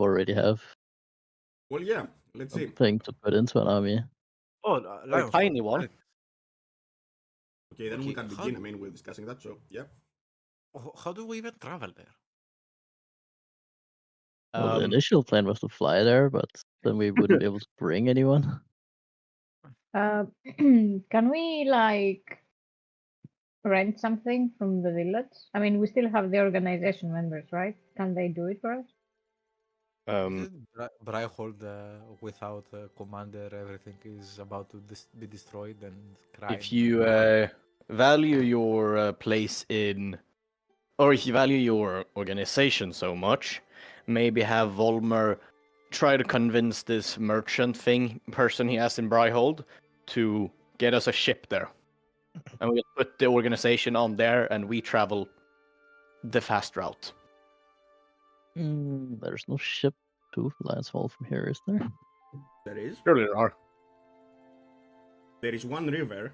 already have Well, yeah, let's see. something to put into an army. Oh, A Lyonshall. tiny one. Okay, then we Okay, can how- begin. I mean, we're discussing that, so yeah. How do we even travel there? Well, the initial plan was to fly there, but then we wouldn't be able to bring anyone. Can we like rent something from the village? I mean, we still have the organization members, right? Can they do it for us? Isn't Bryhold without a commander, everything is about to be destroyed and crime? If you value your place in, or if you value your organization so much, maybe have Volmer try to convince this merchant person he has in Bryhold to get us a ship there. And we'll put the organization on there and we travel the fast route. There's no ship to Lyonshall from here, is there? There is. Surely there are. There is one river,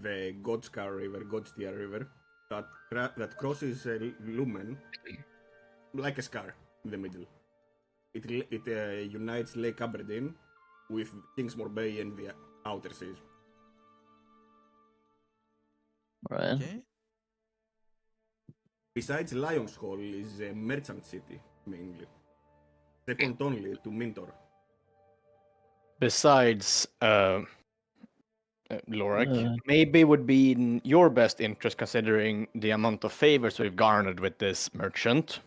the Godskar River, Godstier River, that crosses Lumen like a scar in the middle. It unites Lake Aberdeen with Kingsmore Bay and the outer seas. Right. Okay. Besides Lyonshall is a merchant city, mainly. Second only to Mintor. Besides, Lorik, maybe would be in your best interest, considering the amount of favors we've garnered with this merchant,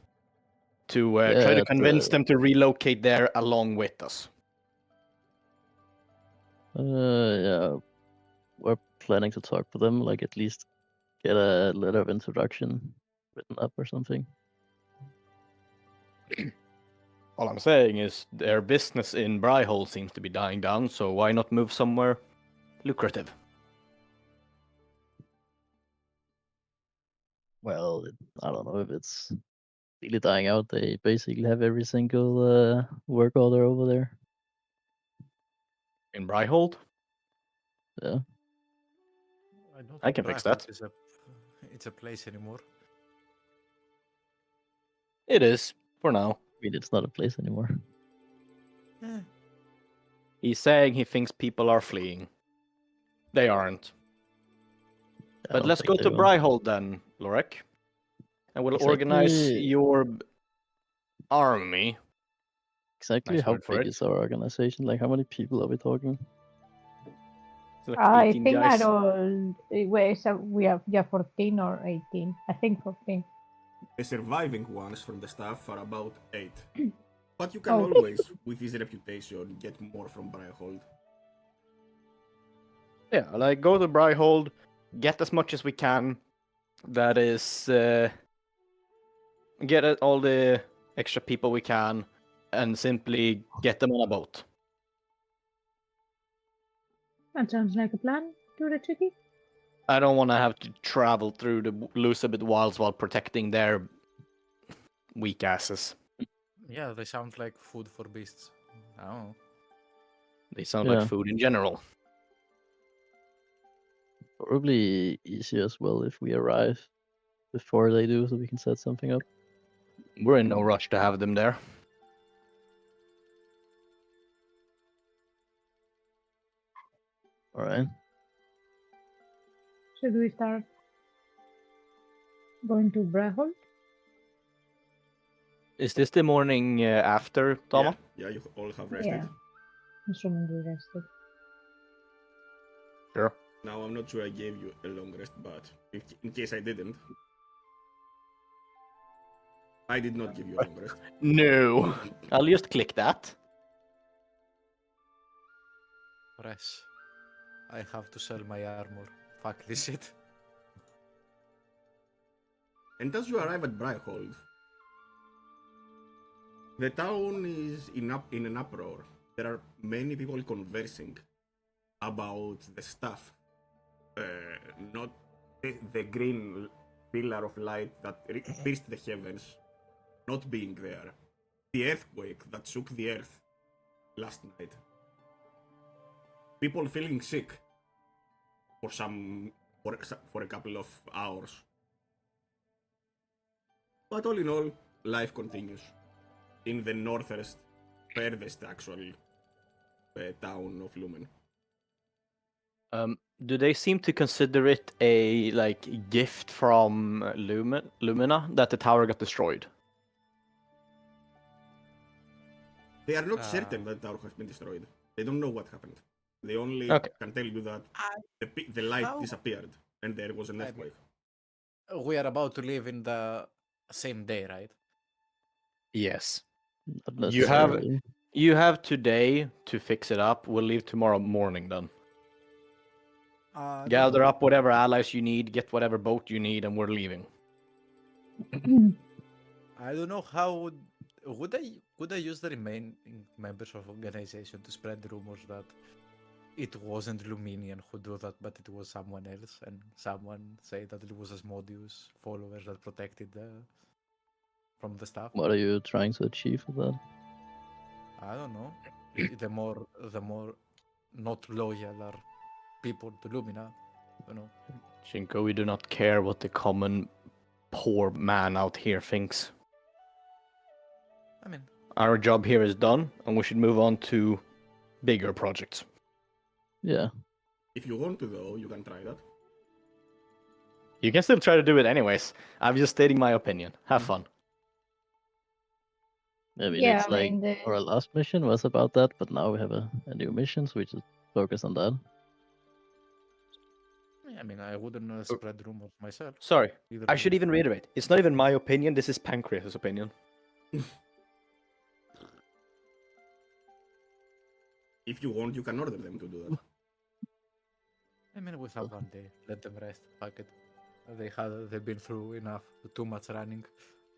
to try to convince them to relocate there along with us. Yeah, we're planning to talk to them, like at least get a letter of introduction written up or something. All I'm saying is their business in Bryhole seems to be dying down, so why not move somewhere lucrative? Well, I don't know if it's really dying out. They basically have every single work order over there. In Bryhold? Yeah. I can fix that. It's a place anymore. It is, for now. I mean, it's not a place anymore. Eh. He's saying he thinks people are fleeing. They aren't. But let's go to Bryhold then, Lorek. And we'll organize your army. Exactly Nice how word for big it. is our organization? Like, how many people are we talking? Like I 18 think guys. at all, we have 14 or 18. I think 14. The surviving ones from the staff are about 8. But you can always, with his reputation, get more from Bryhold. Yeah, like go to Bryhold, get as much as we can. That is, get all the extra people we can, and simply get them on a boat. That sounds like a plan. Do the tricky. I don't want to have to travel through the Lusabit Wilds while protecting their weak asses. Yeah, they sound like food for beasts. I don't know. They sound like food in general. Probably easier as well if we arrive before they do, so we can set something up. We're in no rush to have them there. All right. Should we start going to Bryhold? Is this the morning after, Tama? Yeah, you all have rested. Yeah. Assuming we rested. Sure. Now, I'm not sure I gave you a long rest, but in case I didn't, I did not give you a long rest. No. I'll just click that. Press. I have to sell my armor. Fuck this shit. And as you arrive at Bryhold, the town is in an uproar. There are many people conversing about the stuff, not the green pillar of light that pierced the heavens, not being there. The earthquake that shook the earth last night. People feeling sick for a couple of hours. But all in all, life continues. in the northwest, furthest actual town of Lumen. Do they seem to consider it a gift from Lumina that the tower got destroyed? They are not certain that the tower has been destroyed. They don't know what happened. They only Okay. can tell you that the light How- disappeared and there was an earthquake. We are about to live in the same day, right? Yes. Not You have necessarily. you have today to fix it up. We'll leave tomorrow morning then. Gather up whatever allies you need, get whatever boat you need, and we're leaving. I don't know how would I use the remaining members of organization to spread rumors that it wasn't Luminian who do that, but it was someone else, and someone say that it was Asmodeus followers that protected from the stuff. What are you trying to achieve with that? I don't know. The more not loyal are people to Lumina. You know. Shinko, we do not care what the common poor man out here thinks. I mean, Our job here is done, and we should move on to bigger projects. Yeah. If you want to, though, you can try that. You can still try to do it anyways. I'm just stating my opinion. Have fun. I mean, Yeah, it's I like mean, our last mission was about that, but now we have a new mission, so we just focus on that. I wouldn't spread rumors myself. Sorry, Either I way. should even reiterate. It's not even my opinion, this is Pancreas' opinion. If you want, you can order them to do that. We have one day. Let them rest. Fuck it. They've been through enough. Too much running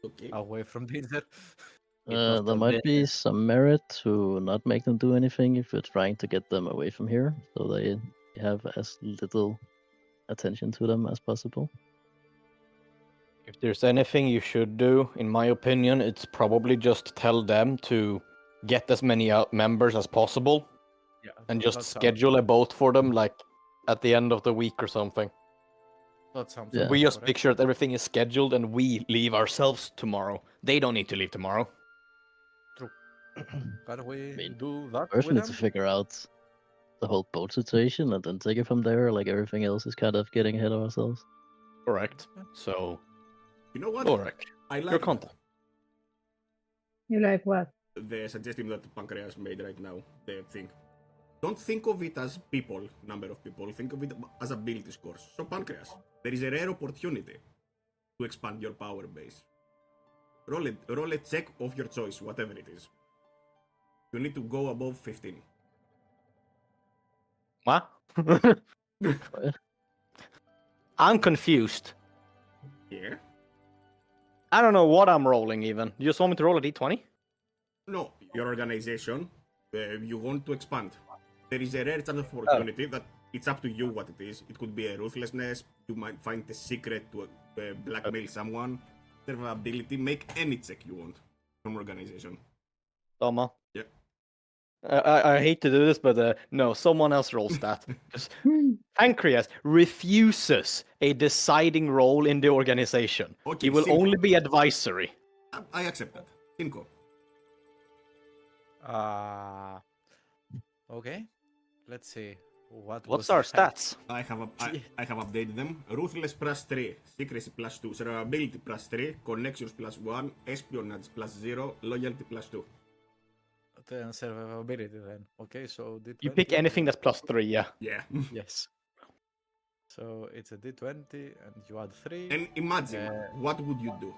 Okay. away from danger. There might be some merit to not make them do anything if you're trying to get them away from here, so they have as little attention to them as possible. If there's anything you should do, in my opinion, it's probably just tell them to get as many members as possible Yeah, and just that sounds- schedule a boat for them, like at the end of the week or something. That sounds. Yeah. We just correct. make sure that everything is scheduled and we leave ourselves tomorrow. They don't need to leave tomorrow. Can we mean, do that First, we with need to them? figure out the whole boat situation and then take it from there. Like everything else is kind of getting ahead of ourselves. Correct. So, You know what? Ulrich, I your like contact. You like what? the suggestion that Pancreas made right now. The thing. Don't think of it as people, number of people. Think of it as ability scores. So Pancreas, there is a rare opportunity to expand your power base. Roll a check of your choice, whatever it is. You need to go above 15. What? I'm confused. Yeah? I don't know what I'm rolling even. You just want me to roll a d20? No, your organization, you want to expand. There is a rare chance of opportunity that it's up to you what it is. It could be a ruthlessness, you might find a secret to blackmail someone, survivability, make any check you want from organization. Toma. Yeah. I hate to do this, but no, someone else rolls that. Just Pancreas refuses a deciding role in the organization. Okay, He will Cinco. only be advisory. I accept that. Cinco. Okay. Let's see. What's was our the- stats? I have updated them. Ruthless plus 3, secrecy plus 2, survivability plus 3, connections plus 1, espionage plus 0, loyalty plus 2. Then survivability then. Okay, so D20. You pick anything that's plus 3, yeah. Yeah. Yes. So it's a D20 and you add 3. And imagine, what would you do?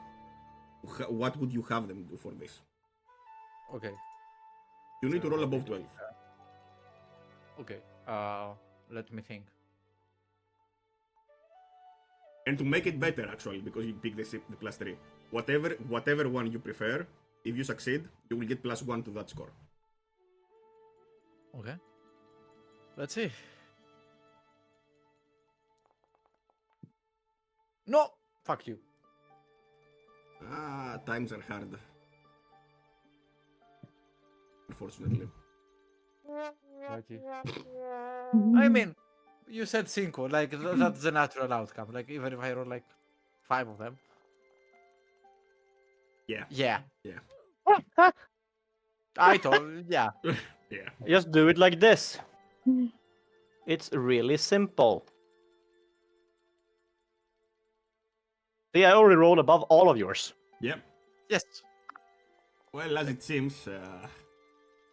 What would you have them do for this? Okay. You need to roll above 12. Okay. Let me think. And to make it better, actually, because you pick the plus 3, whatever one you prefer, if you succeed, you will get plus 1 to that score. Okay. Let's see. No! Fuck you. Times are hard. Unfortunately. Okay. I mean, you said 5. Like, that's the natural outcome. Like, even if I roll like 5 of them. Yeah. Yeah. Yeah. I told, yeah. Yeah. Just do it like this. It's really simple. See, I already rolled above all of yours. Yep. Yes. Well, as it seems,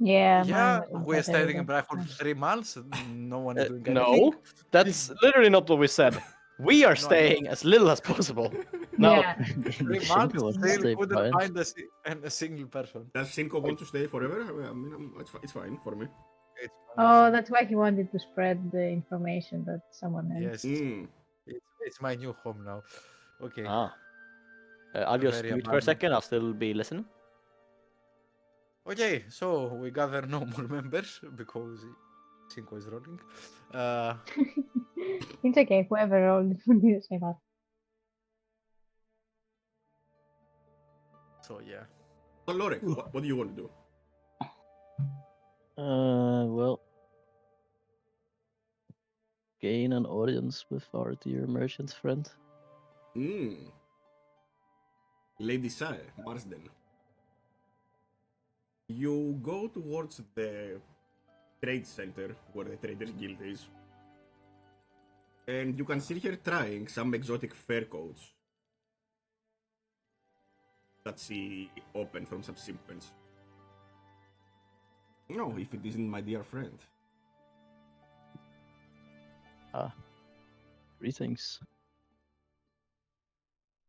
Yeah, Yeah, mine we're better staying in than Black for mine. 3 months. And no one is doing anything. No, that's literally not what we said. We are No, I know. staying as little as possible. No, Yeah. 3 Shinko months wants to still stay couldn't behind. find a single person. does Shinko want to stay forever? I mean, it's fine for me. It's Oh, that's why he wanted to spread the information that someone else. yes, Mm. it's my new home now. Okay, Ah. I'll just Very mute for a abandoned. second. I'll still be listening. okay. So we gather no more members because Cinco is rolling. Uh, It's okay, whoever rolled you say that. so yeah. So, Lorek, what do you want to do? Well, gain an audience with our dear merchant friend. Mm. Lady Sae, Marsden. You go towards the trade center where the Traders Guild is, and you can see her trying some exotic fur coats that she opened from some shipments. No, if it isn't my dear friend. Greetings.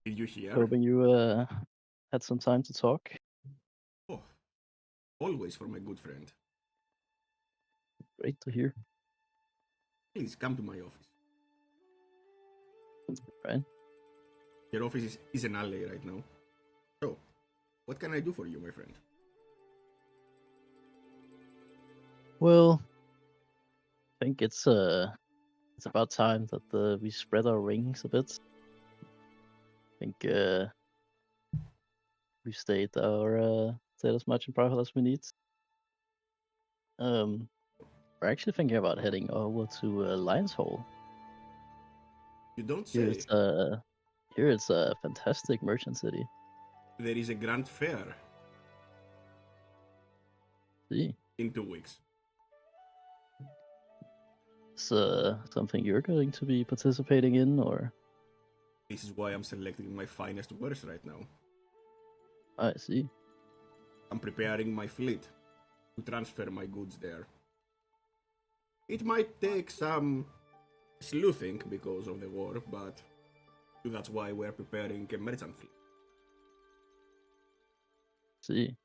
Did you hear? Hoping you had some time to talk. Oh, always for my good friend. Great to hear. Please come to my office. Right. Your office is an alley right now. So, what can I do for you, my friend? Well, I think it's about time that we spread our wings a bit. I think we've stayed as much in private as we need. We're actually thinking about heading over to Lyonshall. You don't Here say. it's a fantastic merchant city. There is a grand fair See, in 2 weeks. it's something you're going to be participating in, or This is why I'm selecting my finest wares right now. I see. I'm preparing my fleet to transfer my goods there. It might take some sleuthing because of the war, but that's why we're preparing a merchant fleet. See,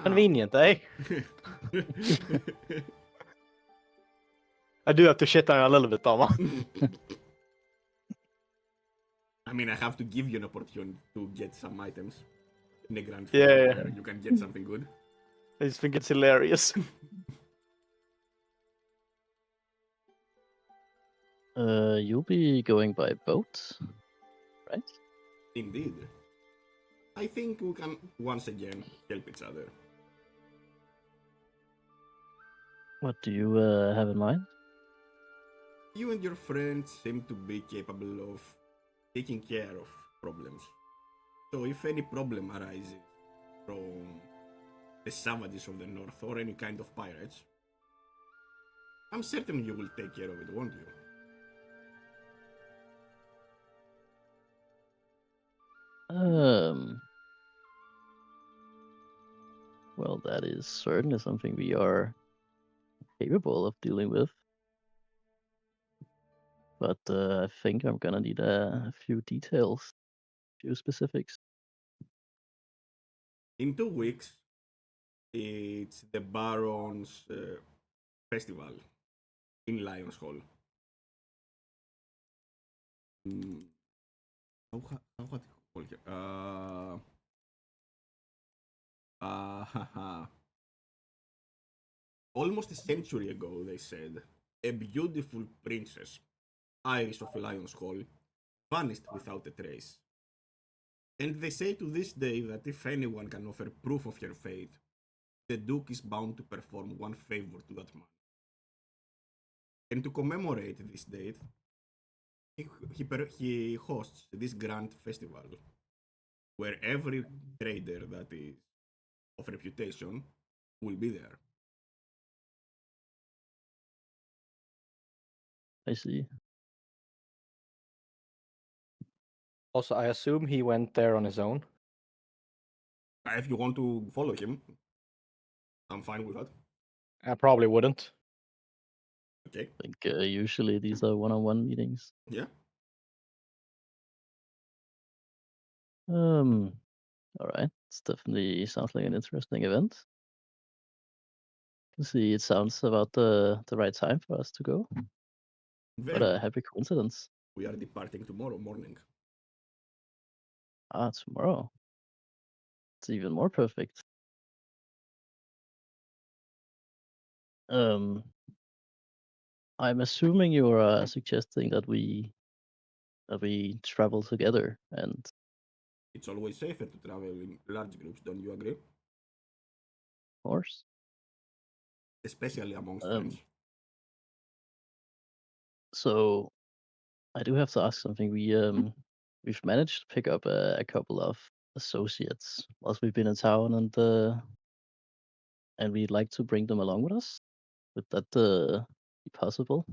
Convenient, eh? I do have to shit on you a little bit, Tama. I mean, I have to give you an opportunity to get some items in a grand Yeah, fair yeah. where you can get something good. I just think it's hilarious. You'll be going by boat, right? Indeed. I think we can once again help each other. What do you have in mind? You and your friends seem to be capable of taking care of problems. So if any problem arises from the savages of the north or any kind of pirates, I'm certain you will take care of it, won't you? Well, that is certainly something we are capable of dealing with. But I think I'm gonna need a few details, few specifics. In 2 weeks, it's the Baron's festival in Lyonshall. What call here? Almost a century ago, they said, a beautiful princess, Iris of Lyonshall, vanished without a trace. And they say to this day that if anyone can offer proof of her fate, the Duke is bound to perform one favor to that man. And to commemorate this date, he hosts this grand festival where every trader that is of reputation will be there. I see. Also, I assume he went there on his own. If you want to follow him, I'm fine with that. I probably wouldn't. Okay. I think usually these are one-on-one meetings. Yeah. All right. It's definitely sounds like an interesting event. You see, it sounds about the right time for us to go. What Very a good. happy coincidence. We are departing tomorrow morning. Ah, tomorrow. It's even more perfect. I'm assuming you're suggesting that we travel together, and It's always safer to travel in large groups, don't you agree? of course, Especially amongst um, friends. so I do have to ask something. We've managed to pick up a couple of associates whilst we've been in town, and we'd like to bring them along with us. Would that be possible?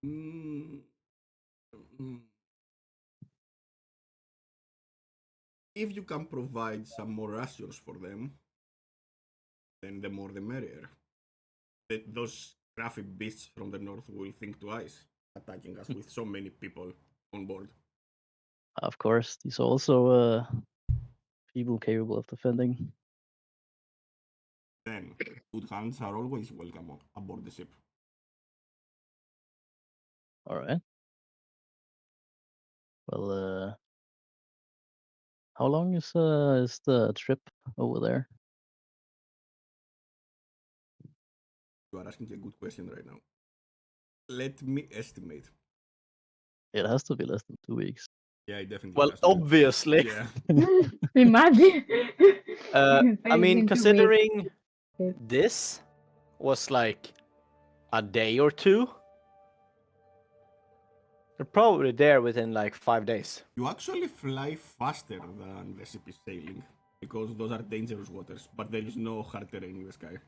Mm, mm. If you can provide some more rations for them, then the more the merrier. Those scruffy beasts from the north will think twice attacking us with so many people on board. Of course, these are also people capable of defending. Then, good hands are always welcome aboard the ship. All right. Well, how long is the trip over there? You are asking a good question right now. Let me estimate. It has to be less than 2 weeks. Yeah, it definitely Well, has to be. obviously. Yeah. Imagine. I mean, Facing 2 weeks. considering Okay. this was like a day or two, they're probably there within like 5 days. You actually fly faster than the ship is sailing because those are dangerous waters, but there is no hard terrain in the sky.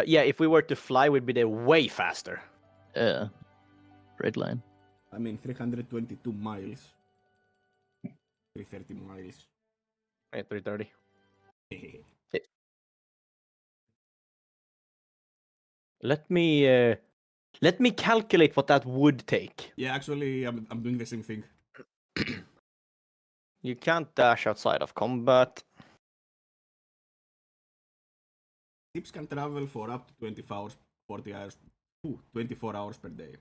Yeah, if we were to fly, we'd be there way faster. Yeah, straight line. I mean, 322 miles, 330 miles. Right, 330. Let me calculate what that would take. Yeah, actually, I'm doing the same thing. You can't dash outside of combat. Ships can travel for up to 24 hours, 40 hours, 24 hours per day.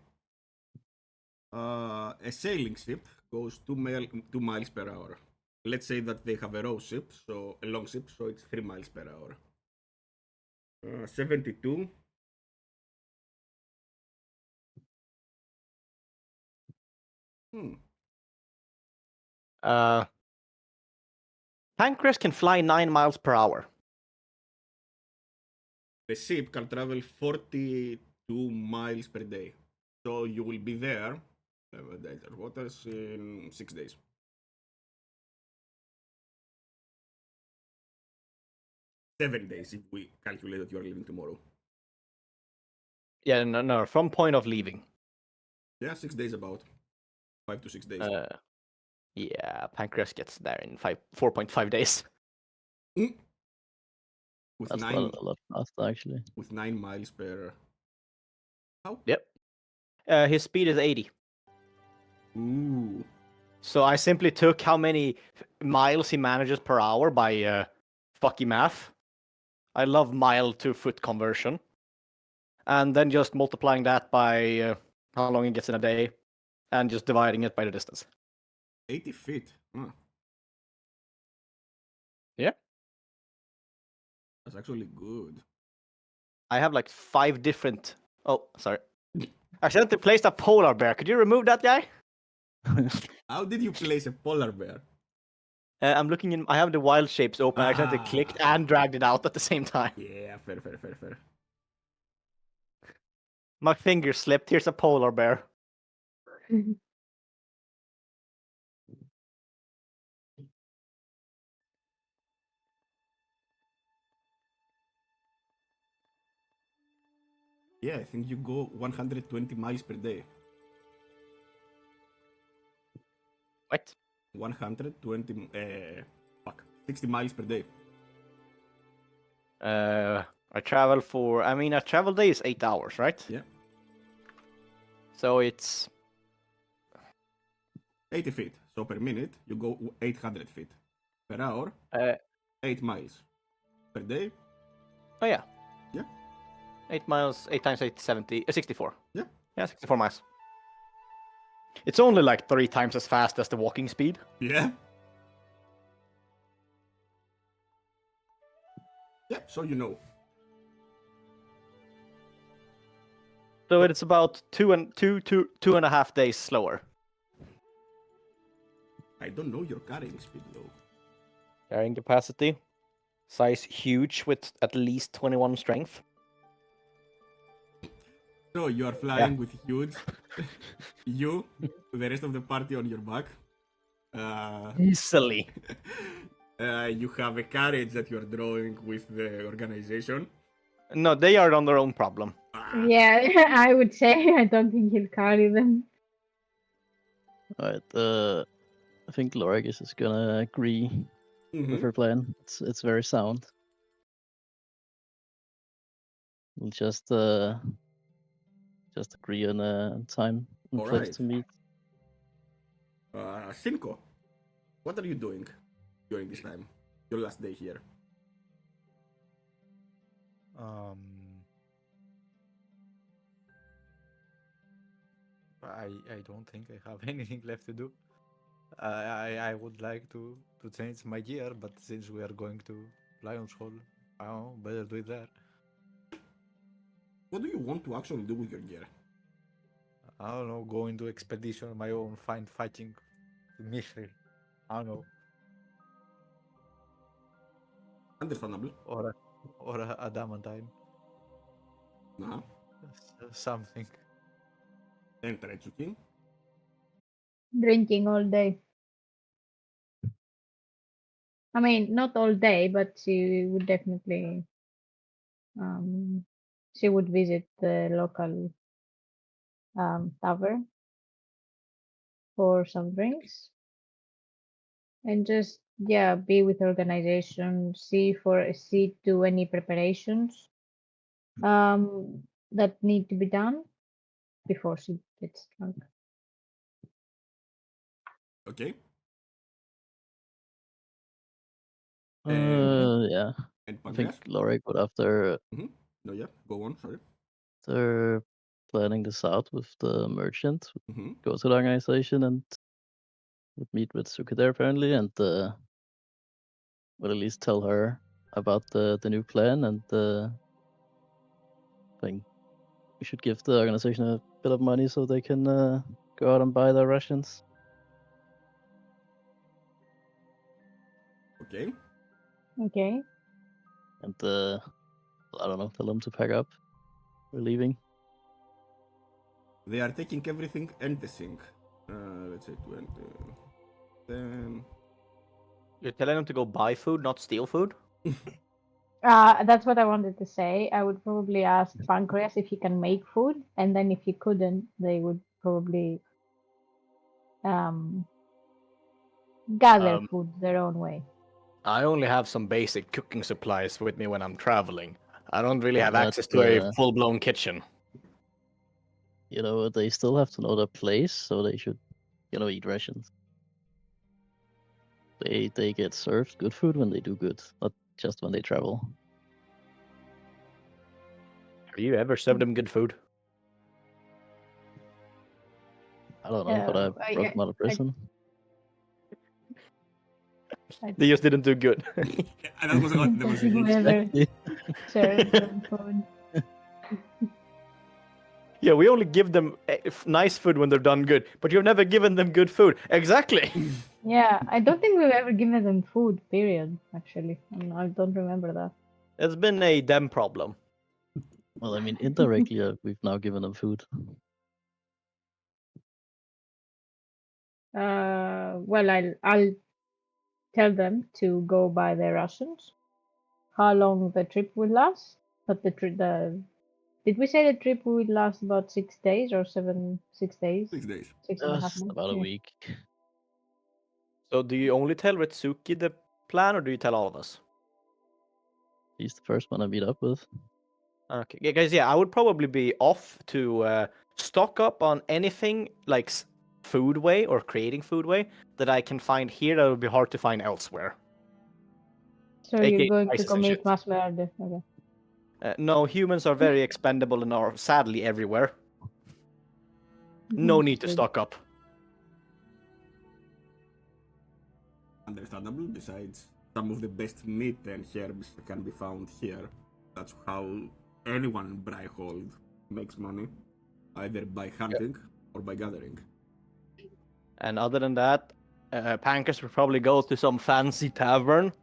A sailing ship goes 2 miles per hour. Let's say that they have a row ship, so a long ship, so it's 3 miles per hour. 72. Hmm. Pancreas can fly 9 miles per hour. The ship can travel 42 miles per day. So you will be there, dangerous waters, in 6 days. Seven days if we calculate that you are leaving tomorrow. Yeah, no, from point of leaving. Yeah, 6 days about. 5 to 6 days. Yeah, Pancreas gets there in 4.5 days. Mm. With That's nine not a lot faster, actually. with 9 miles per. How? Yep. His speed is 80. Ooh. So I simply took how many miles he manages per hour by fucky math. I love mile to foot conversion. And then just multiplying that by how long he gets in a day, and just dividing it by the distance. 80 feet. Huh. Yeah. That's actually good. I have like 5 different. Oh, sorry. I accidentally placed a polar bear. Could you remove that guy? How did you place a polar bear? I'm looking in. I have the wild shapes open. I accidentally clicked and dragged it out at the same time. Yeah, fair. My finger slipped. Here's a polar bear. Yeah, I think you go 120 miles per day. What? 120, 60 miles per day. I travel for. I mean, a travel day is 8 hours, right? Yeah. So it's 80 feet. So per minute, you go 800 feet. Per hour, 8 miles. Per day, oh yeah, yeah. 8 miles, 8 times 8, 70, 64. Yeah. Yeah, 64 miles. It's only like 3 times as fast as the walking speed. Yeah. Yeah, so you know. So it's about two and a half days slower. I don't know your carrying speed though. Carrying capacity, size huge with at least 21 strength. So you are flying with huge, you, the rest of the party on your back. Easily. You have a carriage that you are drawing with the organization. No, they are on their own problem. Yeah, I would say I don't think he'll carry them. Alright, I think Lorgus is gonna agree with her plan. It's very sound. We'll just agree on a time and place Alright. to meet. Cinco, what are you doing during this time? Your last day here. I don't think I have anything left to do. I would like to change my gear, but since we are going to Lyonshall, I don't know, better do it there. What do you want to actually do with your gear? I don't know, go into expedition on my own, find fighting mystery. I don't know. Understandable. Or a adamantine. Uh-huh. Something. And Trechukin. Drinking all day. I mean, not all day, but she would definitely she would visit the local tavern for some drinks and just be with organization, see to any preparations that need to be done before she gets drunk. Okay. Yeah. And I think Pancreas? Lorik would after No, yeah. Go on, sorry. after planning this out with the merchant, Mm-hmm. go to the organization and would meet with Suki there apparently, and would at least tell her about the new plan, and I think we should give the organization a bit of money so they can go out and buy their rations. Okay. Okay. And I don't know, tell them to pack up. We're leaving. They are taking everything and the sink. Let's say 20. 10. You're telling them to go buy food, not steal food? That's what I wanted to say. I would probably ask Pancreas if he can make food, and then if he couldn't, they would probably gather food their own way. I only have some basic cooking supplies with me when I'm traveling. I don't really have But, access to a full-blown kitchen. You know, they still have to know their place, so they should, eat rations. They get served good food when they do good, not just when they travel. Have you ever served them good food? I don't know, but I broke them out of prison. They just didn't do good. That was what there was a Exactly. Serve them food. Yeah, we only give them nice food when they're done good, but you've never given them good food. Exactly. Yeah, I don't think we've ever given them food, period, actually. I don't remember that. It's been a them problem. Well, I mean, indirectly, we've now given them food. Well, I'll tell them to go buy their rations, how long the trip will last, but the Did we say the trip would last about 6 days or 6 days? 6 days. 6.5 Just months. about a Yeah. week. So do you only tell Ritsuki the plan, or do you tell all of us? He's the first one I meet up with. Okay, yeah, guys. Yeah, I would probably be off to stock up on anything like food way or creating food way that I can find here that would be hard to find elsewhere. So AKA you're going to spices and commit shit. mass murder. Okay. No, humans are very expendable and are sadly everywhere. No need to Understood. stock up. Understandable. Besides, some of the best meat and herbs can be found here. That's how anyone in Bryhold makes money, either by hunting or by gathering. And other than that, Pancras will probably go to some fancy tavern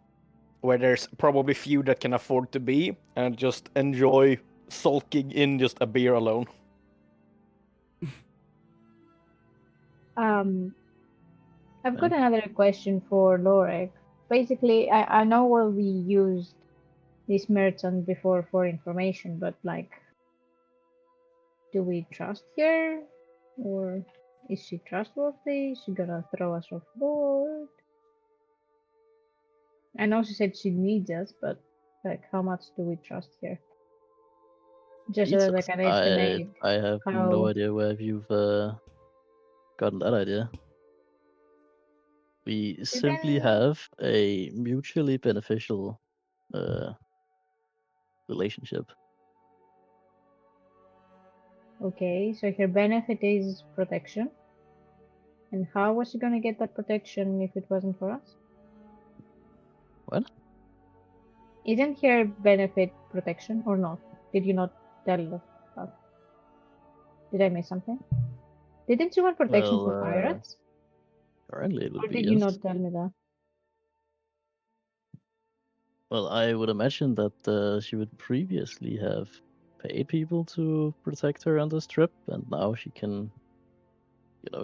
where there's probably few that can afford to be, and just enjoy sulking in just a beer alone. I've got another question for Lorek. Basically, I know what we used this merchant before for information, but like, do we trust her? Or is she trustworthy? Is she gonna throw us off board? I know she said she needs us, but like, how much do we trust her? Just so that I can estimate I have no how. idea where you've gotten that idea. We simply Then, have a mutually beneficial relationship. okay, so her benefit is protection. And how was she gonna get that protection if it wasn't for us? What? Isn't her benefit protection or not? Did you not tell us? Did I miss something? Didn't you want protection Well, for pirates? currently it would Or be did you yes. not tell me that? Well, I would imagine that she would previously have paid people to protect her on this trip, and now she can,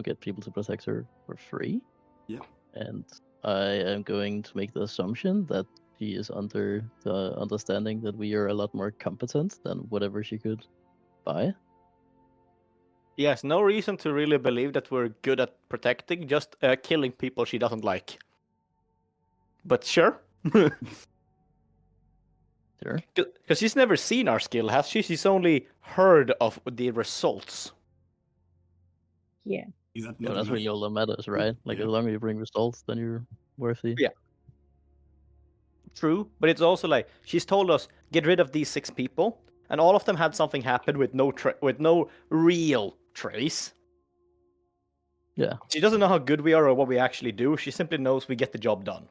get people to protect her for free. Yeah. And I am going to make the assumption that she is under the understanding that we are a lot more competent than whatever she could buy. Yes, no reason to really believe that we're good at protecting, just killing people she doesn't like. But sure. Sure. Because she's never seen our skill, has she? She's only heard of the results. Yeah. Is that Yeah, not that's enough? really all that matters, right? Like, Yeah. as long as you bring results, then you're worthy. Yeah. True, but it's also like she's told us get rid of these 6 people, and all of them had something happen with no real trace. Yeah. She doesn't know how good we are or what we actually do. She simply knows we get the job done.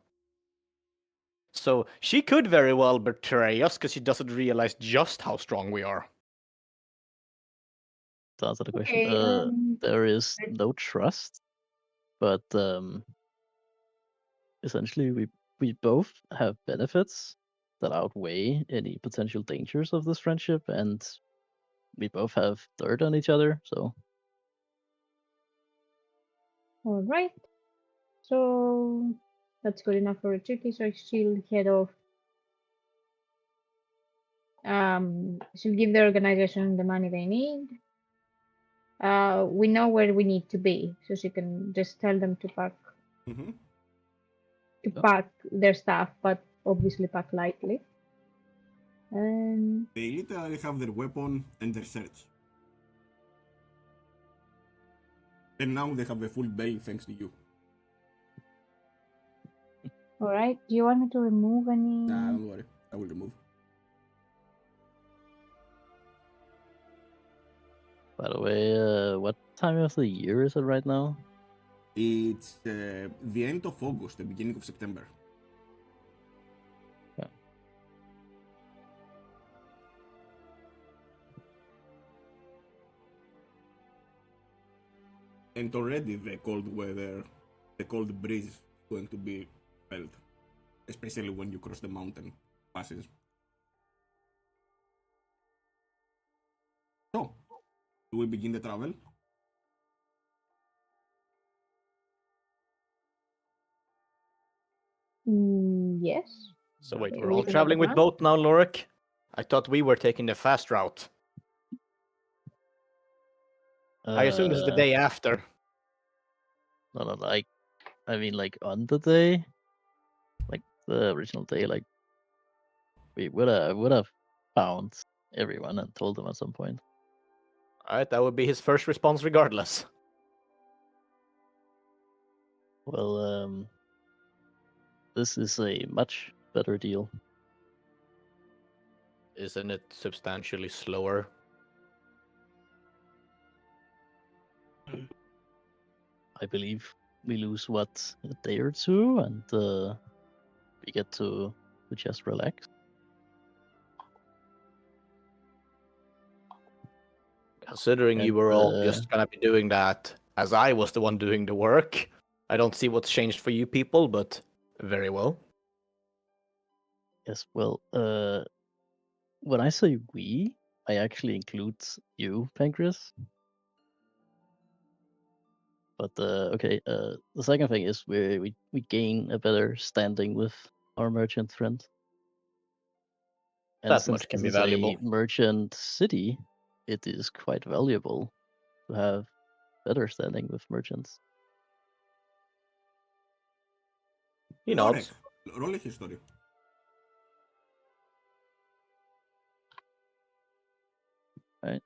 So she could very well betray us because she doesn't realize just how strong we are. To answer the question, Okay. there is no trust, but essentially we both have benefits that outweigh any potential dangers of this friendship, and we both have dirt on each other. So All right. So that's good enough for Ritsuki. So she'll head off. She'll give the organization the money they need. We know where we need to be, so she can just tell them to pack Mm-hmm. pack their stuff, but obviously pack lightly. And They literally have their weapon and their search. And now they have a full belly thanks to you. all right, do you want me to remove any? Nah, don't worry. I will remove. by the way, what time of the year is it right now? It's the end of August, the beginning of September. Yeah. And already the cold weather, the cold breeze is going to be felt, especially when you cross the mountain passes. So, do we begin the travel? Yes. So wait, Okay, we're we all can have a traveling with plan. boat now, Lorik? I thought we were taking the fast route. I assume this is the day after. No, no, like, I mean, like on the day, like the original day, like we would have found everyone and told them at some point. Alright, that would be his first response regardless. Well, this is a much better deal. Isn't it substantially slower? I believe we lose what, a day or two, and we get to just relax. Considering you And, were all just gonna be doing that as I was the one doing the work, I don't see what's changed for you people, but very well. Yes, well, when I say we, I actually include you, Pancreas. But okay, the second thing is we gain a better standing with our merchant friend. And That since much can this be is a valuable. merchant city, it is quite valuable to have better standing with merchants. He Lorek, nods. roll a history. Right?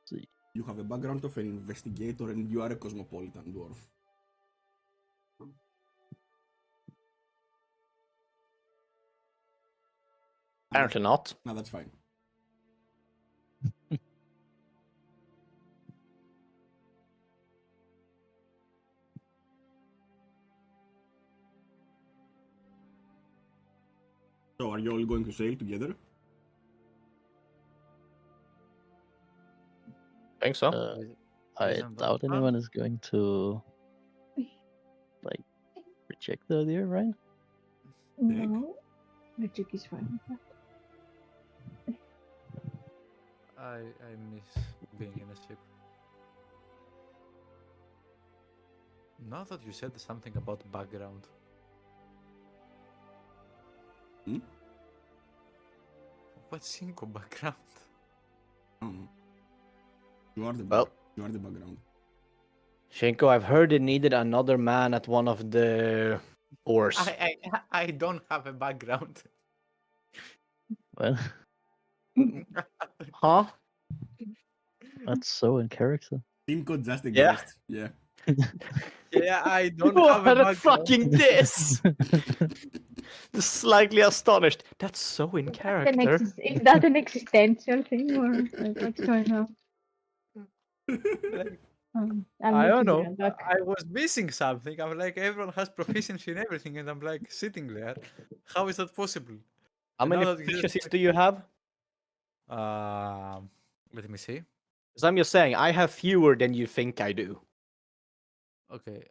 See. You have a background of an investigator and you are a cosmopolitan dwarf. Apparently not. No, that's fine. So, are you all going to sail together? Think so. I Isn't that doubt fun? anyone is going to like reject the idea, right? No, magic is fine with that. I miss being in a ship. Now that you said something about background. Hmm? What's Cinco background? You are the Well. you are the background. Shinko, I've heard it needed another man at one of the oars. I don't have a background. Well, Huh? that's so in character. Cinco just a Yeah. ghost. Yeah. Yeah, I don't What have a a background. fucking diss! Slightly astonished. That's so in character. Is that an existential thing or like, what's going on? Like, I'm I don't looking know. at that. I was missing something. I'm like, everyone has proficiency in everything, and I'm like sitting there. How is that possible? How And many now that you just- proficiencies do you have? Let me see. Because I'm just saying, I have fewer than you think I do. Okay.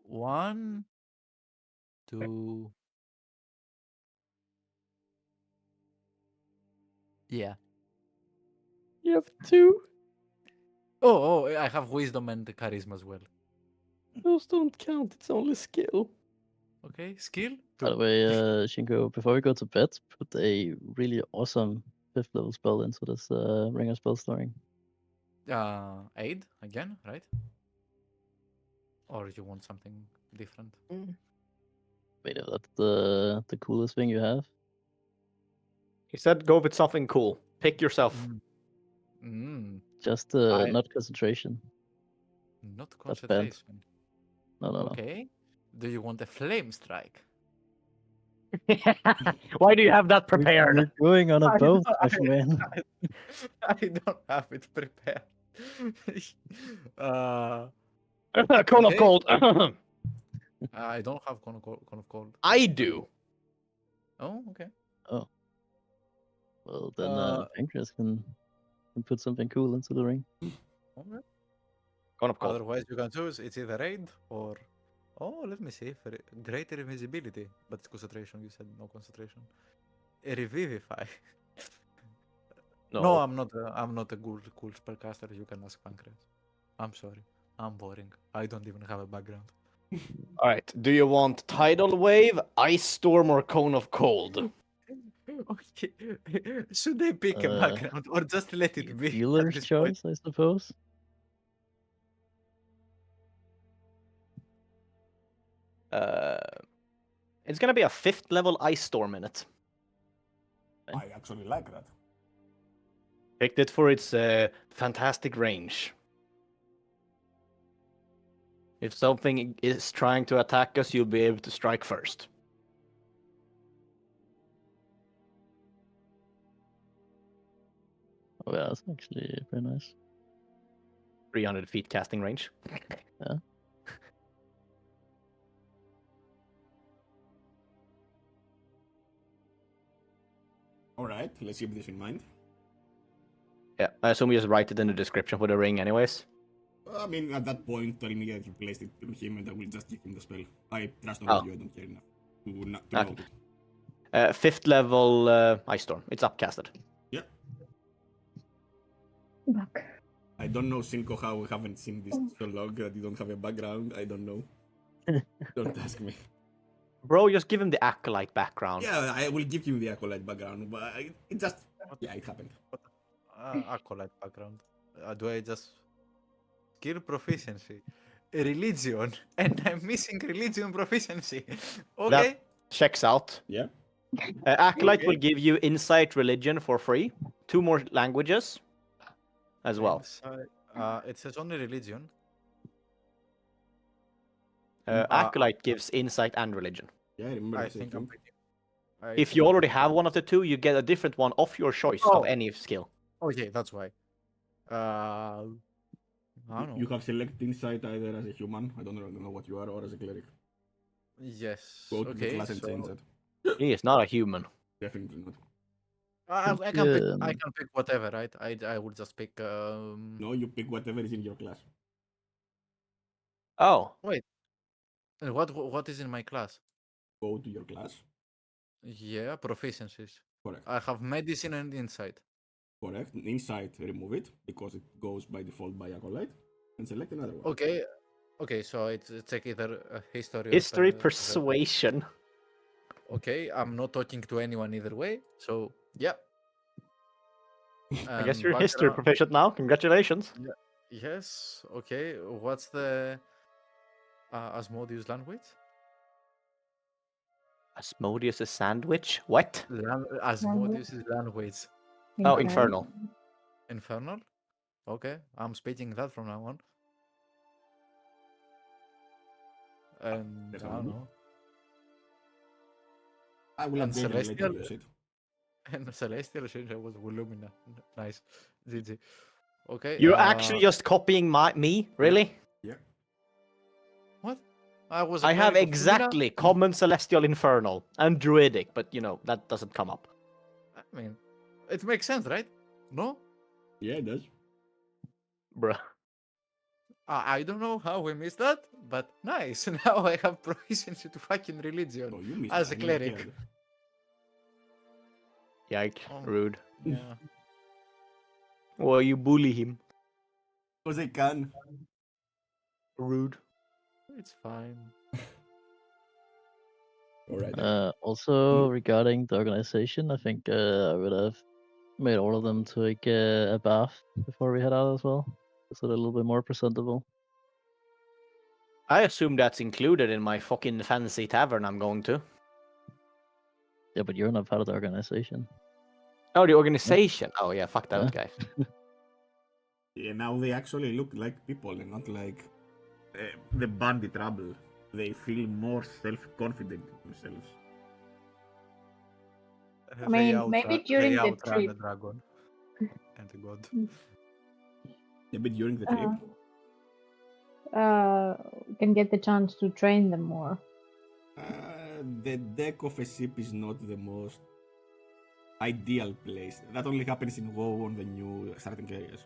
1, 2. Yeah. You have 2? Oh, I have wisdom and charisma as well. Those don't count, it's only skill. Okay, skill. By the 2. way, Shinko, before we go to bed, put a really awesome 5th level spell into this ringer spell storing. Aid again, right? Or you want something different? Wait, is that the coolest thing you have? He said go with something cool. Pick yourself. Just I- not concentration. Not That's bad. concentration. No. Okay. Do you want a flame strike? Why do you have that prepared? We're going on a I boat, don't- my friend. I don't have it prepared. Cone of Okay. cold. I don't have cone of cold. I do. Oh, okay. Oh. Well, then Pancreas can put something cool into the ring. Okay. Cone of cold. Otherwise, you can choose. It's either raid or. Oh, let me see. Greater invisibility, but it's concentration. You said no concentration. Revivify. No, I'm not a cool spellcaster. You can ask Pancreas. I'm sorry. I'm boring. I don't even have a background. All right. Do you want tidal wave, ice storm, or cone of cold? Okay. Should I pick a background or just let it be at Dealer's this point? choice, I suppose. It's gonna be a 5th level ice storm in it. I actually like that. Picked it for its fantastic range. If something is trying to attack us, you'll be able to strike first. Oh yeah, that's actually very nice. 300 feet casting range. Yeah. All right, let's keep this in mind. Yeah, I assume you just write it in the description for the ring, anyways. I mean, at that point, tell me that you placed it on him, and I will just give him the spell. I trust on Oh. you. I don't care enough to Okay. note it. 5th level ice storm. It's upcasted. Yeah. Back. I don't know, Cinco, how we haven't seen this so long that you don't have a background. I don't know. Don't ask me. Bro, just give him the acolyte background. Yeah, I will give you the acolyte background, but it just yeah, it happened. Acolyte background. Do I just skill proficiency, religion, and I'm missing religion proficiency. Okay. That checks out. Yeah. Acolyte Okay. will give you insight religion for free. 2 more languages as well. It says only religion. Acolyte gives insight and religion. Yeah, I remember. I the same think I'm thing. picking. If you already have one of the 2, you get a different one of your choice of Oh. any skill. Okay, that's why. I don't know. You have selected insight either as a human, I don't know what you are, or as a cleric. Yes. Go to the Okay. class and change So that. He is not a human. Definitely not. I can pick. I Yeah. can pick whatever, right? I will just pick. No, you pick whatever is in your class. Oh, Wait. And what is in my class? Go to your class. Yeah, proficiencies. Correct. I have medicine and insight. Correct. Insight, remove it because it goes by default by acolyte, and select another one. Okay. Okay, so it's like either history or history persuasion. Okay, I'm not talking to anyone either way. So yeah. I guess And you're history background- proficient now. Congratulations. Yes. Okay. What's the Asmodeus language? Asmodeus' sandwich? What? Asmodeus' language. Oh, infernal. Infernal. Okay, I'm speaking that from now on. And There's I a don't moment. know. I will And update and later Celestial- use it. And Celestial Shader was Willumina. Nice. GG. Okay. You're actually just copying me? Really? Yeah. What? I was. a I have cleric of Lumina? exactly common, celestial, infernal, and druidic, but that doesn't come up. I mean, it makes sense, right? No? Yeah, it does. Bruh. I don't know how we missed that, but nice. Now I have proficiency to fucking religion Oh, you missed as that. a I never cleric. cared. Yike. Oh. Rude. Yeah. Well, you bully him. Because I can. Rude. It's fine. Alright. Also, regarding the organization, I think I would have made all of them take a bath before we head out as well. So they're a little bit more presentable. I assume that's included in my fucking fancy tavern I'm going to. Yeah, but you're not part of the organization. Oh, the organization. Oh, yeah, fuck those Yeah. guys. Yeah, now they actually look like people and not like the bandit rabble. They feel more self-confident in themselves. I mean, maybe during the outrun trip. the dragon and the god. Maybe during the trip. Can get the chance to train them more. The deck of a ship is not the most ideal place. That only happens in WoW on the new starting areas.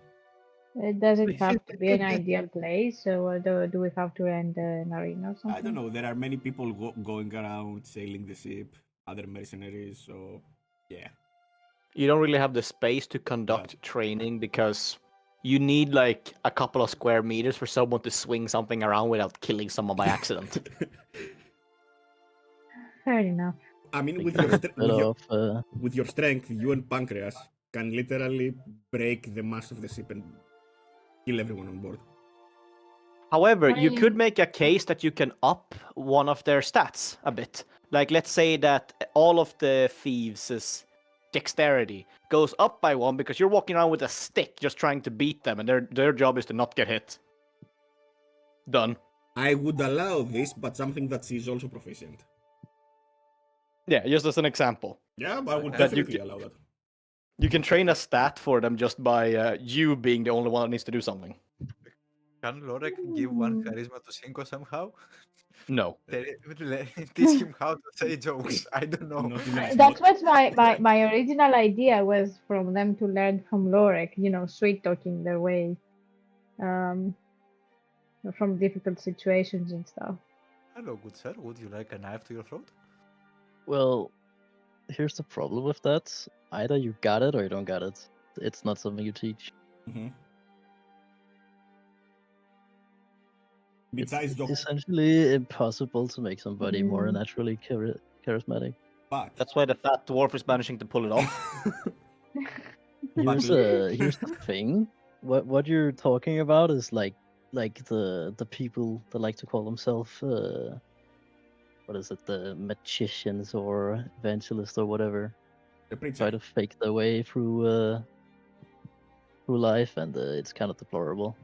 It doesn't have to be an ideal place, so do we have to rent an arena or something? I don't know. There are many people going around sailing the ship, other mercenaries. So, yeah. You don't really have the space to conduct training because you need like a couple of square meters for someone to swing something around without killing someone by accident. Fair enough. I mean, Like, with there's your, a bit of with your strength, you and Pancreas can literally break the mast of the ship and kill everyone on board. However, I you could mean, make a case that you can up one of their stats a bit. Like, let's say that all of the thieves' dexterity goes up by 1 because you're walking around with a stick just trying to beat them, and their job is to not get hit. Done. I would allow this, but something that she's also proficient. Yeah, just as an example. Yeah, but I would That you definitely ca- allow that. You can train a stat for them just by you being the only one that needs to do something. Can Lorek give one mm, charisma to Cinco somehow? No. Teach him how to say jokes. I don't know. Not even a that's small. what my original idea was from them to learn from Lorek, sweet talking their way um, from difficult situations and stuff. Hello, good sir. Would you like a knife to your throat? well, here's the problem with that. Either you got it or you don't got it. It's not something you teach. Mhm. It's Besides your, essentially impossible to make somebody more Mm. naturally charismatic. but That's why the fat dwarf is managing to pull it off. Here's the thing. What you're talking about is like the people that like to call themselves what is it, the magicians or evangelists or whatever, the try preacher. to fake their way through life, and it's kind of deplorable.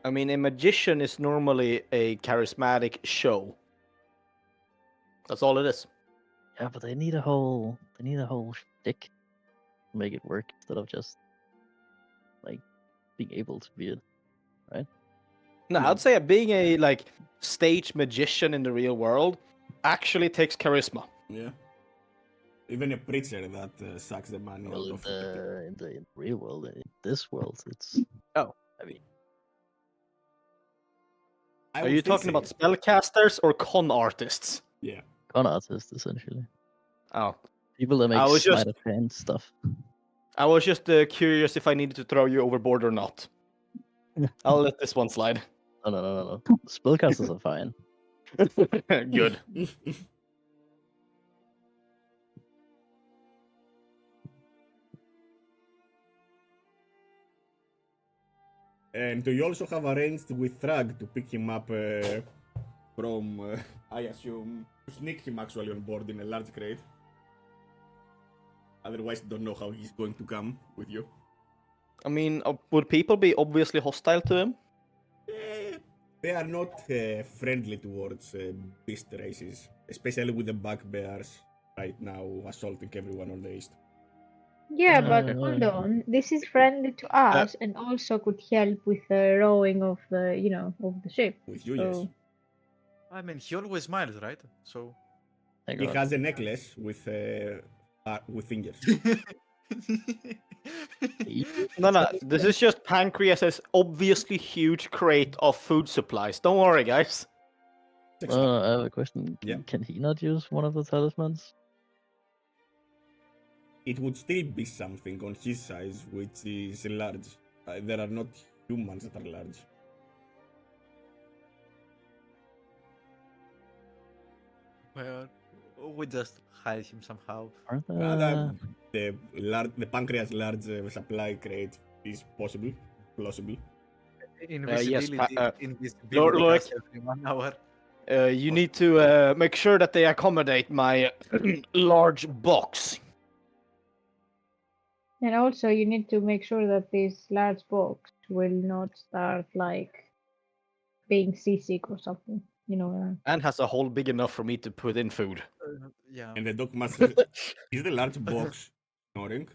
I mean, a magician is normally a charismatic show. That's all it is. Yeah, but they need a whole shtick to make it work instead of just like being able to be it, right? No, I'd say being a stage magician in the real world actually takes charisma. Yeah. Even a preacher that sucks the money Well, out in of the real world, in this world, it's Oh. I mean, I Are would you still talking say, about spellcasters or con artists? yeah. con artists essentially. Oh, People that make I was sleight just of hand stuff. curious if I needed to throw you overboard or not. I'll let this one slide. No. Spellcasters are fine. Good. And you also have arranged with Thrag to pick him up from, I assume, to sneak him actually on board in a large crate. Otherwise, don't know how he's going to come with you. I mean, would people be obviously hostile to him? They are not friendly towards beast races, especially with the bugbears right now assaulting everyone on the east. Yeah, but Okay. hold on. This is friendly to us and also could help with the rowing of the ship. With you, yes. So I mean, he always smiles, right? So. Hang He on. has a necklace with fingers. No. This is just Pancreas's obviously huge crate of food supplies. Don't worry, guys. I have a question. Yeah. Can he not use one of the talismans? It would still be something on his size, which is large. There are not humans that are large. Well, we just hide him somehow. Aren't The pancreas large supply crate is possible, plausible. Invisibility, Lord, invisibility Lord. casts every 1 hour. You need to make sure that they accommodate my large box. and also you need to make sure that this large box will not start like being seasick or something. And has a hole big enough for me to put in food. Yeah. And the dog master is the large box snoring.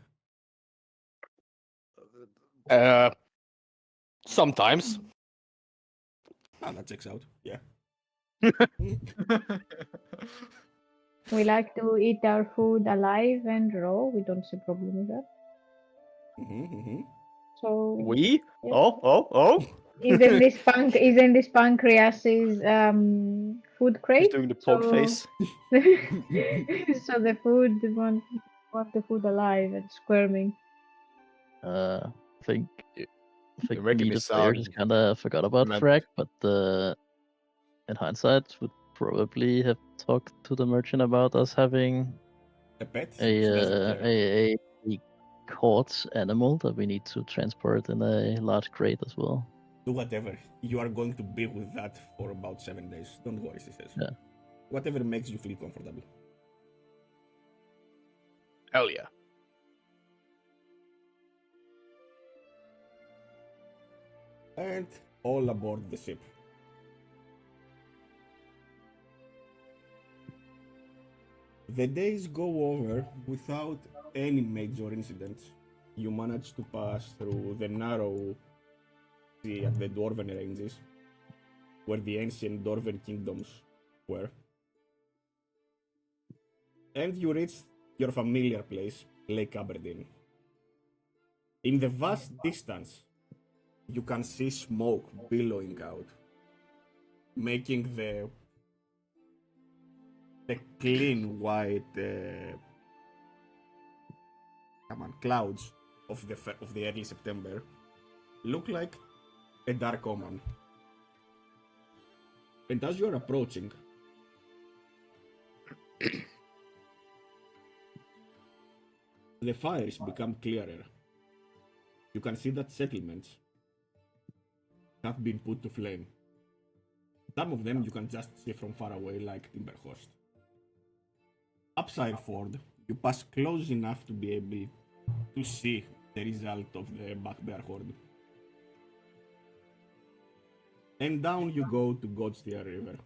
Sometimes. Ah, that checks out. Yeah. We like to eat our food alive and raw. We don't see problem with that. So We? yeah. Oh. Isn't this pancreas's food He's crate? doing the pod face. So the food want the food alive and squirming. I think You're making me, me the player, sound just kind of forgot about mad. Frag, but in hindsight, would probably have talked to the merchant about us having A pet? a She doesn't care. a caught animal that we need to transport in a large crate as well. Do whatever. You are going to be with that for about 7 days. Don't worry, she says. Yeah. Whatever makes you feel comfortable. Hell yeah. And all aboard the ship. The days go over without any major incidents. You manage to pass through the narrow sea at the Dwarven ranges, where the ancient Dwarven kingdoms were. And you reach your familiar place, Lake Aberdeen. In the vast distance, you can see smoke billowing out, making the clean white clouds of the early September look like a dark omen. And as you're approaching, the fires become clearer. You can see that settlements have been put to flame. Some of them you can just see from far away, like Timberhorst. Upside Ford, you pass close enough to be able to see the result of the Backbear Horde. And down you go to Godsteer River.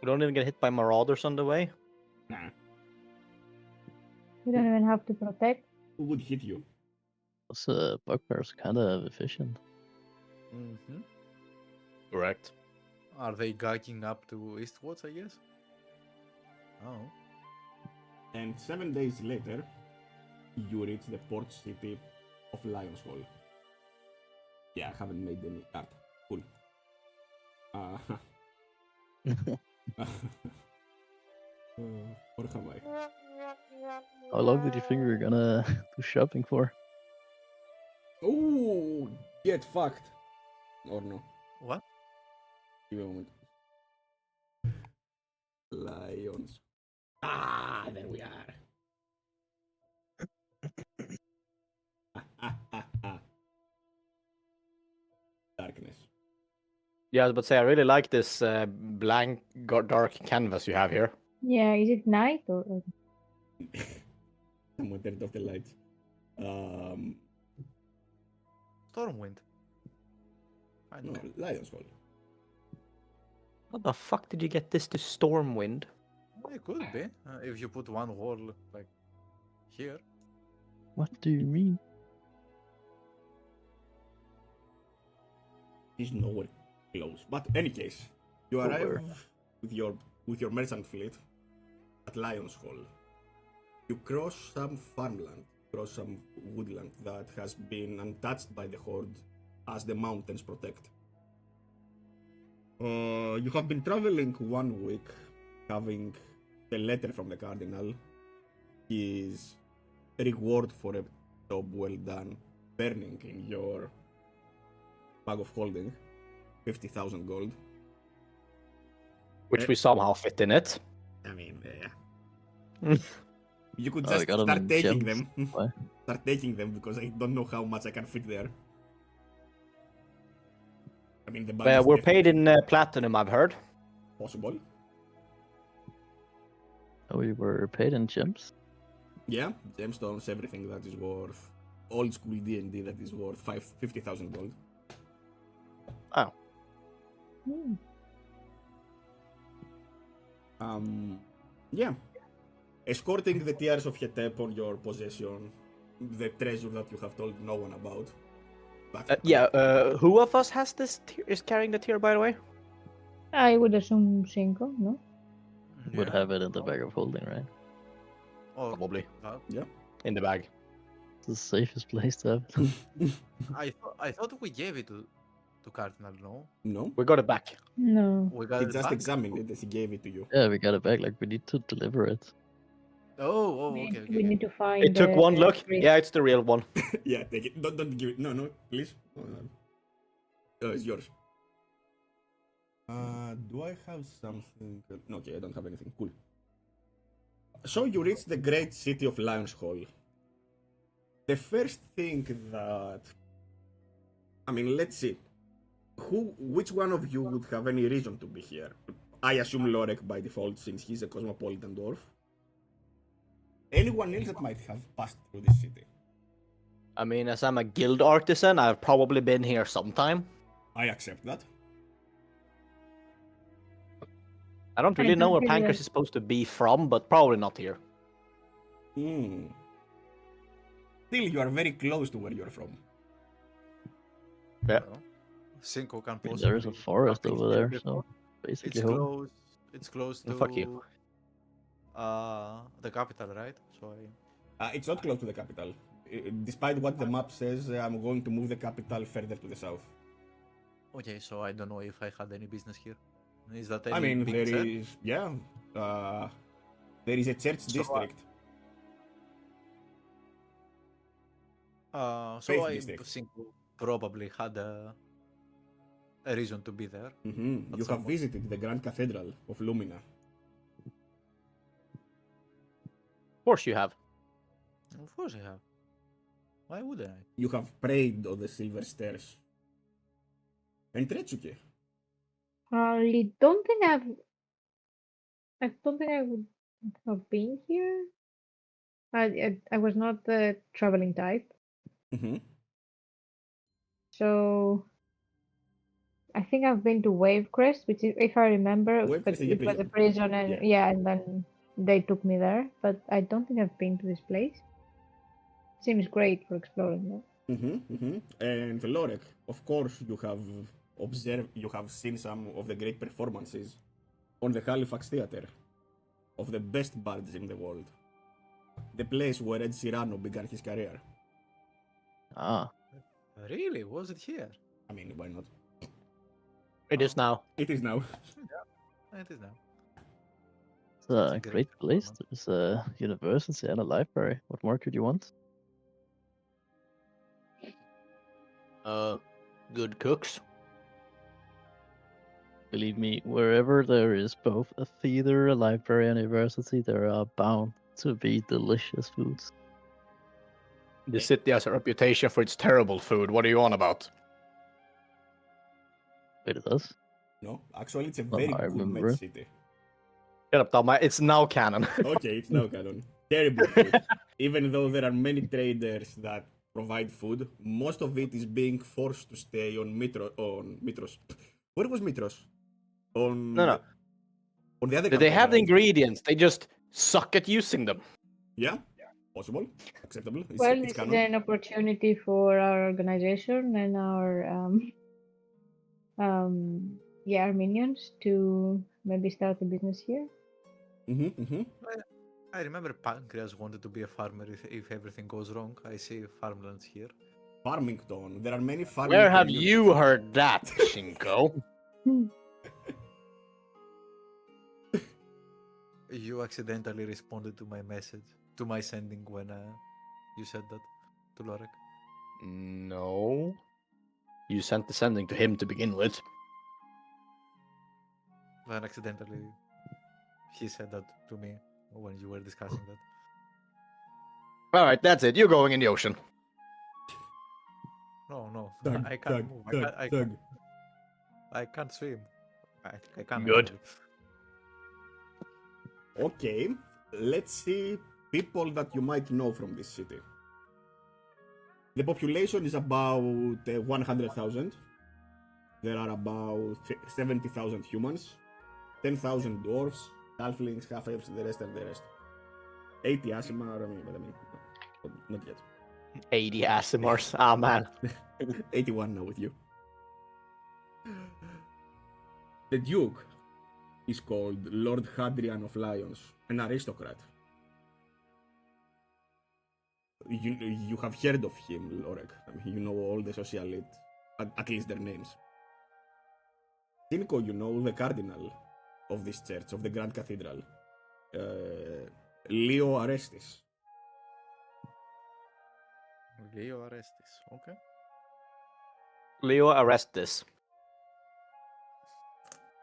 We don't even get hit by marauders on the way. Nah, We don't even have to protect. who would hit you? Those bugbears are kind of efficient. Mm-hmm. Correct. Are they gagging up to eastwards, I guess? Oh. And 7 days later, you reach the port city of Lyonshall. Yeah, I haven't made any art. Cool. Or have I? How long did you think we were gonna do shopping for? Oh, get fucked. Or no. What? Give me a moment. Lions. Ah, there we are. Darkness. Yeah, but say I really like this blank dark canvas you have here. Yeah, is it night or Someone turned off the lights. Stormwind. I No, know. Lion's Hall. How the fuck did you get this to Stormwind? It could be. If you put one wall, like, here. What do you mean? He's nowhere close. But any case, you arrive with your merchant fleet at Lion's Hall. You cross some farmland, cross some woodland that has been untouched by the Horde as the mountains protect. You have been traveling 1 week, having the letter from the Cardinal, his reward for a job well done, burning in your bag of holding, 50,000 gold. Which we somehow fit in it. I mean, yeah. You could Oh, I just got 'em start in taking gems. them. Why? Start taking them because I don't know how much I can fit there. I mean, the bag is We're paid definitely in platinum, I've heard. possible. Oh, we were paid in gems? Yeah, gemstones, everything that is worth old school D&D that is worth 50,000 gold. Oh. Hmm. Yeah. Escorting the tears of Hetep on your possession, the treasure that you have told no one about. But Who of us has this is carrying the tier, by the way? I would assume Cinco, no? Would Yeah. have it in the bag of holding, right? Or Probably. that. yeah. In the bag. It's the safest place to have it. I thought we gave it to Cardinal, no? No, We got it back. No. We got he it just back? examined it as he gave it to you. Yeah, we got it back. Like, we need to deliver it. Oh, We, okay, we need to find. It took one look. priest. Yeah, it's the real one. Yeah, take it. Don't give it. No, please. It's yours. Do I have something? No, okay, I don't have anything. Cool. So you reach the great city of Lyonshall. The first thing that, I mean, let's see. Which one of you would have any reason to be here? I assume Lorek by default, since he's a cosmopolitan dwarf. Anyone else that might have passed through this city? I mean, as I'm a guild artisan, I've probably been here sometime. I accept that. I don't I really know don't where really Pancras is supposed to be from, but probably not here. Hmm. Still, you are very close to where you're from. Yeah. Well, Cinco can I mean, possibly there is a forest have been over here there, before. so basically It's home. close. It's close to Fuck you. the capital, right? So It's not close to the capital. Despite what the map says, I'm going to move the capital further to the south. okay, so I don't know if I had any business here. Is that I any mean, big there church? is, yeah, there is a church So, district. So Faith I district. think probably had a reason to be there. You have somewhat. visited the Grand Cathedral of Lumina. Of course you have. Of course I have. Why wouldn't I? You have prayed on the silver stairs. And Tretsuke. I don't think I would have been here. I was not the traveling type, Mm-hmm. so I think I've been to Wavecrest, which is, if I remember, Wavecrest but is a it was a prison. prison, and Yeah. yeah, and then they took me there. But I don't think I've been to this place. Seems great for exploring though. And Lorek, of course, you have observed, you have seen some of the great performances on the Halifax Theatre of the best bards in the world. The place where Ed Cyrano began his career. Ah, Really? Was it here? I mean, why not? It is now. It is now. It is now. it's Such a a great great place. performance. There's a university and a library. What more could you want? Good cooks. Believe me, wherever there is both a theater, a library, and a university, there are bound to be delicious foods. The city has a reputation for its terrible food. What are you on about? Wait, it does? No, actually, it's a Not very how I good remember med it. city. Shut up, Tom. It's now canon. Okay, it's now canon. Terrible food. Even though there are many traders that provide food, most of it is being forced to stay on Mitros. Where was Mitros? On No, no. the, on the other They campaign, have the right? ingredients. They just suck at using them. Yeah, possible, acceptable. Well, It's this is canon. an opportunity for our organization and our our minions to maybe start a business here. I remember Pancreas wanted to be a farmer if everything goes wrong. I see farmlands here. Farmington. There are many farming Where have communities. you heard that, Shinko? You accidentally responded to my message, to my sending when you said that to Lorek. No. You sent the sending to him to begin with. When accidentally he said that to me when you were discussing that. Alright, that's it. You're going in the ocean. No, Doug, I can't Doug, move. Doug, Doug. I can't swim. I can't. Good. Actually. Okay, let's see people that you might know from this city. The population is about 100,000. There are about 70,000 humans, 10,000 dwarves, halflings, half-elves, the rest are the rest. 80 Asimar, but not yet. 80 Asimars. Ah, man. 81 now with you. The Duke is called Lord Hadrian of Lyons, an aristocrat. You have heard of him, Lorek. I mean, you know all the social elite, at least their names. Cinco, you know the cardinal of this church, of the Grand Cathedral, Leo Arestis. Leo Arestis. Okay. Leo, arrest this.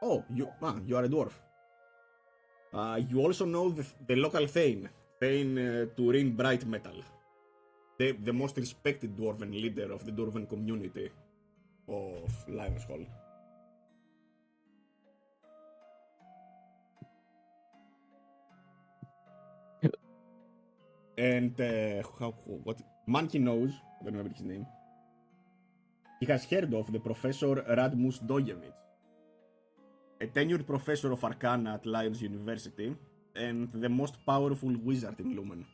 Oh, you are a dwarf. You also know the local Thane, Turin Bright Metal, the most respected dwarven leader of the dwarven community of Lyonshall. And what Monkey knows, I don't remember his name. He has heard of the Professor Radmus Dojevich, a tenured professor of Arcana at Lyons University, and the most powerful wizard in Lumen.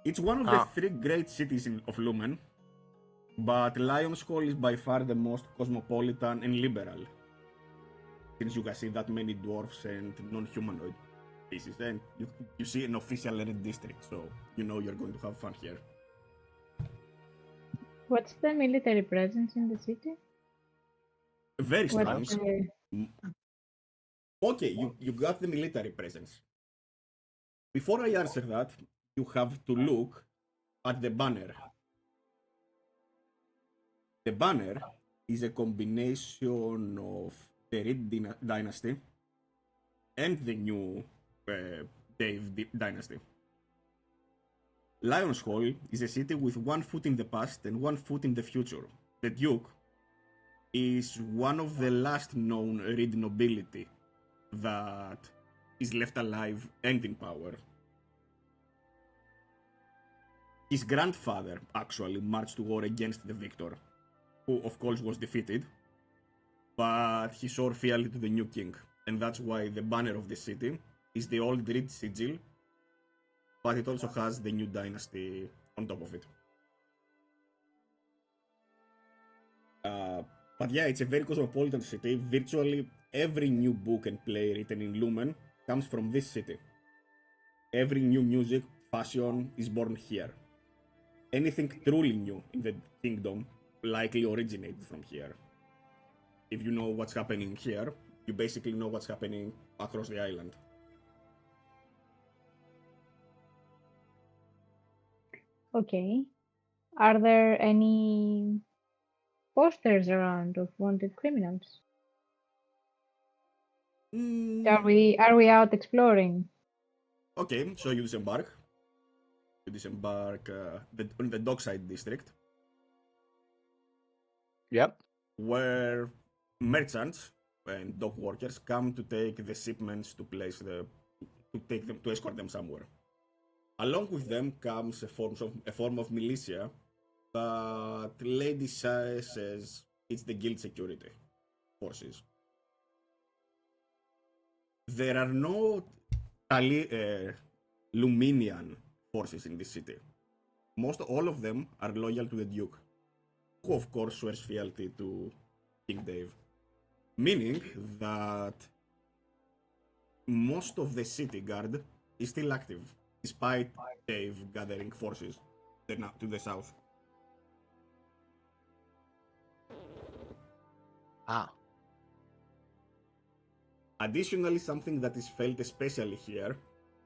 It's one of the three great cities of Lumen, but Lyonshall is by far the most cosmopolitan and liberal, since you can see that many dwarves and non-humanoid species, and you see an official red district, so you know you're going to have fun here. What's the military presence in the city? Very strange. What's the... Okay, you got the military presence. Before I answer that, you have to look at the banner. The banner is a combination of the Reed dynasty and the new Dave dynasty. Lyonshall is a city with one foot in the past and one foot in the future. The Duke is one of the last known Reed nobility that is left alive and in power. His grandfather actually marched to war against the victor, who of course was defeated, but he swore fealty to the new king, and that's why the banner of the city is the old Reed sigil, but it also has the new dynasty on top of it. But yeah, it's a very cosmopolitan city. Virtually every new book and play written in Lumen comes from this city. Every new music, fashion is born here. Anything truly new in the kingdom likely originated from here. If you know what's happening here, you basically know what's happening across the island. Okay. Are there any posters around of wanted criminals? Are we out exploring? Okay, so you disembark. You disembark in the dockside district. Yep. Where merchants and dock workers come to take the shipments to escort them somewhere. Along with them comes a form of militia, but Lady says it's the guild security forces. There are no Luminian forces in this city. All of them are loyal to the Duke, who of course swears fealty to King Dave. Meaning that most of the city guard is still active, despite Dave gathering forces to the south. Additionally, something that is felt especially here,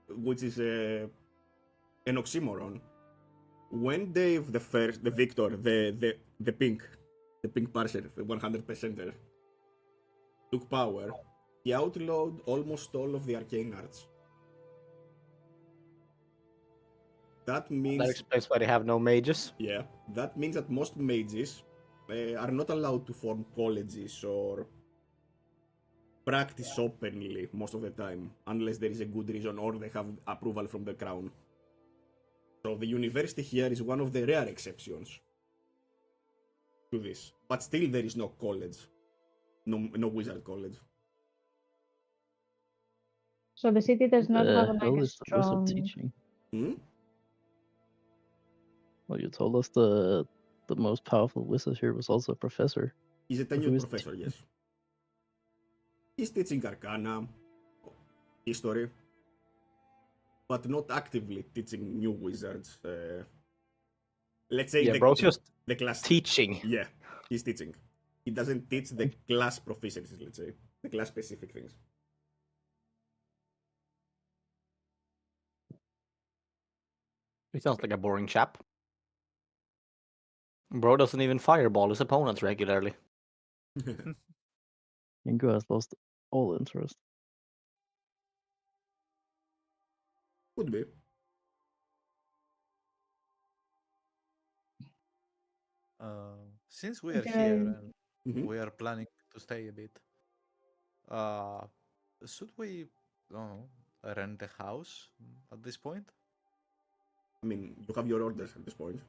which is an oxymoron. When Dave the victor, the pink parser, the 100%er, took power, he outlawed almost all of the arcane arts. That explains why they have no mages. Yeah, that means that most mages are not allowed to form colleges or practice openly most of the time, unless there is a good reason or they have approval from the crown. So the university here is one of the rare exceptions to this. But still there is no college. No wizard college. So the city does not have like hell a is the wizard strong... teaching? Hmm? Well, you told us the most powerful wizard here was also a professor. He's a Who tenured is professor, yes. He's teaching Arcana, history, but not actively teaching new wizards. Let's say the class teaching. Yeah, he's teaching. He doesn't teach the class proficiencies, let's say, the class specific things. He sounds like a boring chap. Bro doesn't even fireball his opponents regularly. Ingo has lost all interest. Could be. Since we are Okay. here and Mhm. we are planning to stay a bit, uh, should we, I don't know, rent a house at this point? I mean, you have your orders at this point.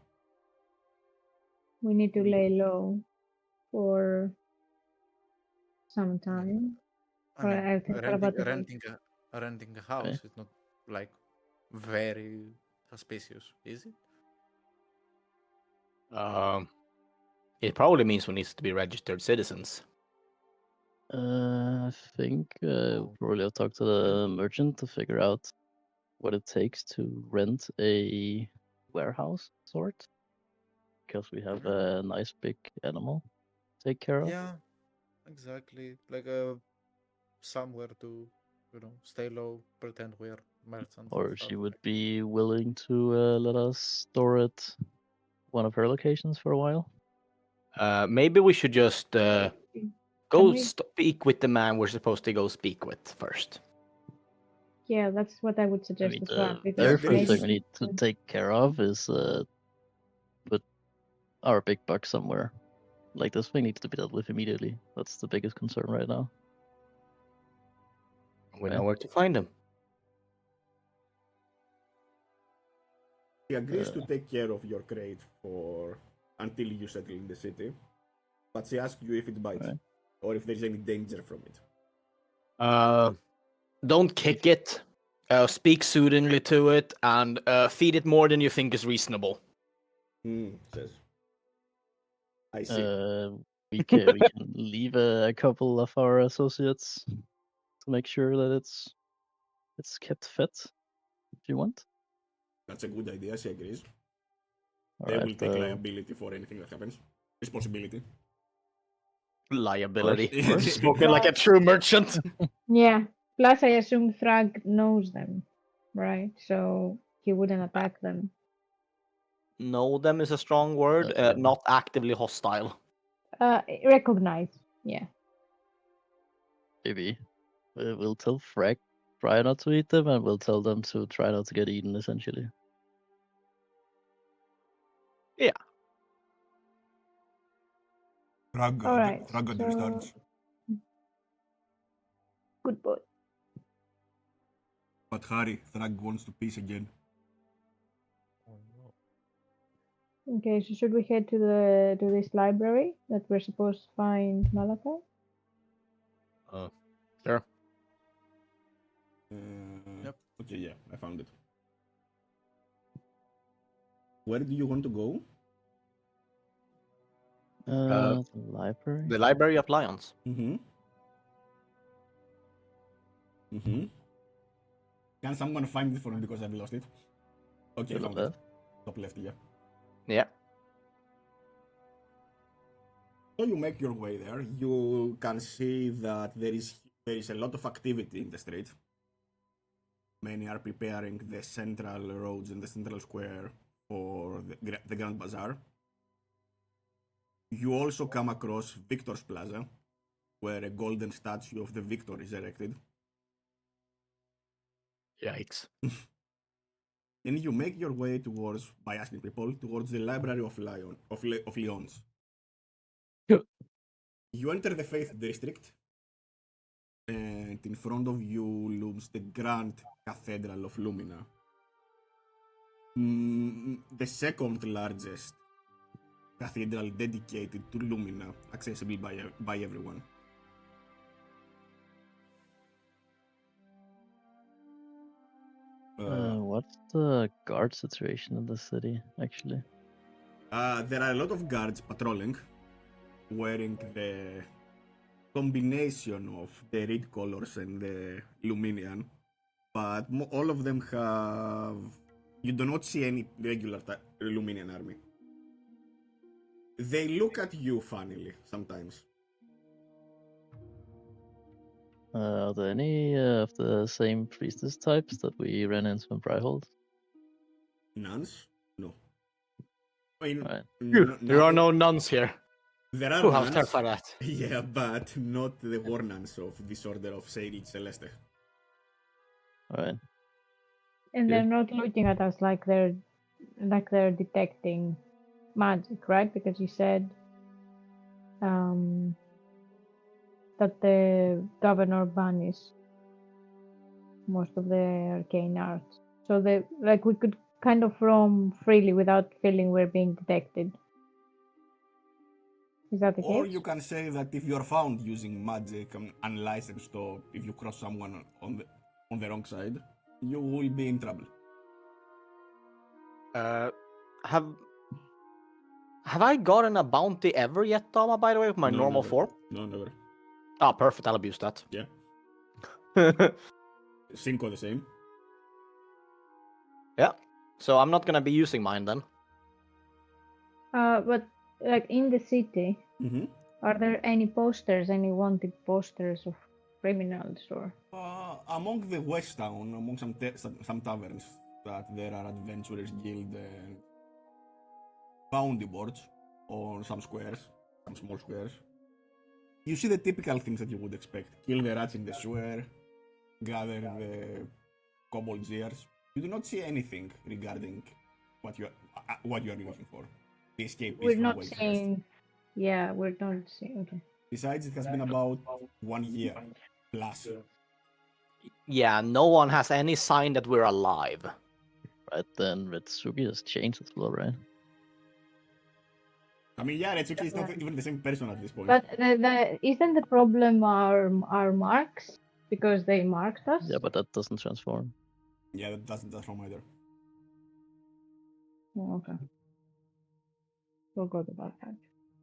We need to lay low for some I mean, time. I Or mean, I think renting about it. renting a Okay. house is not like very suspicious, is it? It probably means we need to be registered citizens. I think Oh, probably I'll talk to the merchant to figure out what it takes to rent a warehouse sort, because we have a nice big animal to take care of. yeah, exactly. Like somewhere to, stay low, pretend we're merchants and Or stuff. she would be willing to let us store it one of her locations for a while. Maybe we should just Can go we? speak with the man we're supposed to go speak with first. Yeah, that's what I would I suggest mean, as well. the Because Yeah, very there first maybe thing is. we need to take care of is put our big buck somewhere. Like, this thing needs to be dealt with immediately. That's the biggest concern right now. We Okay. know where to find him. He agrees Uh, to take care of your crate for until you settle in the city, but she asks you if it bites Right. or if there's any danger from it. Don't kick it. Speak soothingly to it and feed it more than you think is reasonable. Says. I see. we can leave a couple of our associates to make sure that it's kept fit if you want. That's a good idea. She agrees. All They right. will take liability for anything that happens. Responsibility. Liability. Of course. Spoken like a true merchant. yeah. Plus, I assume Thrag knows them, right? So he wouldn't attack them. Know them is a strong word. Not actively hostile. Recognize. Yeah. Maybe we'll tell Frag try not to eat them, and we'll tell them to try not to get eaten. Essentially. All right. Thrag understands. Good boy. But Harry, Thrag wants to peace again. Oh, no. Okay, so should we head to this library that we're supposed to find Malachi? Sure. Yep. Okay, yeah, I found it. Where do you want to go? The library. The Library of Lions. Mm-hmm. Can someone find it for me because I've lost it? Okay, To the found it. left. Top left, yeah. Yeah. So you make your way there. You can see that there is a lot of activity in the street. Many are preparing the central roads and the central square for the Grand Bazaar. You also come across Victor's Plaza, where a golden statue of the Victor is erected. Yikes. And you make your way towards, by asking people, towards the Library of Lyons. Yeah. You enter the Faith District, and in front of you looms the Grand Cathedral of Lumina. The second largest cathedral dedicated to Lumina, accessible by everyone. What's the guard situation in the city, actually? There are a lot of guards patrolling, wearing the combination of the red colors and the Luminian, but all of them have. You do not see any regular Luminian army. They look at you funnily sometimes. Are there any of the same priestess types that we ran into in Bryhold? Nuns? No. I mean, Right. There are nothing- no nuns here. There are Who have nuns, terrified that? yeah, but not the war nuns of this order of Seirich Celeste. Alright. And Yeah. they're not looking at us like they're detecting magic, right? Because you said that the governor banished most of the arcane arts. So we could kind of roam freely without feeling we're being detected. Is that the Or case? you can say that if you are found using magic unlicensed, or if you cross someone on the wrong side, you will be in trouble. Have I gotten a bounty ever yet, Tama, by the way, with my No, normal never. form? No, never. Ah, perfect, I'll abuse that. Yeah. Cinco the same. Yeah. So I'm not gonna be using mine then. But like in the city, Mm-hmm. are there any posters, any wanted posters of criminals or? Among the West Town, among some taverns, that there are Adventurers Guild and bounty boards on some squares, some small squares. You see the typical things that you would expect: kill the rats in the sewer, gather the kobold's ears. You do not see anything regarding what you are looking for. The escape We're is from not Wake's Rest. seeing. Yeah, we're not seeing. Okay. Besides, it has been about 1 year plus. Yeah, no one has any sign that we're alive. Right then, Retsuki has changed as well, right? I mean, yeah, Retsuki is not even the same person at this point. But isn't the problem our marks because they marked us? Yeah, but that doesn't transform. Yeah, that's from either. Oh, okay. Forgot about that.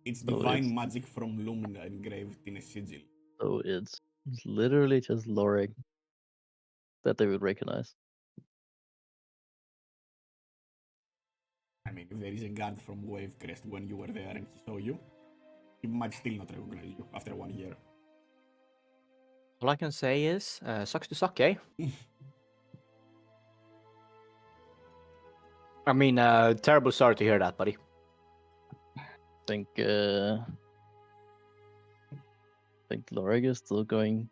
It's So divine it's- magic from Lumina engraved in a sigil. So it's literally just Lorik that they would recognize. I mean, if there is a guard from Wave Crest when you were there and he saw you, he might still not recognize you after 1 year. All I can say is, sucks to suck, eh? I mean, terrible sorry to hear that, buddy. I think Lorik is still going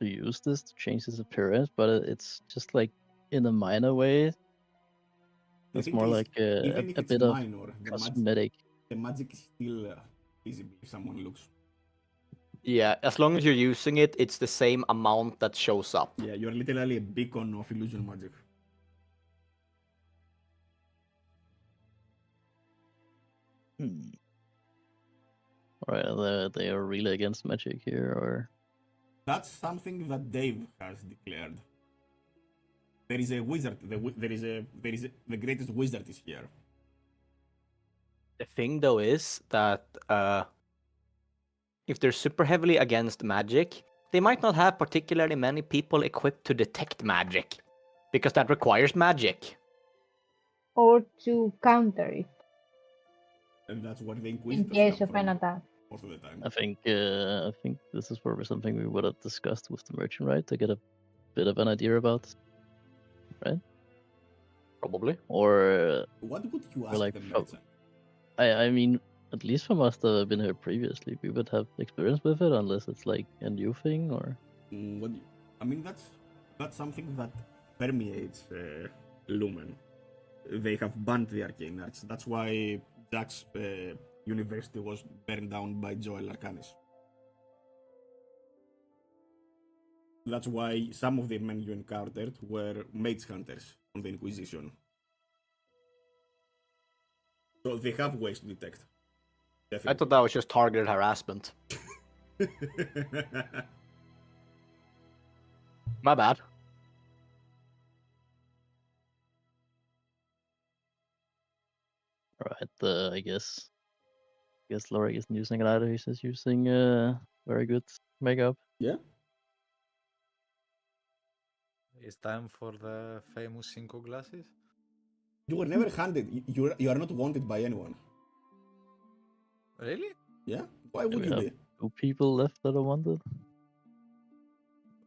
to use this to change his appearance, but it's just like in a minor way. The It's thing more is, like even if a it's bit of minor, cosmetic. the magic is still visible if someone looks. Yeah, as long as you're using it, it's the same amount that shows up. Yeah, you're literally a beacon of illusion magic. Alright, they are really against magic here, or That's something that Dave has declared. There is a wizard. The greatest wizard is here. The thing, though, is that if they're super heavily against magic, they might not have particularly many people equipped to detect magic, because that requires magic. Or to counter it And that's what the in Inquisitors case come of an from attack. most of the time. I think this is probably something we would have discussed with the merchant, right? To get a bit of an idea about, right? Probably. Or What would you ask like the merchant? I mean, at least from us that have been here previously, we would have experience with it, unless it's like a new thing, or I mean, that's something that permeates Lumen. They have banned the arcane arts. That's why Jack's university was burned down by Joel Arcanis. That's why some of the men you encountered were mage hunters on the Inquisition. So they have ways to detect. I Definitely. thought that was just targeted harassment. My bad. right? I guess Lorik isn't using it either. He's just using very good makeup. Yeah. It's time for the famous Cinco glasses. You were never handed. You are not wanted by anyone. Really? Yeah. Why Yeah, would we you have be? 2 people left that are wanted.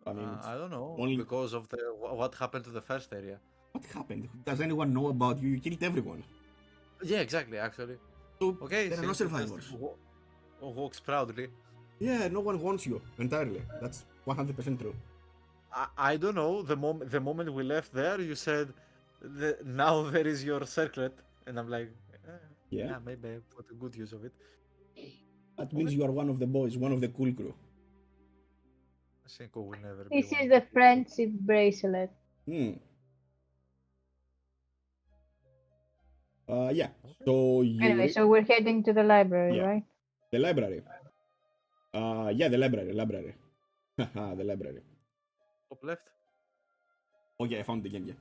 I mean, it's I don't know. only Because of what happened to the first area. what happened? Does anyone know about you? You killed everyone. Yeah, exactly. Actually, So okay. there are no Since you just survivors. walks proudly. Yeah, no one wants you entirely. That's 100% true. I don't know. The moment we left there, you said, "Now there is your circlet," and I'm like, Yeah, "Yeah, maybe I put a good use of it." that Okay, means you are one of the boys, one of the cool crew. I think we will never be This one is of the the people. friendship bracelet. Hmm. Yeah. Okay. So Anyway, Yuri, so we're heading to the library, yeah, right? the library. Yeah, the library. Haha, the library. Top left. Oh yeah, I found the game. Yeah.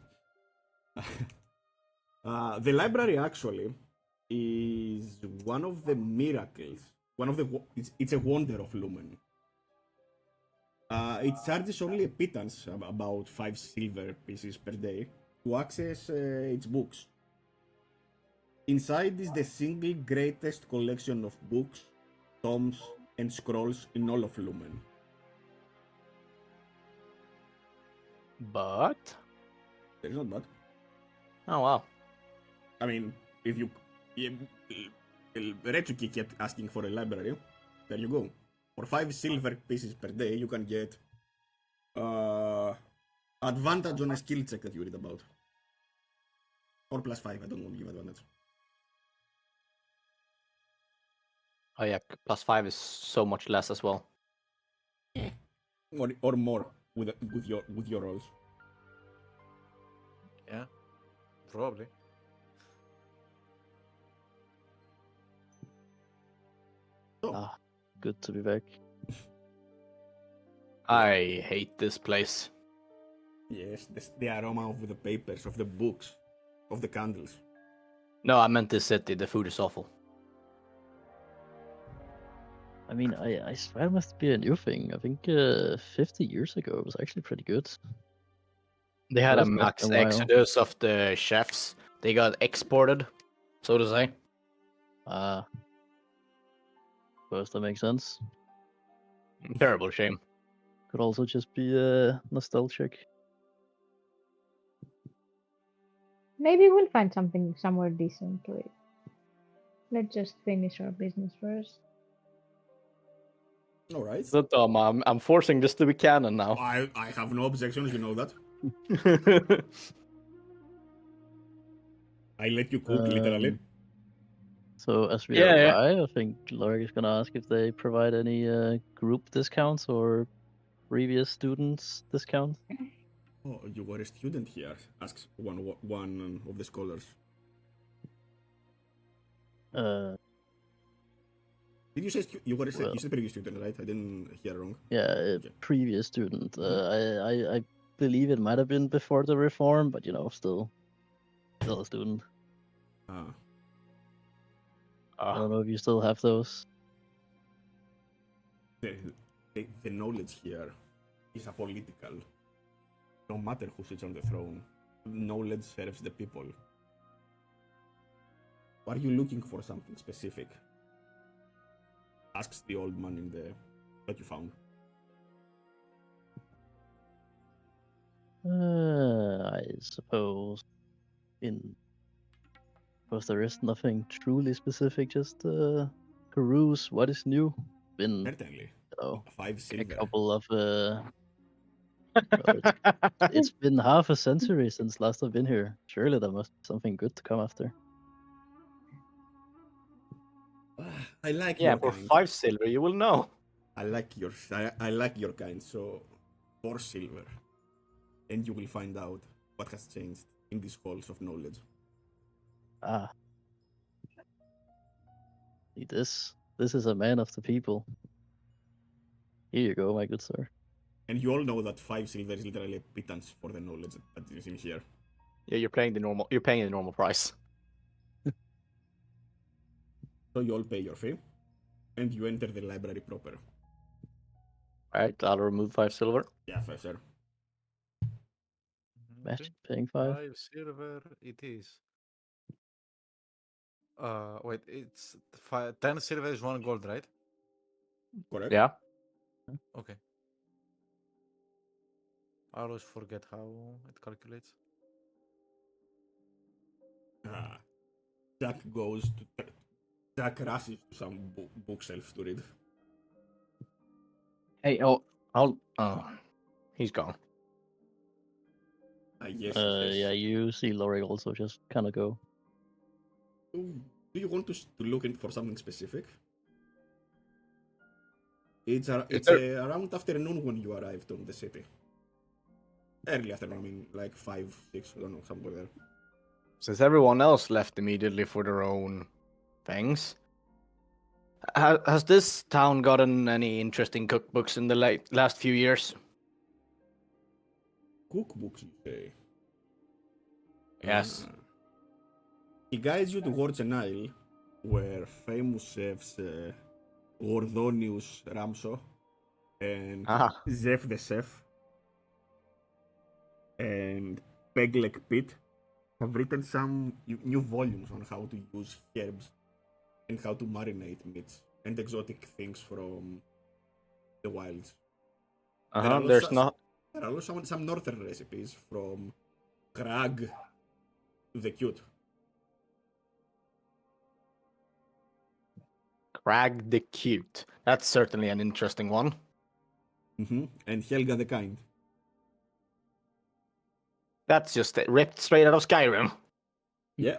The library actually is one of the miracles. One of the it's a wonder of Lumen. It charges only a pittance, about 5 silver pieces per day, to access its books. Inside is the single greatest collection of books, tomes, and scrolls in all of Lumen. But It's not bad. oh wow. I mean, if you Retsuki kept asking for a library, there you go. For 5 silver pieces per day, you can get uh, advantage on a skill check that you read about. Or +5, I don't want to give advantage. Oh yeah, +5 is so much less as well. Or more with your rolls. Yeah, probably. So, Ah, good to be back. I hate this place. yes, the aroma of the papers, of the books, of the candles. No, I meant this city. The food is awful. I mean, I swear it must be a new thing. I think 50 years ago it was actually pretty good. They had a First after a max while. exodus of the chefs. They got exported, so to say. Ah, first that makes sense. Terrible shame. Could also just be nostalgic. Maybe we'll find something somewhere decent to eat. Let's just finish our business first. All right. So dumb. I'm forcing this to be canon now. I have no objections, you know that. I let you cook, literally. So as we Yeah, yeah. arrive, I think Lorg is gonna ask if they provide any group discounts or previous students discount. Oh, you were a student here, asks one of the scholars. Uh, Did you say you were well, you said previous student, right? I didn't hear wrong. yeah, Okay. previous student. I believe it might have been before the reform, but still a student. Ah, I don't know if you still have those. the, the knowledge here is apolitical. No matter who sits on the throne, knowledge serves the people. Are you looking for something specific? Asks the old man in the that you found. I suppose there is nothing truly specific. Just peruse what is new. Been Certainly. know, 5 a silver. couple of it's been half a century since last I've been here. Surely there must be something good to come after. I like Yeah, your for kind. 5 silver, you will know. I like your kind. So 4 silver, and you will find out what has changed in these halls of knowledge. Ah, see this is a man of the people. Here you go, my good sir. And you all know that 5 silver is literally a pittance for the knowledge that is in here. Yeah, you're paying the normal price. So you all pay your fee, and you enter the library proper. Alright, I'll remove 5 silver. Yeah, for sure. Match Okay. paying 5. 5 silver it is. Wait, it's 10 silver is 1 gold, right? Correct? Yeah. Okay. I always forget how it calculates. Ah. Jack goes to Jack rushes to some bookshelf to read. Hey, oh, he's gone. Yes, Yeah, you see Lorik also just kind of go. Do you want to look in for something specific? It's around afternoon when you arrived on the city. Early afternoon, I mean, like 5, 6, I don't know, somewhere there. Since everyone else left immediately for their own things, has this town gotten any interesting cookbooks in the last few years? Cookbooks, you say? Yes. He guides you towards an aisle where famous chefs Gordonius Ramso and Ah, Zeph the Chef and Peglek Pit have written some new volumes on how to use herbs and how to marinate meats and exotic things from the wilds. there's not. There are also some northern recipes from Krag the Cute. Crag the Cute. That's certainly an interesting one. And Helga the Kind. That's just ripped straight out of Skyrim. Yeah.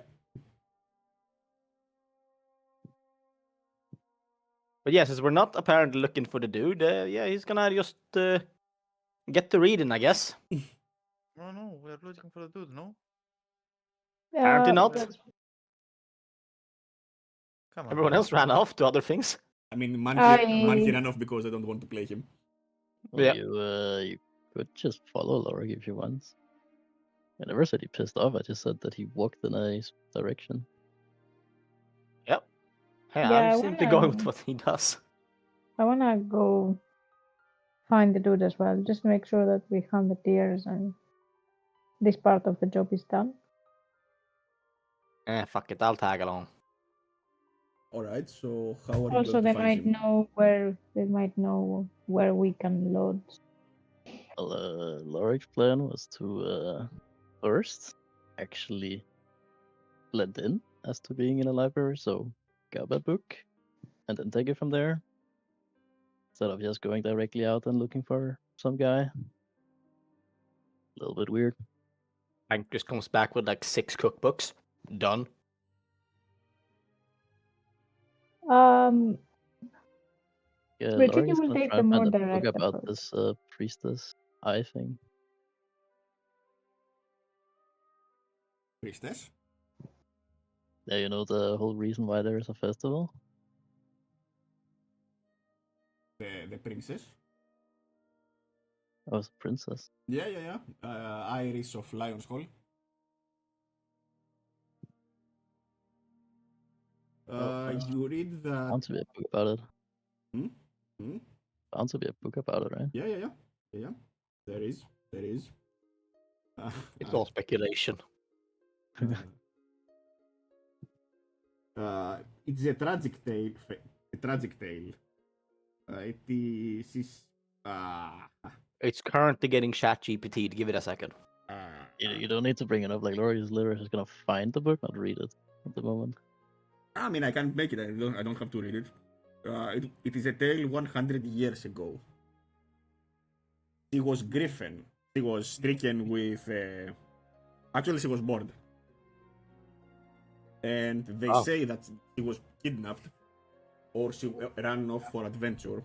But yeah, since we're not apparently looking for the dude, yeah, he's gonna just get to reading, I guess. No, we're looking for the dude, no? Apparently not. That's Come on. Everyone else ran off to other things. I mean, I- Manhi ran off because I don't want to play him. Well, Yeah. you could just follow Lorik if you want. I never said he pissed off. I just said that he walked in a direction. Yep. Hey, Yeah, I'm I simply wanna- going with what he does. I wanna go find the dude as well. Just make sure that we hunt the deers and this part of the job is done. Fuck it, I'll tag along. Alright, so how are you Also, going they to find him? might know where we can load. Well, Lorik's plan was to first actually blend in as to being in a library, so grab a book and then take it from there. Instead of just going directly out and looking for some guy. A little bit weird. Hank just comes back with like 6 cookbooks. Done. Um, Yeah, Richard, Lorik you is will gonna take try the and more find a book direct about approach. this priestess eye thing. Priestess? Yeah, you know the whole reason why there is a festival? The princess? Oh, it's a princess. Yeah. Iris of Lyonshall. You read that. Bound to be a book about it. Hmm? Bound to be a book about it, right? Yeah. There is. It's all speculation. It's a tragic tale. A tragic tale. It is. It's currently getting ChatGPT to give it a second. You don't need to bring it up. Like Lori is literally just gonna find the book, not read it at the moment. I mean, I can't make it. I don't have to read it. It is a tale 100 years ago. She was griffin. She was stricken with. Actually, she was bored. And they say that she was kidnapped or she ran off for adventure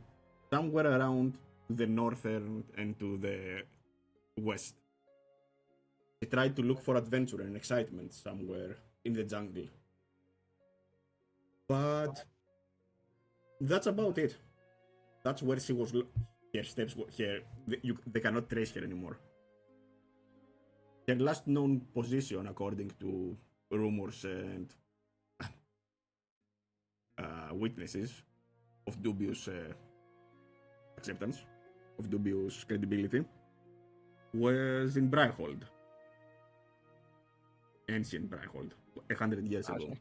somewhere around the northern and to the west. She tried to look for adventure and excitement somewhere in the jungle. But that's about it. That's where she was. Her steps were here. They cannot trace her anymore. Her last known position, according to rumors and witnesses of dubious acceptance, of dubious credibility, was in Brighthold. Ancient Brighthold, 100 years ago.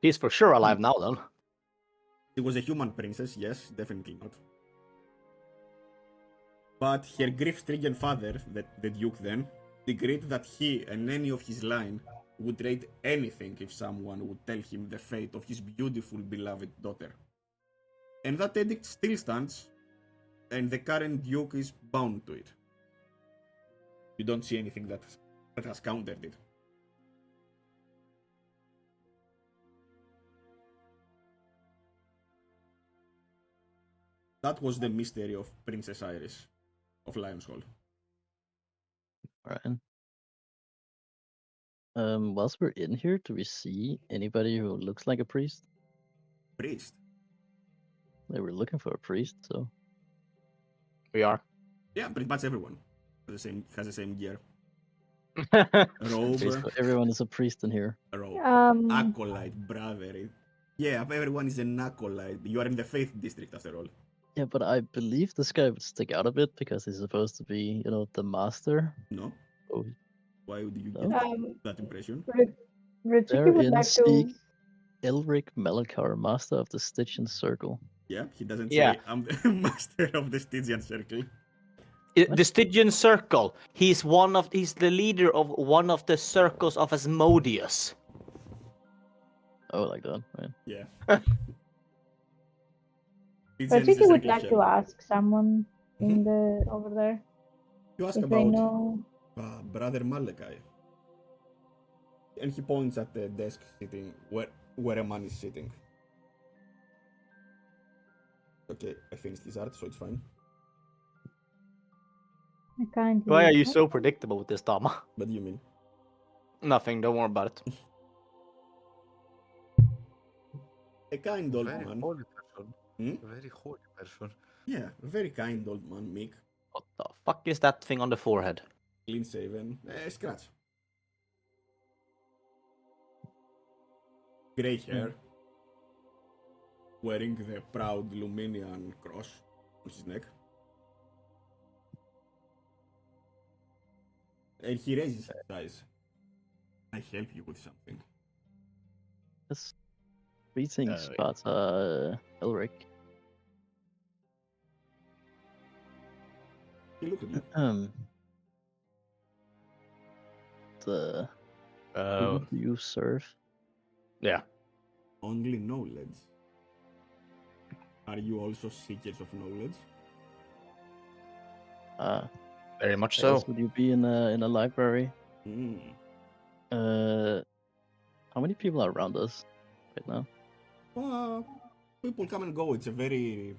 He's for sure alive now, then. She was a human princess, yes, definitely not. But her grief-stricken father, the Duke then, decreed that he and any of his line would trade anything if someone would tell him the fate of his beautiful, beloved daughter. And that edict still stands, and the current Duke is bound to it. You don't see anything that has countered it. That was the mystery of Princess Iris of Lyonshall. Right. Whilst we're in here, do we see anybody who looks like a priest? Priest? They were looking for a priest, so We are. Yeah, pretty much everyone has the same gear. okay, Robe, so everyone is a priest in here. acolyte, brother. Yeah, everyone is an acolyte. You are in the Faith District after all. Yeah, but I believe this guy would stick out a bit because he's supposed to be, the master. No? Oh, Why would you No? get that impression? Rutsuki would therein like speak to. Elric Melkar, master of the Stygian Circle. Yeah, he doesn't Yeah. say, I'm the master of the Stygian Circle. The Stygian Circle. He's the leader of one of the circles of Asmodeus. Oh, like that, right? Yeah. Stygian is the Rutsuki would circle of like to hell. ask someone in the over there You ask if they about know. Brother Malachi. And he points at the desk sitting where a man is sitting. Okay, I finished his art, so it's fine. I kindly. Why are you so predictable with this, Tama? What do you mean? Nothing, don't worry about it. A kind old Very man. holy person. Hmm? Very holy person. Yeah, a very kind old man, meek, What the fuck is that thing on the forehead? clean shaven, scratch. Grey hair, wearing the proud Luminian cross on his neck. And he raises his eyes. Can I help you with something? Yes. Greetings, Oh, Sparta Elric. He looked at you. The who Oh, do you serve? yeah. Only knowledge. Are you also seekers of knowledge? Very much I so. guess would you be in a library? Hmm. How many people are around us right now? People come and go. It's a very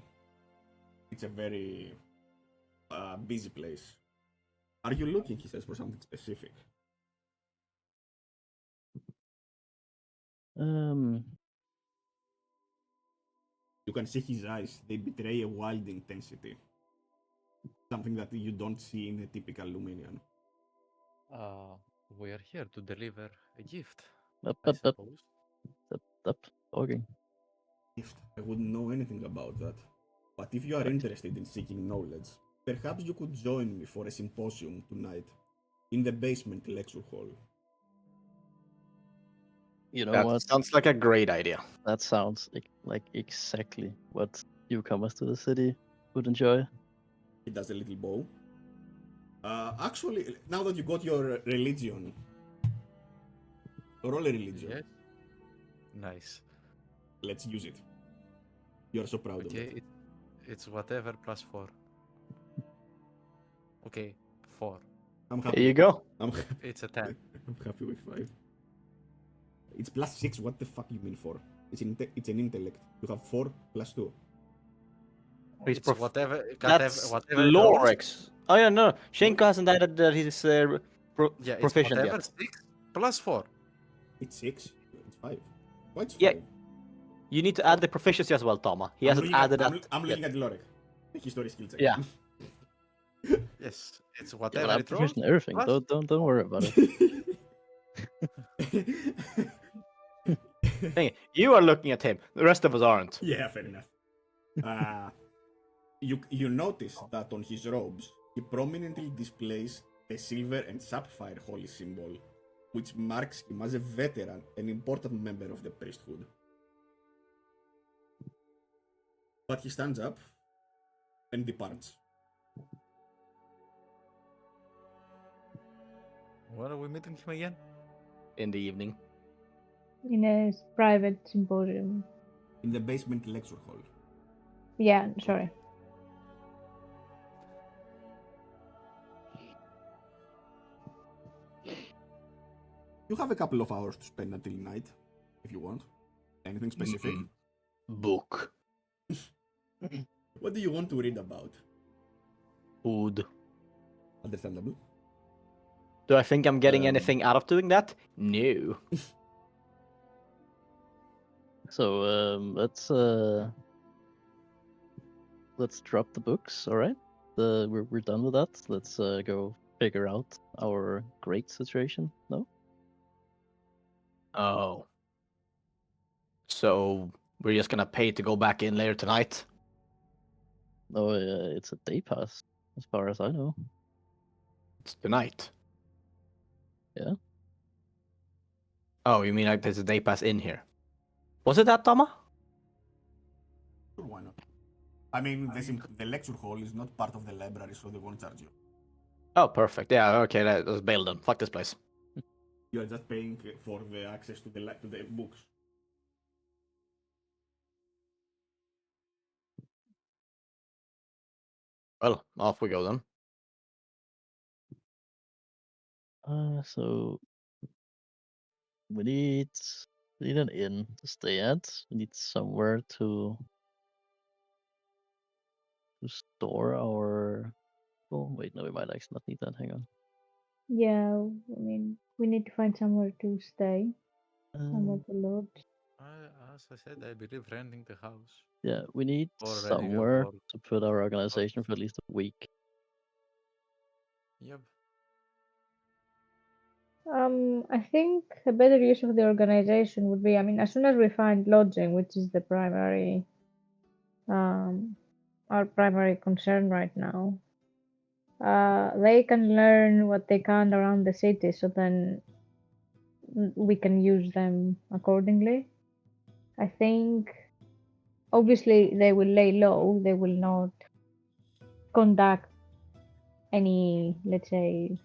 busy place. Are you looking, he says, for something specific? You can see his eyes. They betray a wild intensity. Something that you don't see in a typical Luminian. We are here to deliver a gift, Up, I up, up, suppose. up, talking. If I wouldn't know anything about that. But if you are Right. interested in seeking knowledge, perhaps you could join me for a symposium tonight in the basement lecture hall. You know That what? sounds like a great idea. That sounds like exactly what newcomers to the city would enjoy. He does a little bow. Actually, now that you got your religion, roll a religion. Yes. Nice. Let's use it. You're so proud of Okay, it. it's whatever plus 4. Okay, 4. I'm There happy. you go. I'm, It's a 10. I'm happy with 5. It's plus 6. What the fuck you mean 4? It's an intellect. You have 4 plus 2. He's It's whatever. That's Whatever it rolls. Lorix. Oh yeah, no. Shenko hasn't added his Yeah, it's proficient whatever yet. 6 plus 4. It's 6. It's 5. Why it's 5? Yeah, You need to add the proficiency as well, Toma. He hasn't added that. I'm yet. looking at Lorek. History skill check. Yeah. Yes, it's Yeah, whatever but I'm it rolls. proficient in everything. plus- Don't worry about it. Dang it, you are looking at him. The rest of us aren't. Yeah, fair enough. You notice that on his robes, he prominently displays a silver and sapphire holy symbol, which marks him as a veteran, an important member of the priesthood. But he stands up and departs. When are we meeting him again? in the evening? In a private symposium. In the basement lecture hall. Yeah, sorry. You have a couple of hours to spend until night, if you want. Anything specific? Book. What do you want to read about? Food. Understandable. Do I think I'm getting Um, anything out of doing that? No. So let's drop the books. All right. We're done with that. Let's go figure out our great situation. No. Oh. So we're just gonna pay to go back in later tonight? No. It's a day pass, as far as I know. It's tonight. Yeah. Oh, you mean like there's a day pass in here? Was it that, Tama? Sure, why not? I mean, the lecture hall is not part of the library, so they won't charge you. Oh, perfect. Yeah, okay, let's bail then. Fuck this place. You are just paying for the access to the books. Well, off we go then. So we need an inn to stay at. We need somewhere to store our. Oh wait, no, we might actually not need that. Hang on. Yeah, I mean, we need to find somewhere to stay, somewhere Um, to lodge. As I said, I believe renting the house. yeah, we need Or renting a somewhere hall. to put our organization for at least a week. Yep. I think a better use of the organization would be, I mean, as soon as we find lodging, which is the primary, our primary concern right now, they can learn what they can around the city, so then we can use them accordingly. I think, obviously, they will lay low. They will not conduct any, let's say,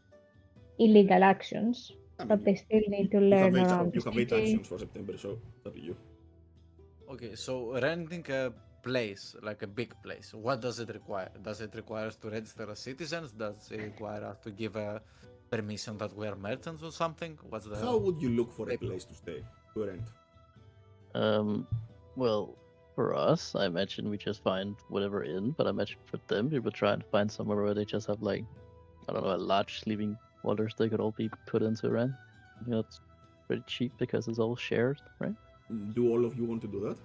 illegal actions, I but mean, they still need to you have learn eight, around the you have 8 city. actions for September, so it's up to you. Okay, so renting a place, like a big place, what does it require? Does it require us to register as citizens? Does it require us to give a permission that we are merchants or something? What's the How would you look for a paper? place to stay, to rent? Well, for us, I imagine we just find whatever inn, but I imagine for them, we would try and find somewhere where they just have like, I don't know, a large sleeping quarters they could all be put into rent. You know, it's pretty cheap because it's all shared, right? Do all of you want to do that?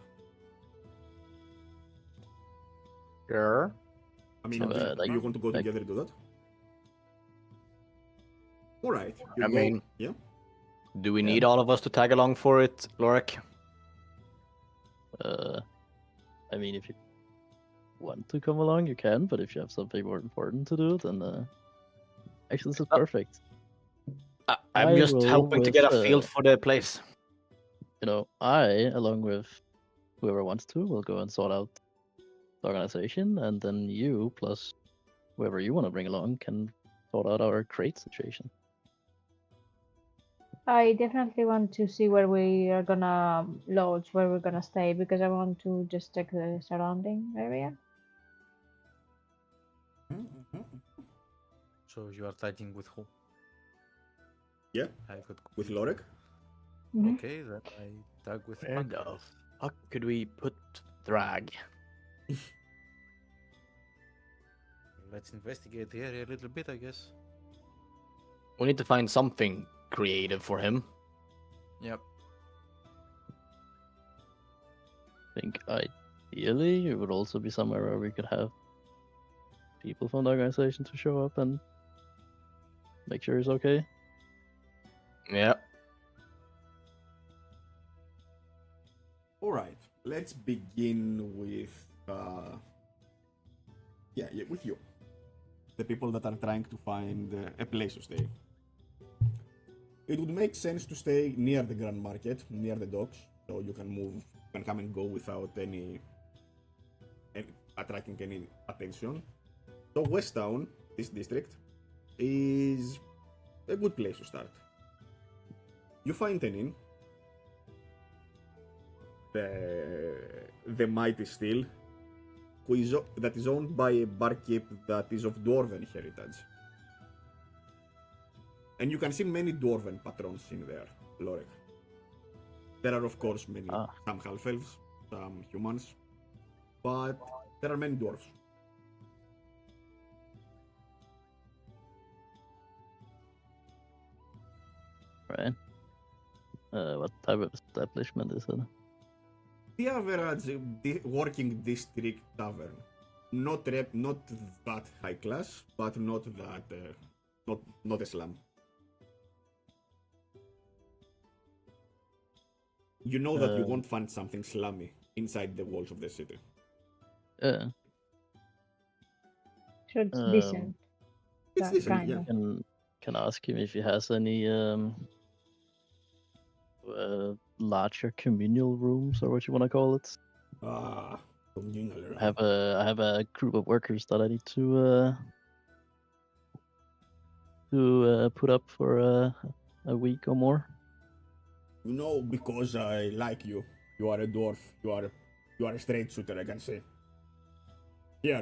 Sure. I mean, So, do like, you want to go like together to do that? Alright, you I go. mean- Yeah? Do we Yeah. need all of us to tag along for it, Lorik? I mean, if you want to come along, you can, but if you have something more important to do, then actually, this is perfect. I'm I just will helping to with, get a feel for the place. I, along with whoever wants to, will go and sort out the organization, and then you plus whoever you want to bring along can sort out our crate situation. I definitely want to see where we are gonna lodge, where we're gonna stay, because I want to just check the surrounding area. So you are tagging with who? Yeah, I could. with Lorek. Mhm. Okay, then I tag with Where the Pancreas. fuck could we put Thrag? Let's investigate the area a little bit, I guess. We need to find something creative for him. Yep. I think ideally it would also be somewhere where we could have people from the organization to show up and make sure he's okay. Yeah. Alright, let's begin with with you. The people that are trying to find a place to stay. It would make sense to stay near the Grand Market, near the docks, so you can come and go without any attracting any attention. So West Town, this district, is a good place to start. You find an inn. The Mighty Steel, that is owned by a barkeep that is of dwarven heritage. And you can see many dwarven patrons in there, Lorek. There are, of course, many, some half-elves, some humans, but there are many dwarves. Right. What type of establishment is it? The average working district tavern. Not that high class, but not that, not a slum. You know that you won't find something slummy inside the walls of the city. Yeah. So it's decent. It's decent, yeah. Can ask him if he has any larger communal rooms, or what you want to call it. Communal room. I have a group of workers that I need to put up for a week or more. You know, because I like you. You are a dwarf. You are a straight shooter, I can say. Here,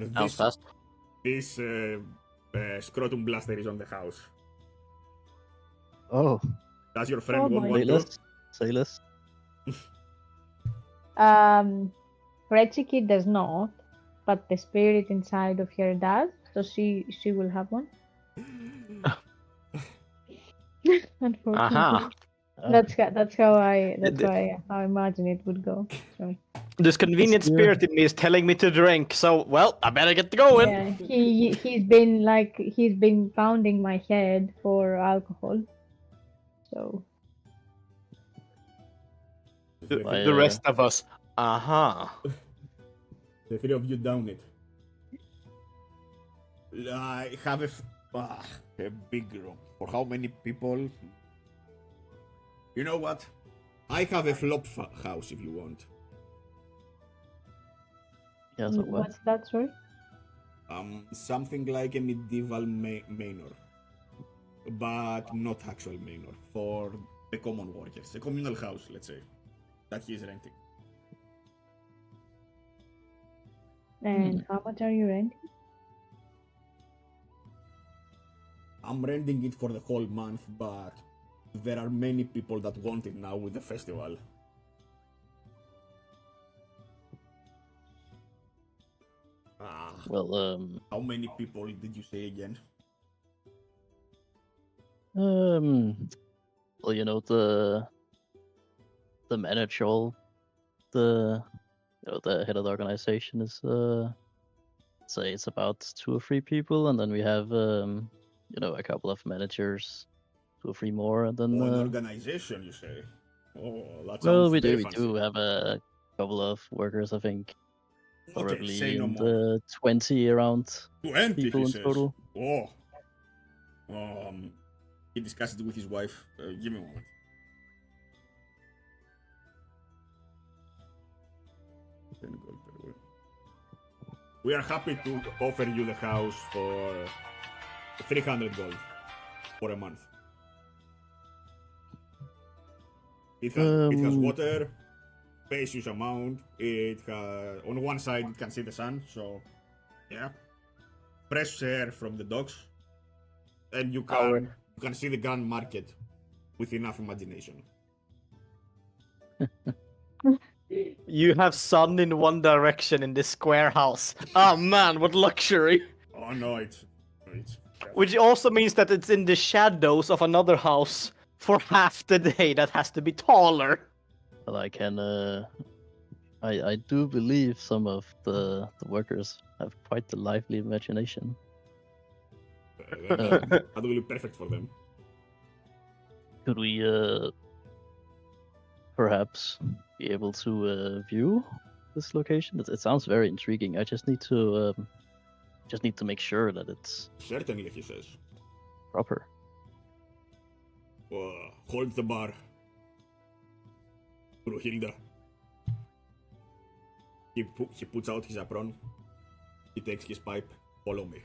this scrotum blaster is on the house. Oh. Does your friend want one too? Say less. Rechiki does not, but the spirit inside of her does, so she will have one. Unfortunately. That's how I imagine it would go. Sorry. This convenient spirit in me is telling me to drink, so well, I better get going. Yeah, he's been pounding my head for alcohol. So the rest of us, The three of you down it. I have a big room. For how many people? You know what? I have a flop house if you want. Yeah, so what's that, sorry? Something like a medieval manor, but not actual manor for the common workers. A communal house, let's say, that he's renting. And how much are you renting? I'm renting it for the whole month, but there are many people that want it now with the festival. Well, how many people did you say again? well, you know, the manager, the head of the organization is say it's about 2 or 3 people, and then we have a couple of managers, 2 or 3 more, and then an organization, you say? Oh, that sounds well, we very do have a couple of workers, I think. Okay, Probably say no in more. the 20 around 20 people he in says. total. Oh. He discussed it with his wife. Give me a moment. We are happy to offer you the house for 300 gold for a month. It has water, spacious amount. It has, on one side it can see the sun, so yeah. Fresh air from the docks, and you can see the grand market with enough imagination. You have sun in one direction in this square house. Oh man, what luxury! Oh no, it's which also means that it's in the shadows of another house for half the day that has to be taller. Well, I can I do believe some of the workers have quite the lively imagination. That will be perfect for them. Could we perhaps be able to view this location? It sounds very intriguing. I just need to make sure that it's certainly, he says, proper. Hold the bar, Brunhilde. He puts out his apron. He takes his pipe. Follow me.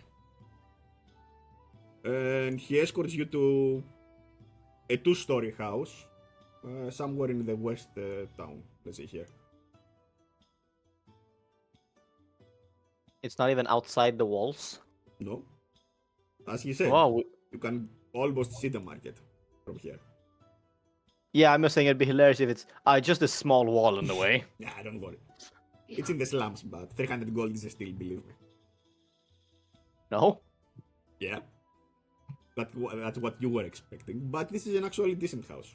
And he escorts you to a 2-story house Somewhere in the west town. Let's see here. It's not even outside the walls. No, as you said, Wow. you can almost see the market from here. Yeah, I'm just saying it'd be hilarious if it's just a small wall in the way. Nah, don't worry. It's in the slums, but 300 gold is still, believe me. No? Yeah. That's what you were expecting, but this is an actually decent house.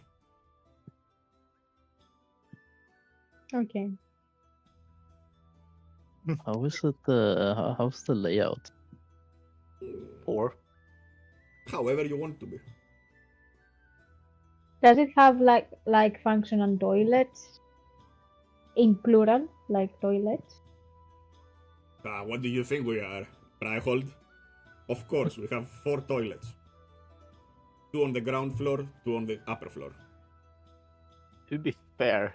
Okay. How is it? How's the layout? Or However you want to be. Does it have like functional toilets? In plural, like toilets? What do you think we are, Bryhold? Of course, we have 4 toilets. 2 on the ground floor, 2 on the upper floor. to be fair,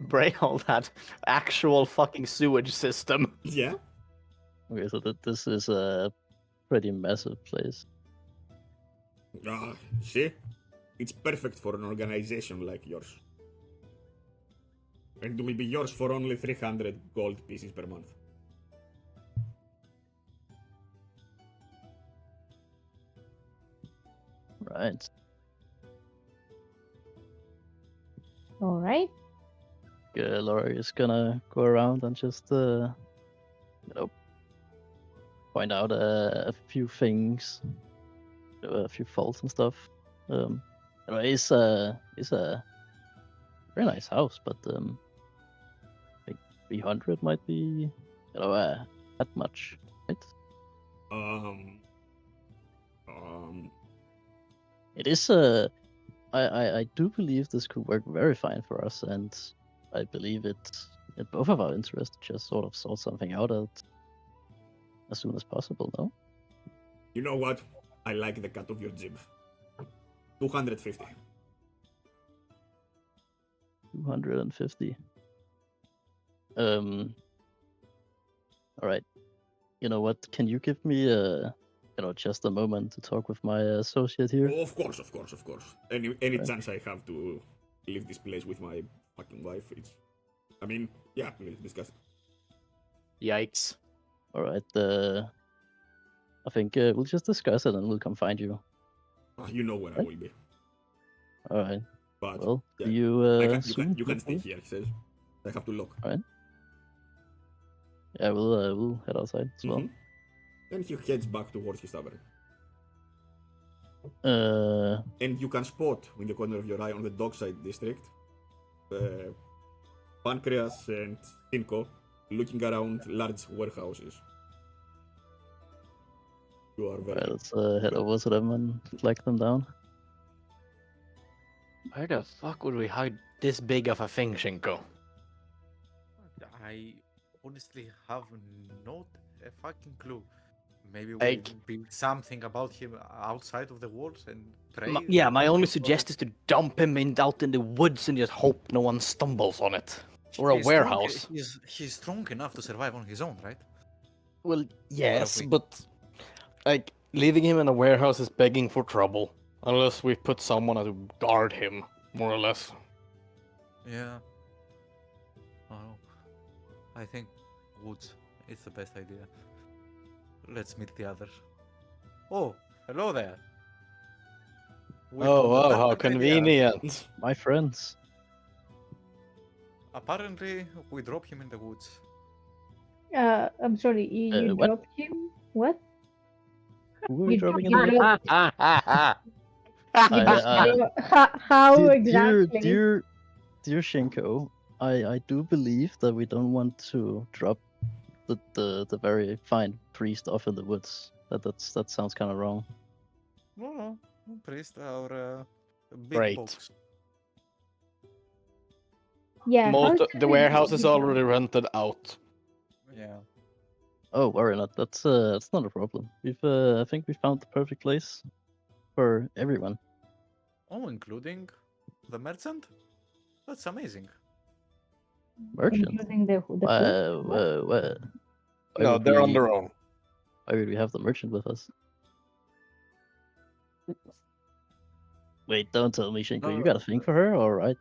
break all that actual fucking sewage system. Yeah. Okay, so this is a pretty massive place. See? It's perfect for an organization like yours. And it will be yours for only 300 gold pieces per month. Right. All right. Laura is gonna go around and just, point out a few things, a few faults and stuff. It's a very nice house, but I think 300 might be, that much, right? It is I do believe this could work very fine for us, and I believe it's in both of our interests to just sort of sort something out as soon as possible, no? You know what? I like the cut of your jib. 250. 250. Alright. You know what? Can you give me just a moment to talk with my associate here? Oh, of course. Any Right. chance I have to leave this place with my fucking wife, it's... I mean, yeah, we'll discuss it. Yikes. Alright, I think we'll just discuss it and we'll come find you. You know where I will be. Alright. But, Well, yeah, see you you soon. can stay hopefully. here, he says. I have to lock. Alright. Yeah, we'll head outside as well. Then he heads back towards his tavern. Uh, And you can spot in the corner of your eye on the dockside district Pancreas and Cinco looking around large warehouses. You are very... Right, let's head over to them and flag them down. Where the fuck would we hide this big of a thing, Shinko? I honestly have not a fucking clue. Maybe we Like- build something about him outside of the walls and pray. My only or- suggestion is to dump him out in the woods and just hope no one stumbles on it. Or a He's strong- warehouse. He's strong enough to survive on his own, right? Well, yes, we- but like leaving him in a warehouse is begging for trouble. Unless we put someone to guard him, more or less. Yeah. Oh, I think woods is the best idea. Let's meet the others. Oh, hello there. We've got the How perfect idea. convenient. My friends. Apparently, we drop him in the woods. I'm sorry, you What? dropped him? What? Who are we You dropping in you the dropped- How Dear, exactly? dear Shinko, I do believe that we don't want to drop the very fine priest off in the woods. That sounds kind of wrong. No, priest or big Great. box. Yeah, how The exactly warehouse did is you- already rented out. Yeah. Oh, worry not. That's not a problem. I think we found the perfect place for everyone. Oh, including the merchant? That's amazing. Merchant. Including the food? Why No, would they're on we- their own. Why would we have the merchant with us? Wait, don't tell me, Shinko. No, You no, got a thing for her, all right?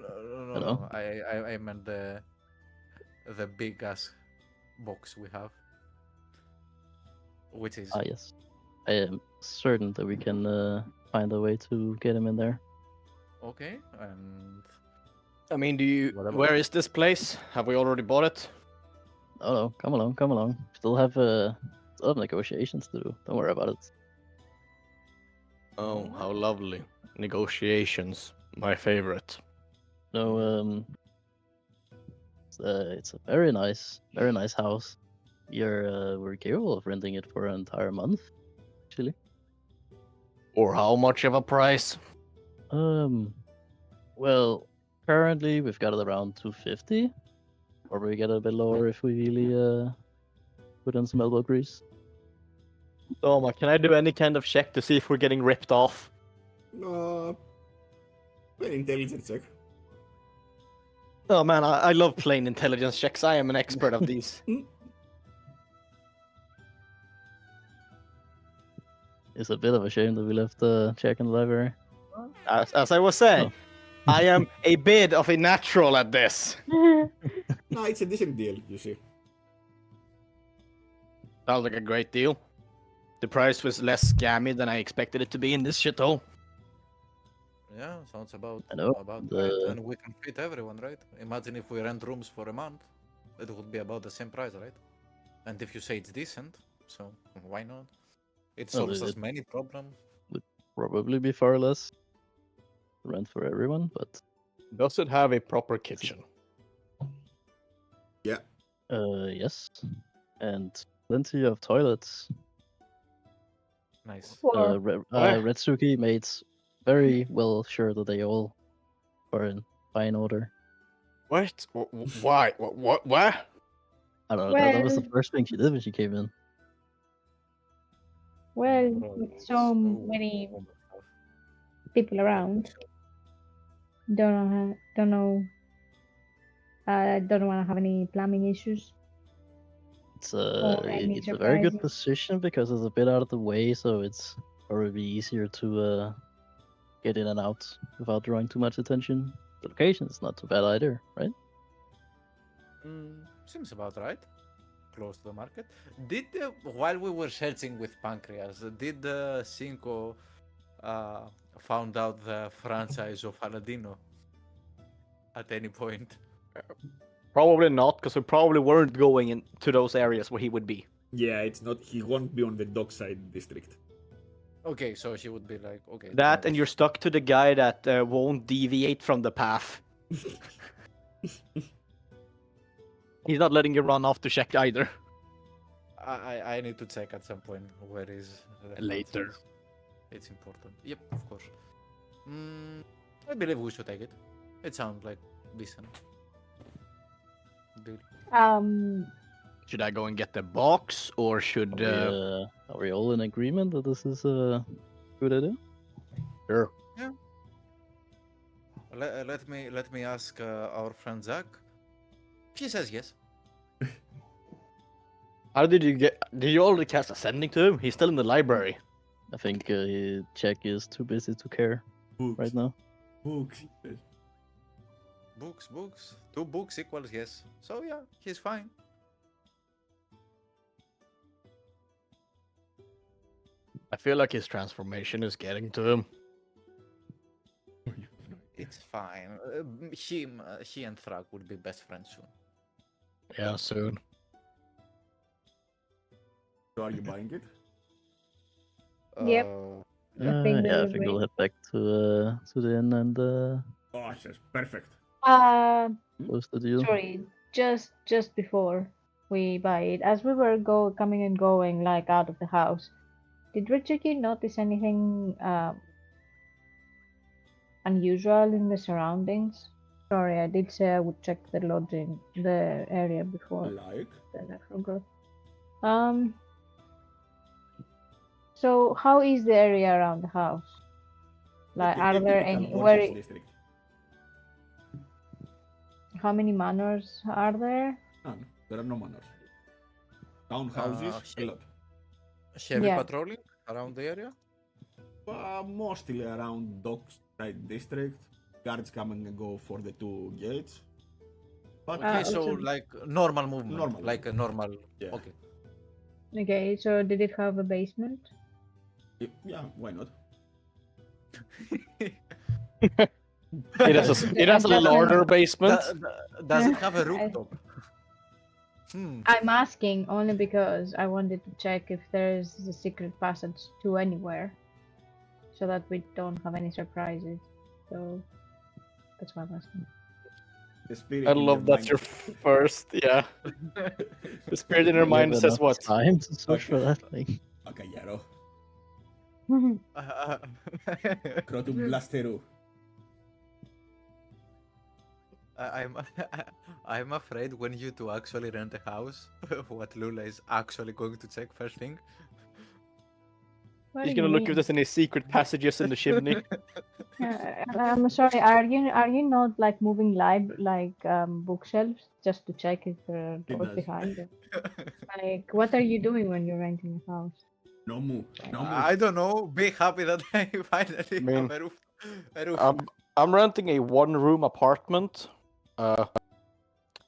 no, You no. know? I meant the big ass box we have, which is Ah, yes. I am certain that we can find a way to get him in there. okay. And I mean, do you? what about? Where is this place? Have we already bought it? Oh no, come along, come along. Still have negotiations to do. Don't worry about it. Oh, how lovely! Negotiations, my favorite. No, it's a very nice house. We're capable of renting it for an entire month, actually. Or how much of a price? Well, currently we've got it around 250, or we get a bit lower if we really put in some elbow grease. Toma, can I do any kind of check to see if we're getting ripped off? An intelligence check. Oh man, I love plain intelligence checks. I am an expert of these. It's a bit of a shame that we left the check in the library. As I was saying, I am a bit of a natural at this. No, it's a decent deal, you see. Sounds like a great deal. The price was less scammy than I expected it to be in this shithole. Yeah, sounds about I know, right. the- And we can fit everyone, right? Imagine if we rent rooms for a month, it would be about the same price, right? And if you say it's decent, so why not? It Well, solves it- as many problems. Probably be far less rent for everyone, but Does it have a proper kitchen? Yeah. yes, and plenty of toilets. Nice. For Retsuki made very well sure that they all are in fine order. What? Why? What? What? I don't know. That was the well, first thing she did when she came in. well, Bro, with so so many woman stuff. people around, don't know. Don't want to have any plumbing issues or any It's a very good surprises. position because it's a bit out of the way, so it's probably easier to get in and out without drawing too much attention. The location is not too bad either, right? Seems about right. Close to the market. Did while we were searching with Pancreas, did Cinco found out the franchise of Aladino at any point? Probably not, because we probably weren't going into those areas where he would be. Yeah, it's not. He won't be on the dockside district. Okay, so she would be like, okay. That, then- and you're stuck to the guy that won't deviate from the path. He's not letting you run off to check either. I need to check at some point where is the Later. franchise. It's important. Yep, of course. I believe we should take it. It sounds like decent. Deal. Should I go and get the box, or should? Are we all in agreement that this is a good idea? Sure. Let me ask our friend Zach. He says yes. How did you get? Did you already cast ascending to him? He's still in the library. I think Jack is too busy to care Books. right now. Books. Books. 2 books equals yes. So yeah, he's fine. I feel like his transformation is getting to him. It's fine. He and Thrag will be best friends soon. Yeah, soon. So are you buying it? Yep. I think Yeah, I we think we'll agree. head back to the inn and Oh, yes, perfect. close the deal. Sorry, just before we buy it, as we were coming and going like out of the house, did Richard notice anything unusual in the surroundings? Sorry, I did say I would check the lodging, the area before Like? the natural growth. So how is the area around the house? Like, A are there typical any? vortex district. How many manors are there? None. There are no manors. Townhouses, a he- lot. Heavy Yeah. patrolling around the area? Mostly around Dockside District. Guards coming and go for the 2 gates. But Okay, so also- like normal movement, Normal like a normal. Yeah. Okay. Okay, so did it have a basement? yeah, why not? It has a larger basement. Does it have a I- rooftop? Hmm. I'm asking only because I wanted to check if there's a secret passage to anywhere, so that we don't have any surprises. So that's why I'm asking. The spirit I in love your that's your mind- first, yeah. The spirit in her Do you mind have says enough what? time to search for Okay. that thing? Okay, Yaro. Uh, Crotum Blasteru. I'm I'm afraid when you two actually rent a house, what Lula is actually going to check first thing. What He's do you gonna look if mean? there's any secret passages in the chimney. I'm sorry. Are you not like moving bookshelves just to check if there are It doors does. behind them? Like, what are you doing when you're renting a house? No move. No move. I don't know. Be happy that I finally mean, have a roof. A roof. I'm renting a one-room apartment.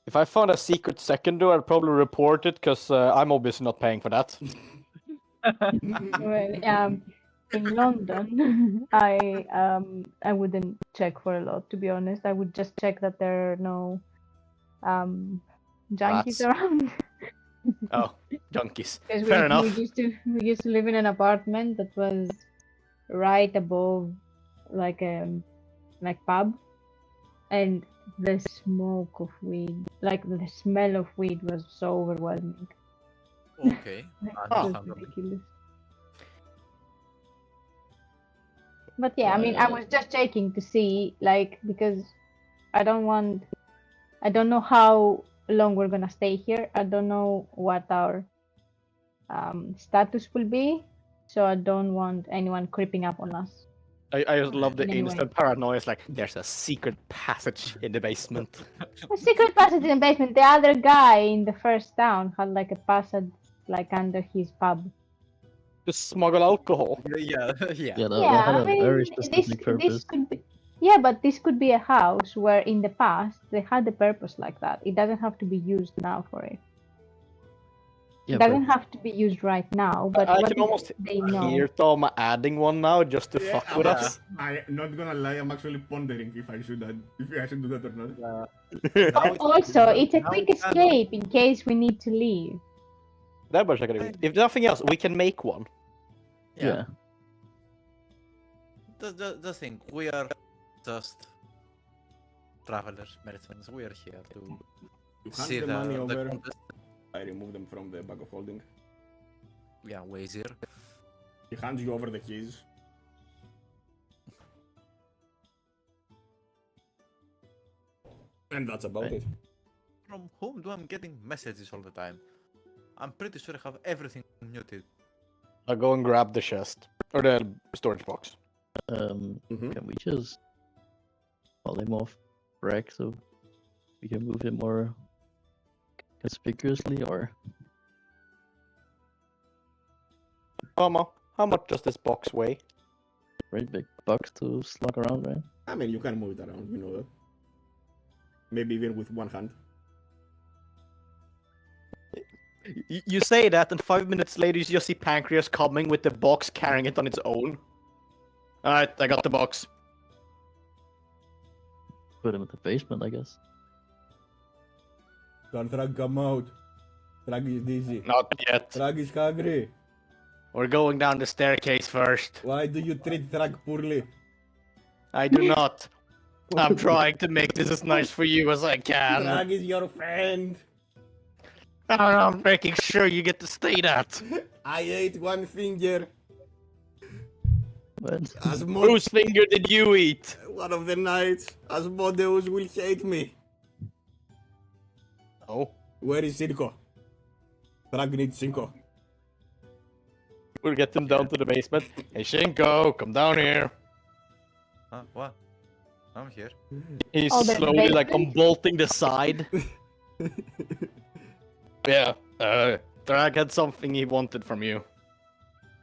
If I found a secret second door, I'd probably report it because I'm obviously not paying for that. Well, in London, I wouldn't check for a lot, to be honest. I would just check that there are no junkies Rats. around. Oh, junkies. Because Fair we enough. used to live in an apartment that was right above like pub, and the smoke of weed, like the smell of weed, was so overwhelming. Okay. Like, it was Understandable. ridiculous. But yeah, I mean, I was just checking to see, like, because I don't know how long we're gonna stay here. I don't know what our status will be, so I don't want anyone creeping up on us. I just love the In any way. instant paranoia. It's like, there's a secret passage in the basement. A secret passage in the basement. The other guy in the first town had like a passage like under his pub. To smuggle alcohol. Yeah, yeah. Yeah, that Yeah, had I a very mean, specific purpose. this could be. Yeah, but this could be a house where in the past they had a purpose like that. It doesn't have to be used now for it. Yeah, It doesn't but have to be used right now, but I what can if almost they know? hear Tom adding one now just to fuck with I'm us. I'm not gonna lie, I'm actually pondering if I should do that or not. Now But also, it's a now quick we can- escape in case we need to leave. That much I can agree. If nothing else, we can make one. yeah. Just think, we are just travelers, merchants. We are here to You see hand the money the over, contest. I remove them from the bag of holding. Yeah, way easier. He hands you over the keys. And that's about Right. it. From whom do I'm getting messages all the time? I'm pretty sure I have everything muted. I'll go and grab the chest. Or the storage box. Mhm. Can we just polymorph Breck so we can move him more conspicuously, or Mama, how much does this box weigh? very big box to slug around, right? I mean, you can move it around, you know that. Maybe even with one hand. You say that, and 5 minutes later you just see Pancreas coming with the box, carrying it on its own. Alright, I got the box. Put him in the basement, I guess. Can't Thrag come out. Thrag is dizzy. Not yet. Thrag is hungry. We're going down the staircase first. Why do you treat Thrag poorly? I do not. I'm trying to make this as nice for you as I can. Thrag is your friend. I'm making sure you get to stay that. I ate one finger. But Whose finger did you eat? One of the nights, Asmodeus will hate me. Oh, Where is Cinco? Thrag needs Cinco. we'll get them down to the basement. Hey, Shinko, come down here. Huh? What? I'm here. He's Oh, the slowly like basement? unbolting the side. Yeah, Drag had something he wanted from you.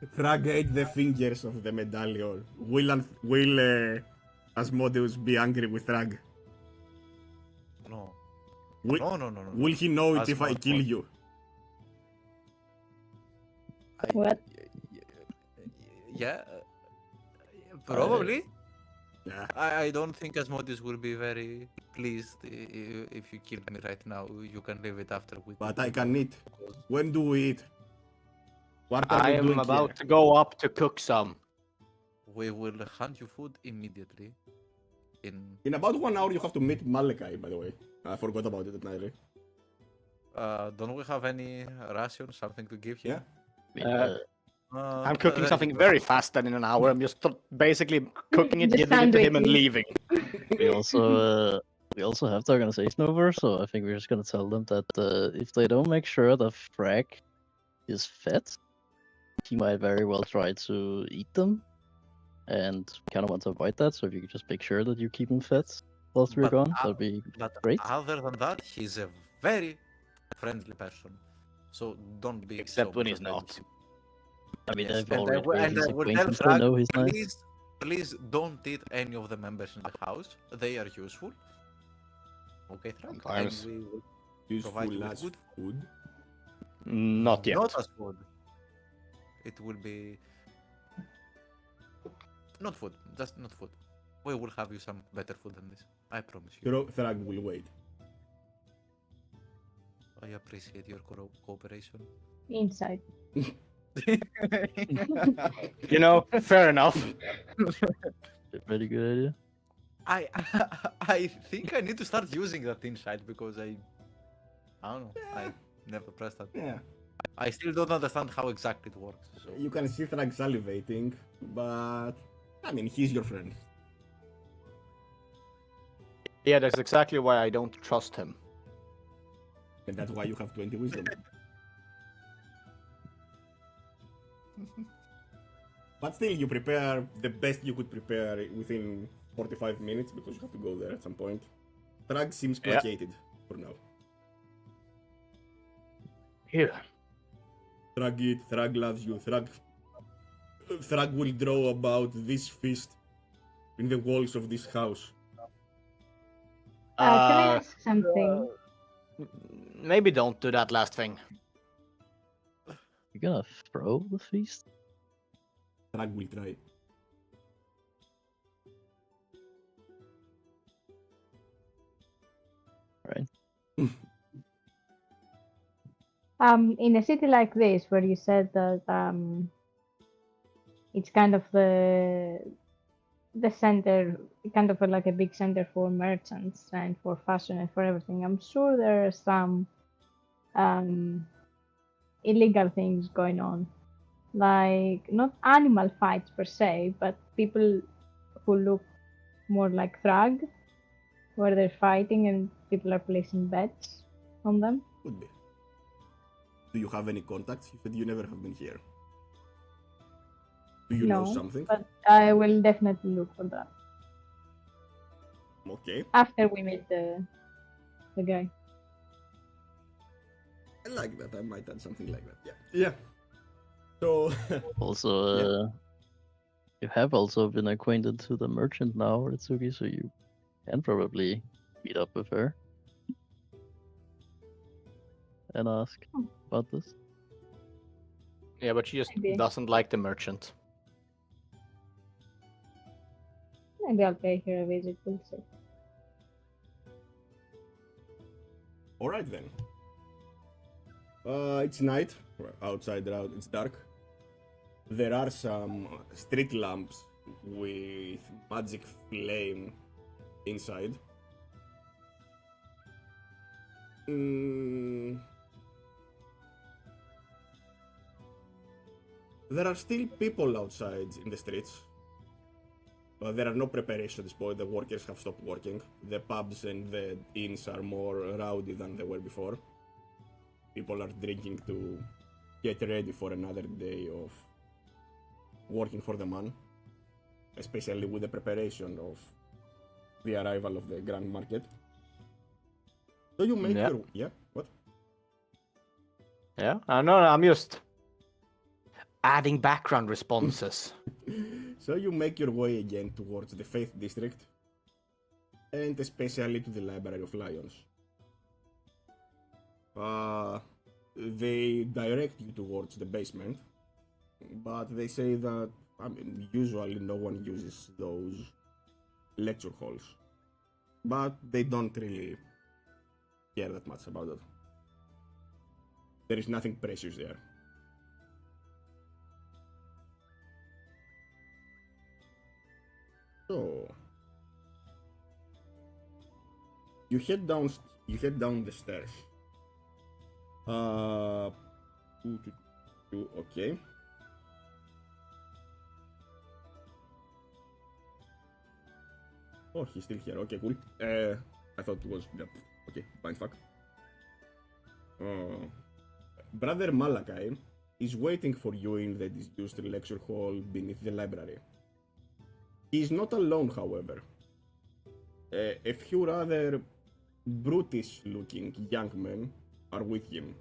Thrag ate the fingers of the medallion. Will Asmodeus be angry with Thrag? No. Will, No. will he know it if I Asmode, kill you? What? Yeah, probably. Yeah. I don't think Asmodeus will be very pleased if you kill me right now. You can leave it after we But cook I it, can eat. because- When do we eat? What are I we am doing about here? to go up to cook some. We will hunt you food immediately. In about 1 hour, you have to meet Malachi, by the way. I forgot about it entirely. Don't we have any ration, something to give him? Yeah. I mean, I'm cooking there something you go. very fast and in an hour. I'm just basically cooking it, Just giving it to him, and sandwiches. leaving. we also have the organization over, so I think we're just gonna tell them that if they don't make sure that Frag is fed, he might very well try to eat them, and we kind of want to avoid that. So if you could just make sure that you keep him fed whilst we're But, gone, that'd be But great. other than that, he's a very friendly person. So don't be Except so when much he's afraid of not. him. I mean, Yes, I've and already made his I will tell acquaintance, so I Frag, know he's nice. please don't eat any of the members in the house. They are useful. Okay, Frag. And Sometimes. we will Useful provide you with as good food. Not yet. Not as food. It will be not food, just not food. We will have you some better food than this. I promise you. Thrag will wait. I appreciate your cooperation. Inside. You know, fair enough. Very good idea. I I think I need to start using that inside because I don't know. I never pressed that. Yeah. I still don't understand how exactly it works. So You can see Thrag salivating, but I mean, he's your friend. Yeah, that's exactly why I don't trust him. And that's why you have 20 wisdom. But still, you prepare the best you could prepare within 45 minutes because you have to go there at some point. Thrag seems Yeah. placated for now. Here. Thrag it, Thrag loves you, Thrag will draw about this feast in the walls of this house. Can I ask something? Maybe don't do that last thing. You're gonna throw the feast? Thrag will try. Right. In a city like this, where you said that it's kind of the center, kind of like a big center for merchants and for fashion and for everything. I'm sure there are some illegal things going on, like not animal fights per se, but people who look more like Thrag, where they're fighting and people are placing bets on them. Could be. Do you have any contacts? You said you never have been here. Do you know No, something? but I will definitely look for that Okay. after we meet the guy. I like that. I might add something like that. Yeah. Yeah. So, Also, Yeah. you have also been acquainted to the merchant now, Ritsuki, so you can probably meet up with her and ask about this. Yeah, but she just Maybe. doesn't like the merchant. Maybe I'll pay her a visit. We'll see. all right then. It's night. Outside, it's dark. There are some street lamps with magic flame inside. There are still people outside in the streets. There are no preparations at this point. The workers have stopped working. The pubs and the inns are more rowdy than they were before. People are drinking to get ready for another day of working for the man, especially with the preparation of the arrival of the Grand Market. So you make Yeah. what? Yeah, I know. I'm just. adding background responses. So you make your way again towards the Faith District, and especially to the Library of Lions. They direct you towards the basement, but they say that, usually no one uses those lecture halls. But they don't really care that much about it. There is nothing precious there. So you head down the stairs. Okay. Oh, he's still here. Okay, cool. I thought it was... Okay, mindfuck. Brother Malachi is waiting for you in the disused lecture hall beneath the library. He is not alone, however. A few rather brutish-looking young men are with him,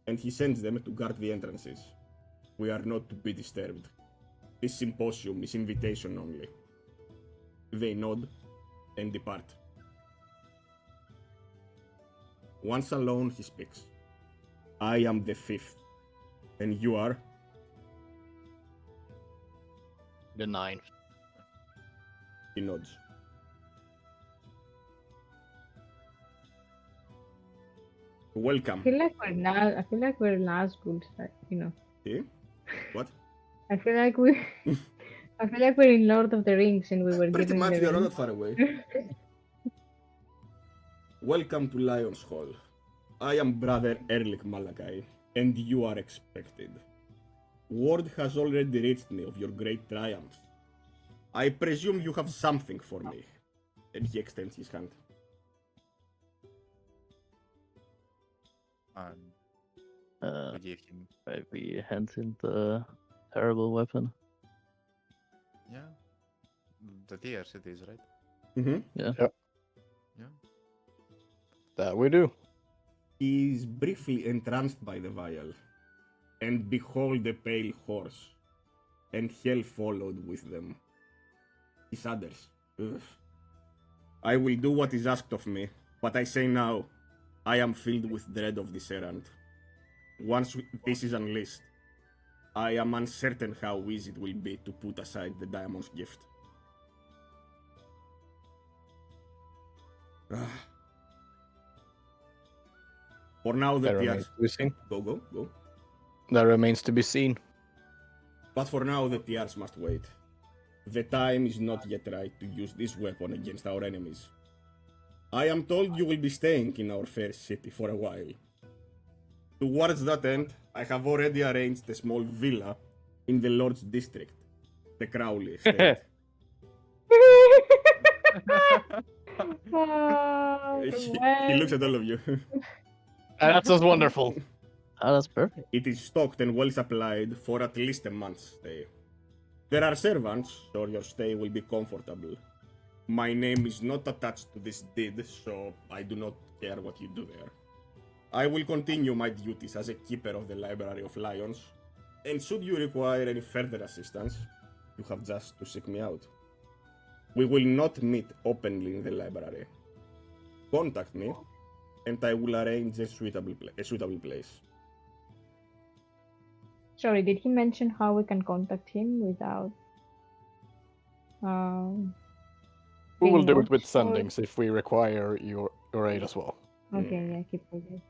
and he sends them to guard the entrances. We are not to be disturbed. This symposium is invitation only. They nod and depart. Once alone, he speaks. I am the fifth, and you are? The 9th. He nods. Welcome. I feel like we're Nazgul, you know. Eh? What? I feel like we're in Lord of the Rings and we were Pretty given much, the we are not rings. that far away. Welcome to Lyonshall. I am Brother Erlich Malachi, and you are expected. Word has already reached me of your great triumph. I presume you have something for me. And he extends his hand. We give him. Maybe hand him the terrible weapon. Yeah. The tears it is, right? Mm-hmm. Yeah. Yeah. That we do. He is briefly entranced by the vial. And behold the pale horse. And hell followed with them. He shudders. Ugh. I will do what is asked of me, but I say now, I am filled with dread of this errand. Once this is unleashed, I am uncertain how easy it will be to put aside the diamond's gift. For now, the That remains TRs... to be seen. Go. That remains to be seen. But for now, the TRs must wait. The time is not yet right to use this weapon against our enemies. I am told you will be staying in our fair city for a while. Towards that end, I have already arranged a small villa in the Lord's District, the Crowley Estate. Oh, He looks at all of you. That sounds wonderful. Ah, that's perfect. It is stocked and well supplied for at least a month's stay. There are servants, so your stay will be comfortable. My name is not attached to this deed, so I do not care what you do there. I will continue my duties as a keeper of the Library of Lions, and should you require any further assistance, you have just to seek me out. We will not meet openly in the library. Contact me, and I will arrange a suitable place. Sorry, did he mention how we can contact him without We will being do it with watched or- sendings if we require your aid as well. Okay, yeah, keep forgetting.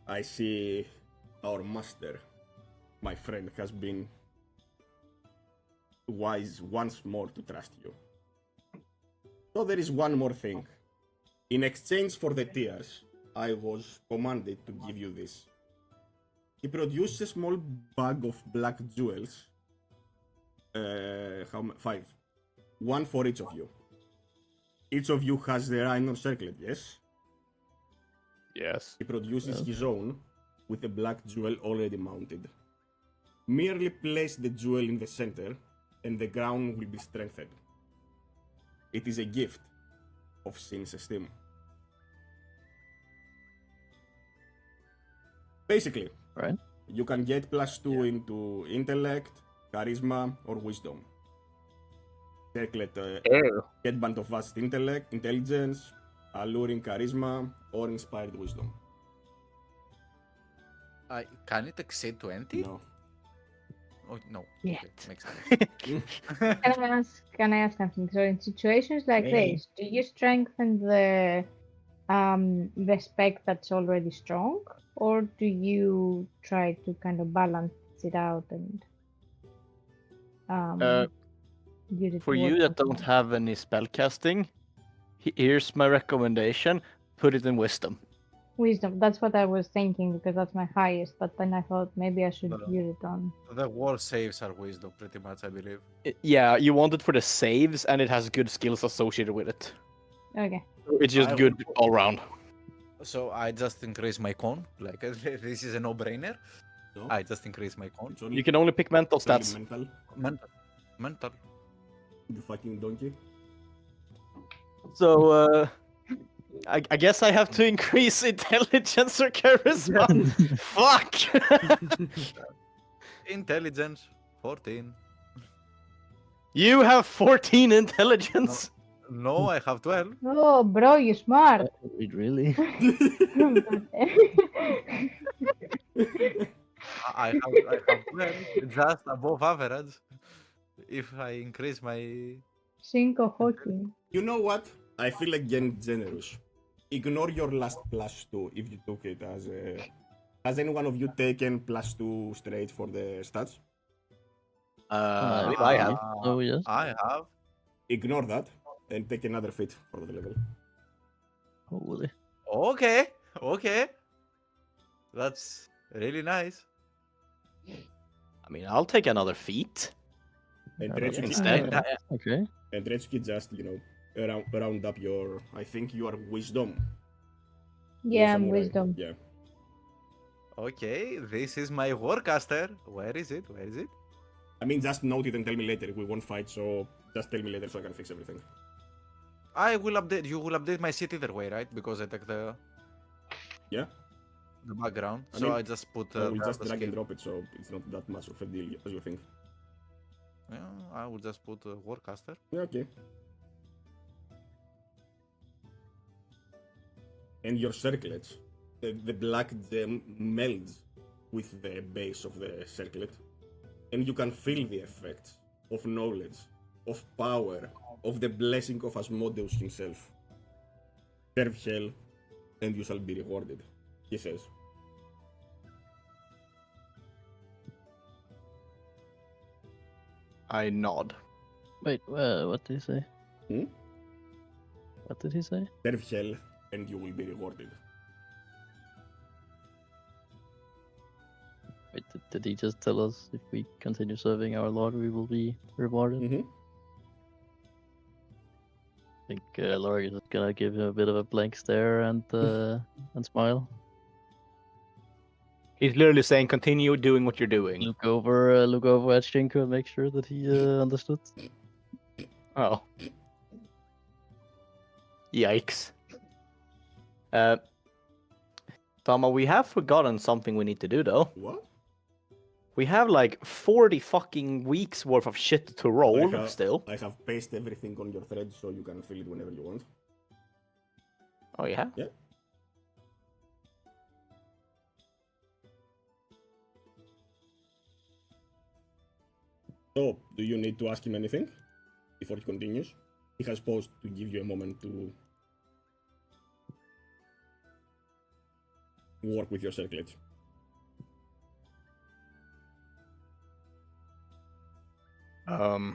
I see our master, my friend, has been wise once more to trust you. So there is one more thing. In exchange for the tears, I was commanded to give you this. He produced a small bag of black jewels. 5. One for each of you. Each of you has their iron circlet, yes? Yes. He produces Yes. his own with a black jewel already mounted. Merely place the jewel in the center and the ground will be strengthened. It is a gift of Sin's esteem. Basically, Right. You can get +2 into intellect, charisma, or wisdom. Circlet, headband of vast intellect, intelligence, alluring charisma, or inspired wisdom. Can it exceed 20? No. Oh, no. Yet. Okay, makes sense. Can I ask something? So in situations like Maybe. this, do you strengthen the spec that's already strong, or do you try to kind of balance it out and use it For to you work that something don't out? have any spellcasting, here's my recommendation: put it in wisdom. Wisdom, that's what I was thinking because that's my highest, but then I thought maybe I should No. use it on. The war saves are wisdom, pretty much, I believe. Yeah, you want it for the saves, and it has good skills associated with it. Okay. It's just I good will- all around. So I just increase my con. Like, this is a no-brainer. No. I just increase my con. It's only, You can only pick mental it's only stats. mental. Mental. You fucking donkey. So, I guess I have to increase intelligence or charisma. Fuck! Intelligence, 14. You have 14 intelligence. No, I have 12. Oh, bro, you smart. Really? I have 12, just above average. If I increase my... Cinco hockey. You know what? I feel like getting generous. Ignore your last +2 if you took it as a. Has any one of you taken +2 straight for the stats? I believe I have. Oh, yes. I have. Ignore that and take another feat for the level. Holy. Okay, okay. That's really nice. I mean, I'll take another feat. And Yeah, Retsuki, Instead. Okay. and Retsuki just, round up your. I think you are wisdom. You're Yeah, samurai. wisdom. Yeah. Okay, this is my warcaster. Where is it? Where is it? I mean, just note it and tell me later. We won't fight, so just tell me later so I can fix everything. I will update. You will update my seat either way, right? Because I take the Yeah. background. I So mean, I just put. I will just the drag and skill. drop it, so it's not that much of a deal as you think. Yeah, I will just put warcaster. Yeah, okay. And your circlets, the black gem melds with the base of the circlet, and you can feel the effects of knowledge, of power, of the blessing of Asmodeus himself. Serve hell, and you shall be rewarded, he says. I nod. Wait, what did he say? Hmm? What did he say? Serve hell, and you will be rewarded. Wait, did he just tell us if we continue serving our Lord, we will be rewarded? Mm-hmm. I think Laurie is just gonna give him a bit of a blank stare and smile. He's literally saying, continue doing what you're doing. Look over at Shinko and make sure that he understood. Oh. Yikes. Tama, we have forgotten something we need to do, though. What? We have like 40 fucking weeks worth of shit to roll still. I have pasted everything on your thread so you can fill it whenever you want. Oh, yeah? Yeah. So, do you need to ask him anything before he continues? He has paused to give you a moment to work with your circlets. I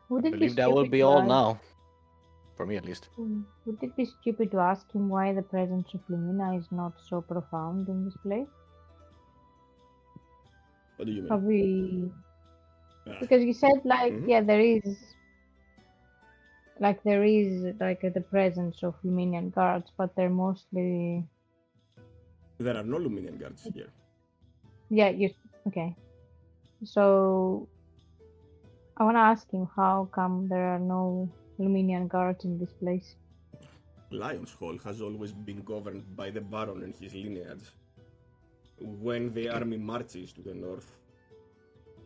Would it believe be that will stupid be to all ask- now. For me, at least. Would it be stupid to ask him why the presence of Lumina is not so profound in this place? What do you mean? Have we? Ah, Because you said like Mhm. yeah, there is like the presence of Luminian guards, but they're mostly there are no Luminian guards here. yeah. Okay. So I want to ask him how come there are no Luminian guards in this place. Lyonshall has always been governed by the Baron and his lineage. When the army marches to the north,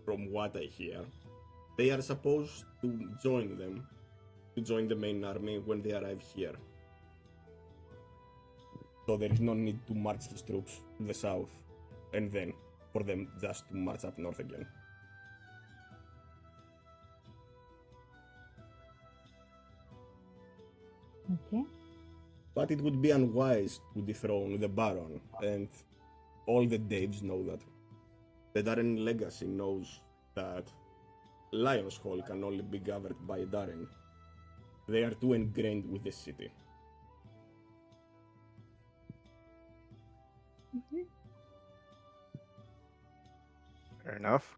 from what I hear, they are supposed to join them, to join the main army when they arrive here. So there is no need to march his troops to the south, and then for them just to march up north again. Okay. But it would be unwise to dethrone the Baron, and all the Daves know that. The Darren legacy knows that Lyonshall can only be governed by Darren. They are too ingrained with the city. Fair enough.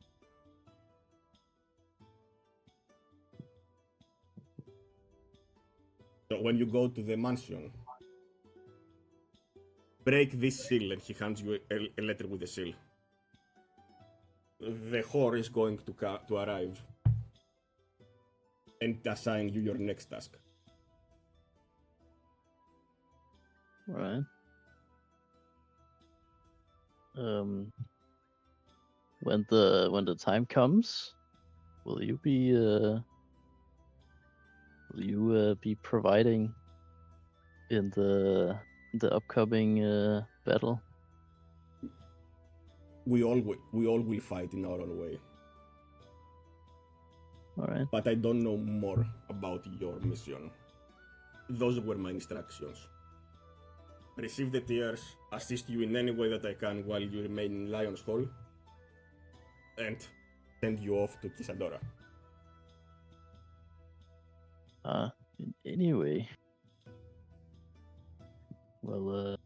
So when you go to the mansion, break this seal and he hands you a letter with a seal. The whore is going to arrive and assign you your next task. Right. When the time comes, will you be providing in the upcoming battle? We all will fight in our own way. All right. But I don't know more about your mission. Those were my instructions. Receive the tears, assist you in any way that I can while you remain in Lyonshall, and send you off to Kisadora. Anyway. Well,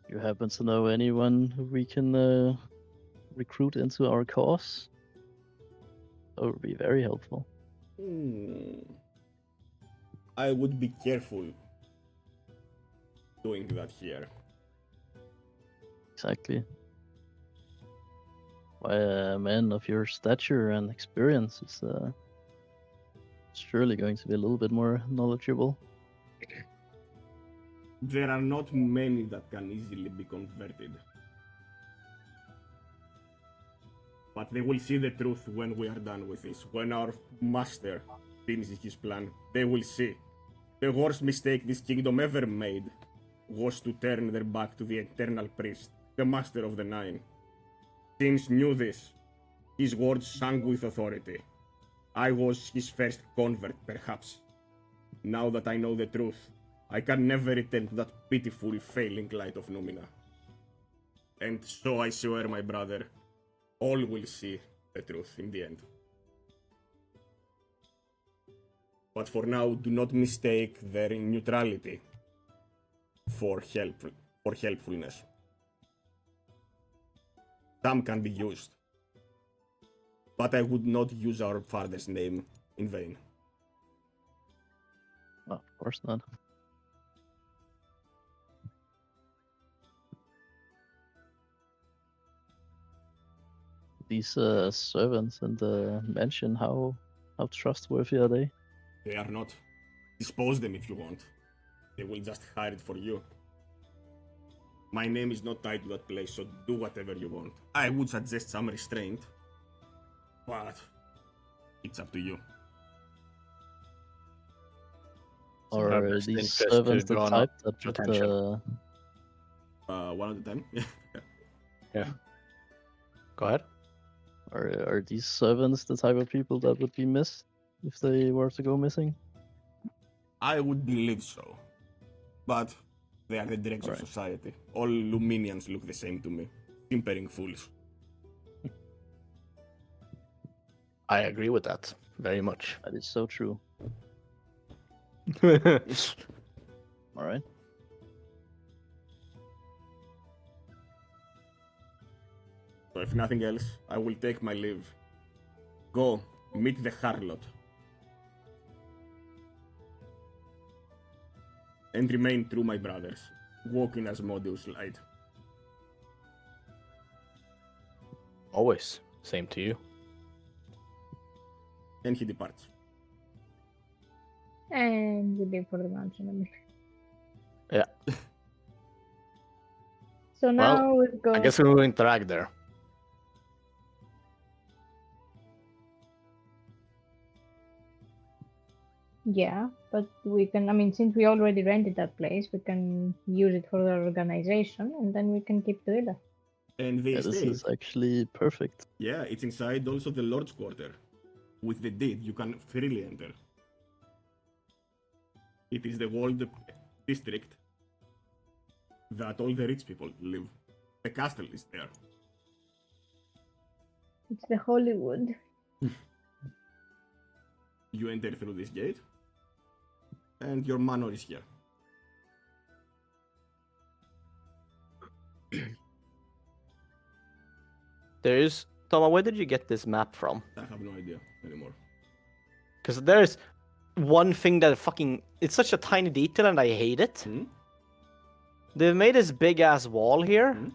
you happen to know anyone who we can recruit into our cause? That would be very helpful. I would be careful doing that here. Exactly. Why, a man of your stature and experience is surely going to be a little bit more knowledgeable. There are not many that can easily be converted. But they will see the truth when we are done with this. When our master finishes his plan, they will see. The worst mistake this kingdom ever made was to turn their back to the eternal priest, the master of the nine. Since knew this, his words sang with authority. I was his first convert, perhaps. Now that I know the truth, I can never return to that pitiful, failing light of Numina. And so I swear, my brother, all will see the truth in the end. But for now, do not mistake their neutrality for helpfulness. Some can be used, but I would not use our father's name in vain. Well, of course not. These servants in the mansion, how trustworthy are they? They are not. Dispose them if you want. They will just hire it for you. My name is not tied to that place, so do whatever you want. I would suggest some restraint, but it's up to you. Or I'm are just these interested servants to the draw type that attention. would One at a time. Yeah. Go ahead. are these servants the type of people that would be missed if they were to go missing? I would believe so, but they are the dregs of Alright. society. All Luminians look the same to me. Simpering fools. I agree with that very much. That is so true. All right. So if nothing else, I will take my leave. Go, meet the harlot. And remain true, my brothers. Walk in Asmodeus' light. Always. Same to you. And he departs. And we leave for the mansion. Yeah. So now we go. I guess we will interact there. Yeah, but we can. I mean, since we already rented that place, we can use it for the organization, and then we can keep doing that. And the Yeah, this estate, is actually perfect. yeah, it's inside also the Lord's Quarter. With the deed, you can freely enter. It is the walled district that all the rich people live. The castle is there. It's the Hollywood. You enter through this gate, and your manor is here. There's Toma. Where did you get this map from? I have no idea anymore. Because there's one thing that fucking it's such a tiny detail, and I hate it. Hmm? They've made this big ass wall here. Hmm?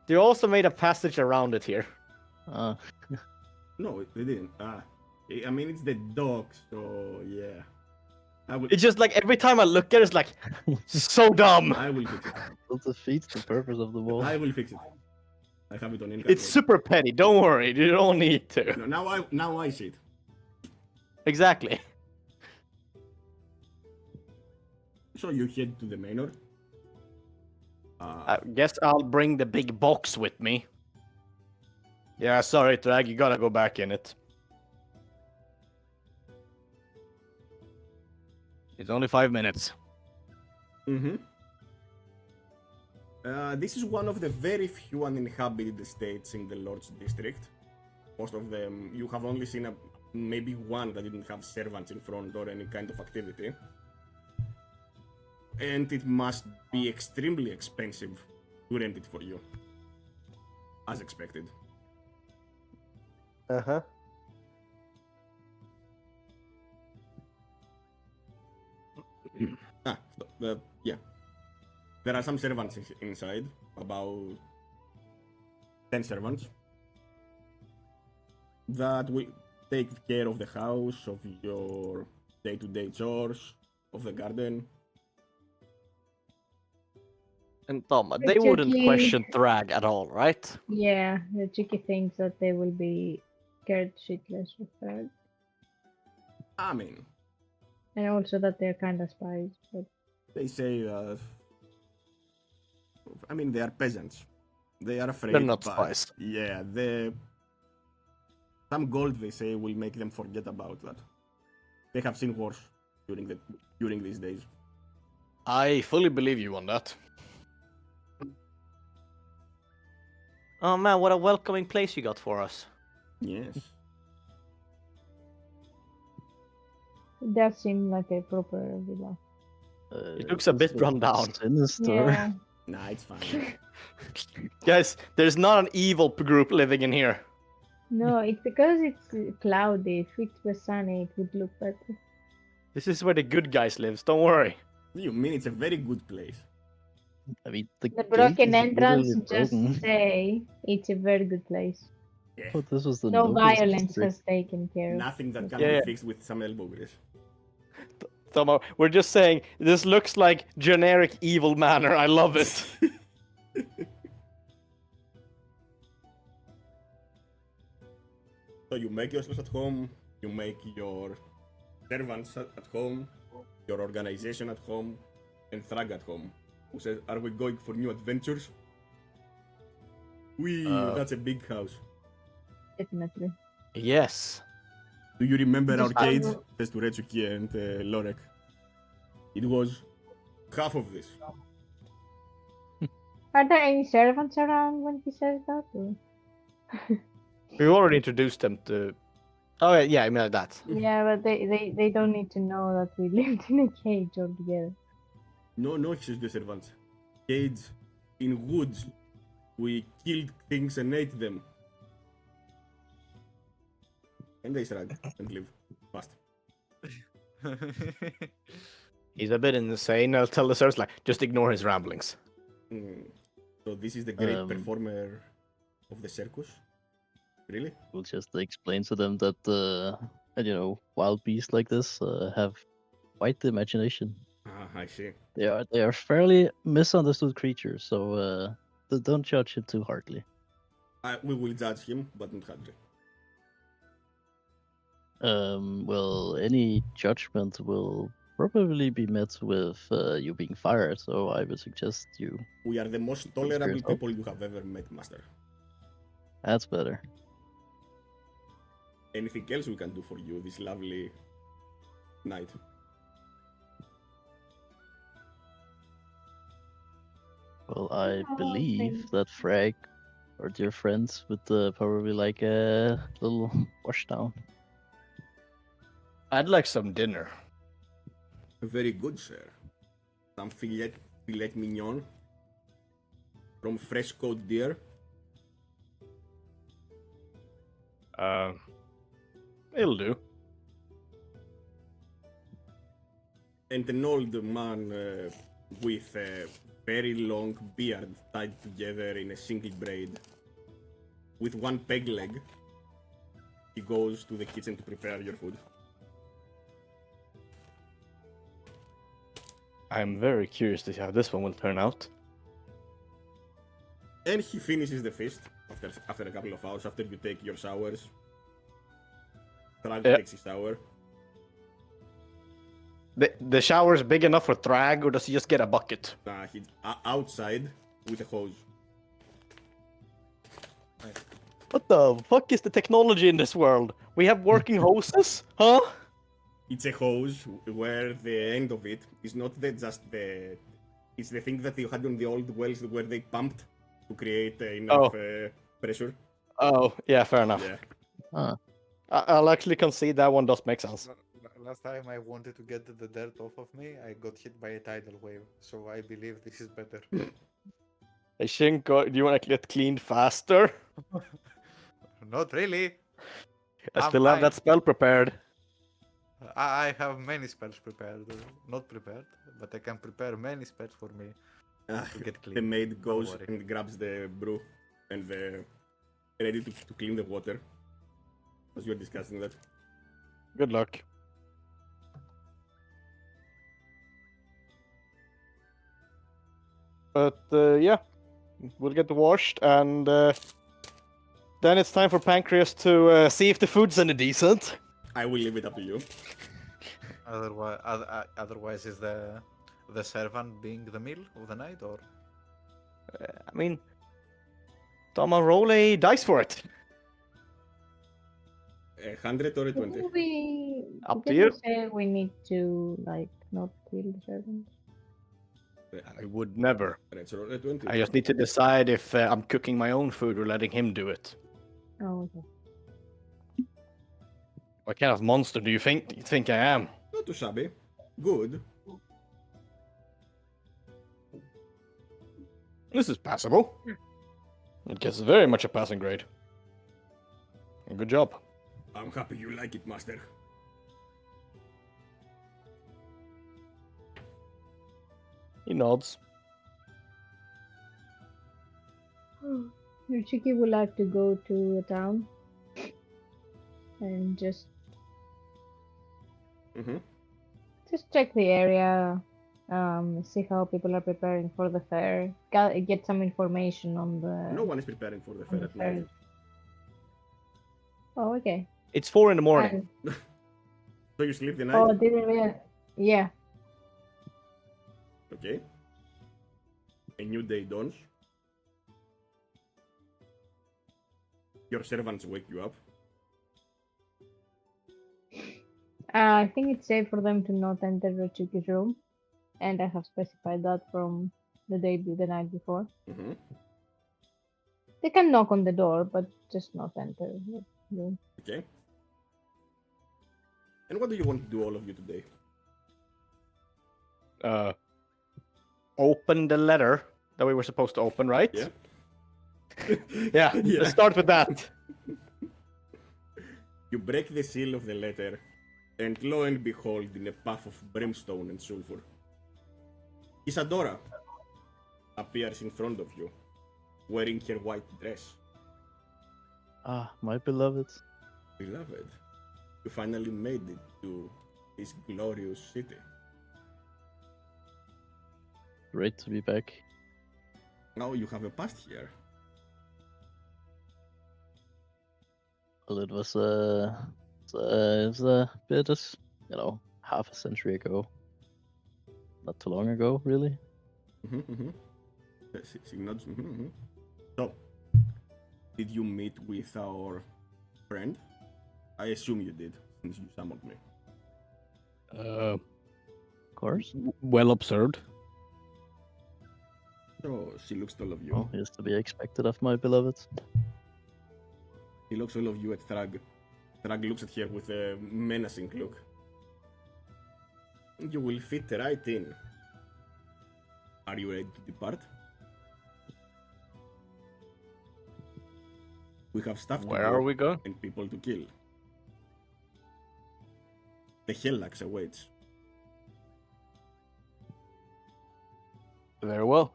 They also made a passage around it here. Ah, No, they didn't. I mean, it's the dock, so yeah. I will. It's just like every time I look at it, it's like so dumb. I will fix it. that defeats the purpose of the wall. I will fix it. I have it on income. It's super petty. Don't worry, you don't need to. No, now I see it. Exactly. So you head to the manor. I guess I'll bring the big box with me. Yeah, sorry, Drag, you gotta go back in it. It's only 5 minutes. Mm-hmm. This is one of the very few uninhabited estates in the Lord's District. Most of them, you have only seen maybe one that didn't have servants in front or any kind of activity. And it must be extremely expensive to rent it for you. As expected. Uh-huh. Yeah. There are some servants inside, about 10 servants, that will take care of the house, of your day-to-day chores, of the garden. And Toma, The they wouldn't tricky- question Drag at all, right? Yeah, the tricky things that they will be scared shitless of her, I mean, and also that they're kind of spies. But they say that. I mean, they are peasants. They are afraid. They're not but spies. Yeah, some gold they say will make them forget about that. They have seen wars during these days. I fully believe you on that. Oh man, what a welcoming place you got for us. Yes. it does seem like a proper villa. It looks a bit run down. Sinister. Yeah, Nah, it's fine. Guys, there's not an evil group living in here. no, it's because it's cloudy. If it was sunny, it would look better. This is where the good guys lives, don't worry. You mean it's a very good place? I mean, The gate broken is entrance literally just broken. say it's a very good place. Yeah. But this was the No nobles violence district. has taken care of. Nothing that can Yeah. be fixed with some elbow grease. Toma, we're just saying, this looks like generic evil manor, I love it. So you make yourselves at home, you make your servants at home, your organization at home, and Thrag at home. Who says, are we going for new adventures? That's a big house. Definitely. Yes. Do you remember Just arcades? follow- Says to Retsuki and Lorek. It was half of this. Are there any servants around when he says that? Or? We already introduced them to... Oh, yeah, I mean like that. Yeah, but they don't need to know that we lived in a cage altogether. No excuse de servants. Cades in woods. We killed things and ate them. And they shrug and live fast. He's a bit insane. I'll tell the servants, like, just ignore his ramblings. So this is the great Um, performer of the circus? Really? We'll just explain to them that, wild beasts like this have quite the imagination. I see. They are fairly misunderstood creatures, so don't judge him too hardly. We will judge him, but not hardly. Well, any judgment will probably be met with you being fired, so I would suggest you. We are the most tolerable people you have ever met, Master. That's better. Anything else we can do for you this lovely night? Well, I No, believe thanks. that Frag, our dear friends, would probably like a little washdown. I'd like some dinner. Very good, sir. Some filet mignon from fresh cold deer. It'll do. And an old man with a very long beard tied together in a single braid. With one peg leg, he goes to the kitchen to prepare your food. I'm very curious to see how this one will turn out. And he finishes the feast after a couple of hours, after you take your showers. Thrag takes his shower. The shower's big enough for Thrag, or does he just get a bucket? He's outside with a hose. What the fuck is the technology in this world? We have working hoses? Huh? It's a hose where the end of it is not it's the thing that you had on the old wells where they pumped to create enough pressure. Oh, yeah, fair enough. Yeah. I'll actually concede that one does make sense. Last time I wanted to get the dirt off of me, I got hit by a tidal wave, so I believe this is better. Hey, Shinko, do you want to get cleaned faster? Not really. I I'm still have that fine. spell prepared. I have many spells prepared. Not prepared, but I can prepare many spells for me to get clean. The maid goes worry. and grabs the brew and ready to clean the water. As you're discussing that. Good luck. But yeah, we'll get washed, and then it's time for Pancreas to see if the food's any decent. I will leave it up to you. Otherwise, is the servant being the meal of the night, or? I mean, Toma, roll a dice for it. 100 or a 20? Up to Didn't you. say we need to like not kill the servants. I would never. Let's roll a 20. I just need to decide if I'm cooking my own food or letting him do it. Oh, okay. What kind of monster do you think I am? Not too shabby. Good. This is passable. It gets very much a passing grade. Good job. I'm happy you like it, Master. He nods. Yoshiki would like to go to a town and just check the area, see how people are preparing for the fair, get some information on the. No one is preparing for the on fair the at night. Oh, okay. It's 4 in the morning. So you sleep the night? Oh, didn't we? Yeah. Okay. A new day dawns. Your servants wake you up. I think it's safe for them to not enter Rochuki's room, and I have specified that from the night before. They can knock on the door, but just not enter the room. Okay. And what do you want to do, all of you, today? Open the letter that we were supposed to open, right? Yeah. Yeah, let's start with that. You break the seal of the letter, and lo and behold, in a puff of brimstone and sulfur, Isadora appears in front of you, wearing her white dress. Ah, my beloved. Beloved, you finally made it to this glorious city. great to be back. Now you have a past here. Well, it was a bit, half a century ago. Not too long ago, really. She nods. So, did you meet with our friend? I assume you did, since you summoned me. Of course. Well observed. So she looks at all of you. Oh, is to be expected of my beloved. He looks all of you at Thrag. Thrag looks at her with a menacing look. You will fit right in. Are you ready to depart? We have stuff to do. Where are we going? And people to kill. The Hellax awaits. Very well.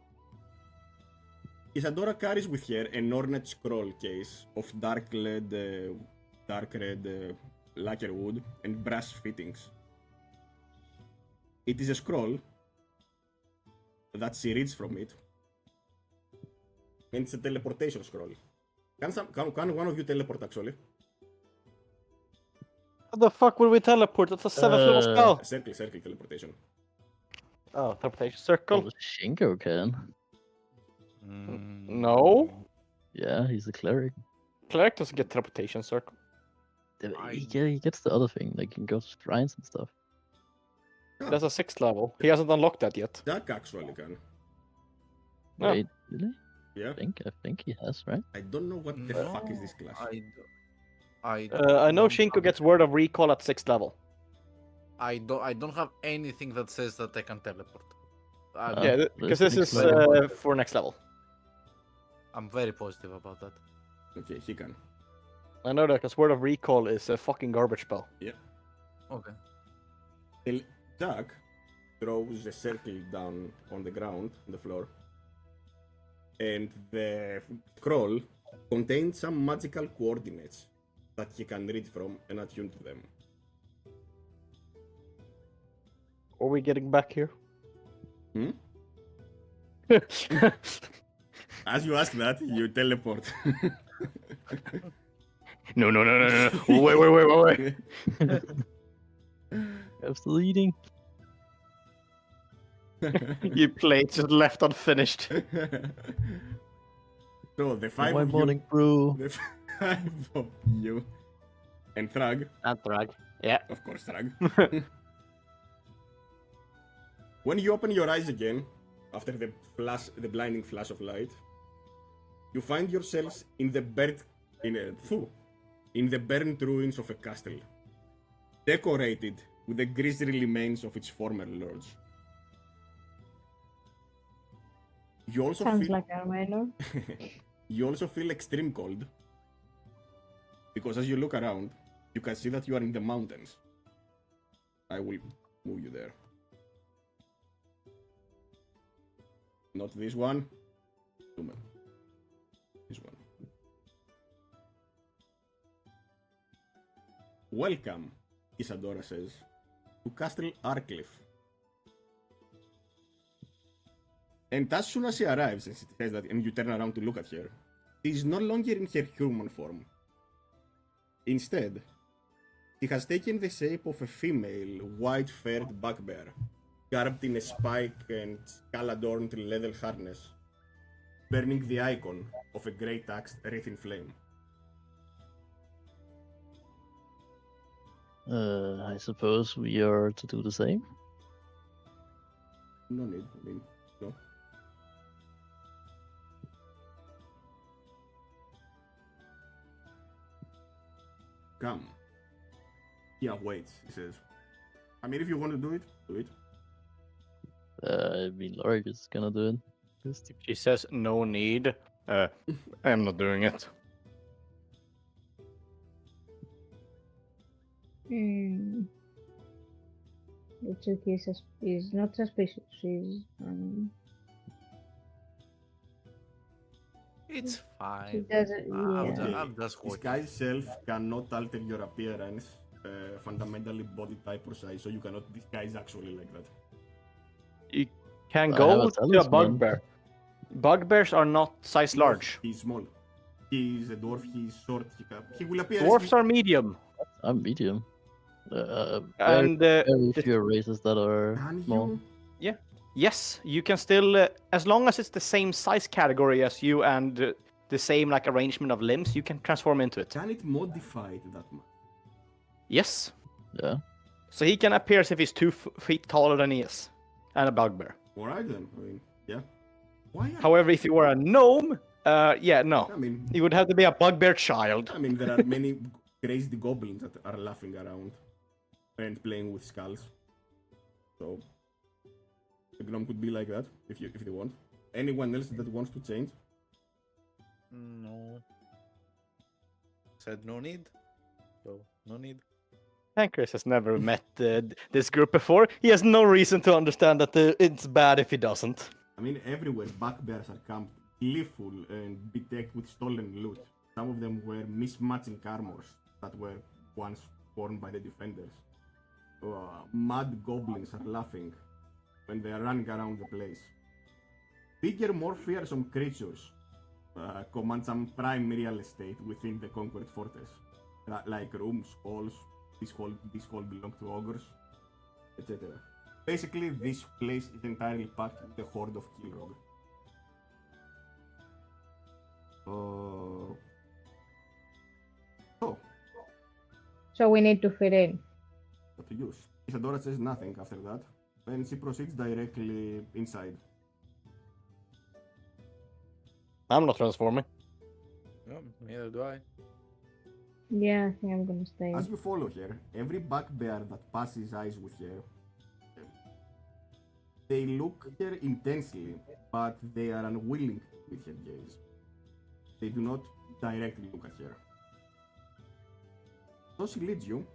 Isadora carries with her an ornate scroll case of dark red lacquer wood and brass fittings. It is a scroll that she reads from it, and it's a teleportation scroll. Can one of you teleport actually? How the fuck will we teleport? That's a 7th level spell. Circle teleportation. Oh, teleportation circle. Oh, Shingo can. No. Yeah, he's a cleric. Cleric doesn't get teleportation circle. He gets the other thing, like he can go to shrines and stuff. That's a 6th level. He hasn't unlocked that yet. Jack actually can. No. Wait, really? Yeah. I think he has, right? I don't know what the fuck is this class. I know Shinko gets word of recall at 6th level. I don't have anything that says that I can teleport. Yeah, because this is for next level. I'm very positive about that. Okay, he can. I know that because word of recall is a fucking garbage spell. Yeah. Okay. Jack throws a circle down on the ground, on the floor, and the scroll contains some magical coordinates that he can read from and attune to them. Are we getting back here? Hmm? As you ask that, you teleport. No. Wait. After leading. You played just left unfinished. So the five My of morning you, brew. the five of you, and Thrag, And drag. Yeah. of course, Thrag. When you open your eyes again, after the blinding flash of light, you find yourselves in the burnt ruins of a castle, decorated with the grisly remains of its former lords. You also Sounds feel like Armeno. you also feel extreme cold, because as you look around, you can see that you are in the mountains. I will move you there. Not this one. This one. Welcome, Isadora says, to Castle Arkcliffe. And as soon as she arrives and she says that, and you turn around to look at her, she is no longer in her human form. Instead, she has taken the shape of a female, white-furred bugbear, garbed in a spike and skull-adorned leather harness, burning the icon of a great axe wreathed in flame. I suppose we are to do the same. No need, no. Come. He awaits, he says. I mean, if you want to do it, do it. Lorik is gonna do it. If she says no need, I'm not doing it. The trick is not suspicious. It's She fine. doesn't. Yeah. I'm just walking. Disguise self cannot alter your appearance, fundamentally body type or size, so you cannot disguise actually like that. can I go have a to a talisman. bugbear. Bugbears are not size No, large. He's small. He's a dwarf. He's short. He will appear. Dwarfs are medium, I'm medium. Very, and very few races that are Can small. you? yes, you can still, as long as it's the same size category as you and the same like arrangement of limbs, you can transform into it. Can it modify it that much? Yes, Yeah. so he can appear as if he's 2 feet taller than he is, and a bugbear. All right then. I mean, yeah. Why? However, if you were a gnome, yeah, no, I mean, he would have to be a bugbear child. I mean, there are many crazy goblins that are laughing around and playing with skulls. So the gnome could be like that if they want. Anyone else that wants to change? No. Said no need. So no need. Pancras has never met this group before. He has no reason to understand that it's bad if he doesn't. I mean, everywhere bugbears are camped, gleeful and bedecked with stolen loot. Some of them were mismatching armors that were once worn by the defenders. Mad goblins are laughing when they are running around the place. Bigger, more fearsome creatures command some prime real estate within the conquered fortress, like rooms, halls. This hall belongs to ogres, etc. Basically, this place is entirely packed with a horde of Kilrog. So we need to fit in. What to use? Isadora says nothing after that, and she proceeds directly inside. I'm not transforming. No, neither do I. Yeah, I think I'm gonna stay. As you follow her, every bugbear that passes eyes with her, they look her intensely, but they are unwilling with her gaze. They do not directly look at her. So she leads you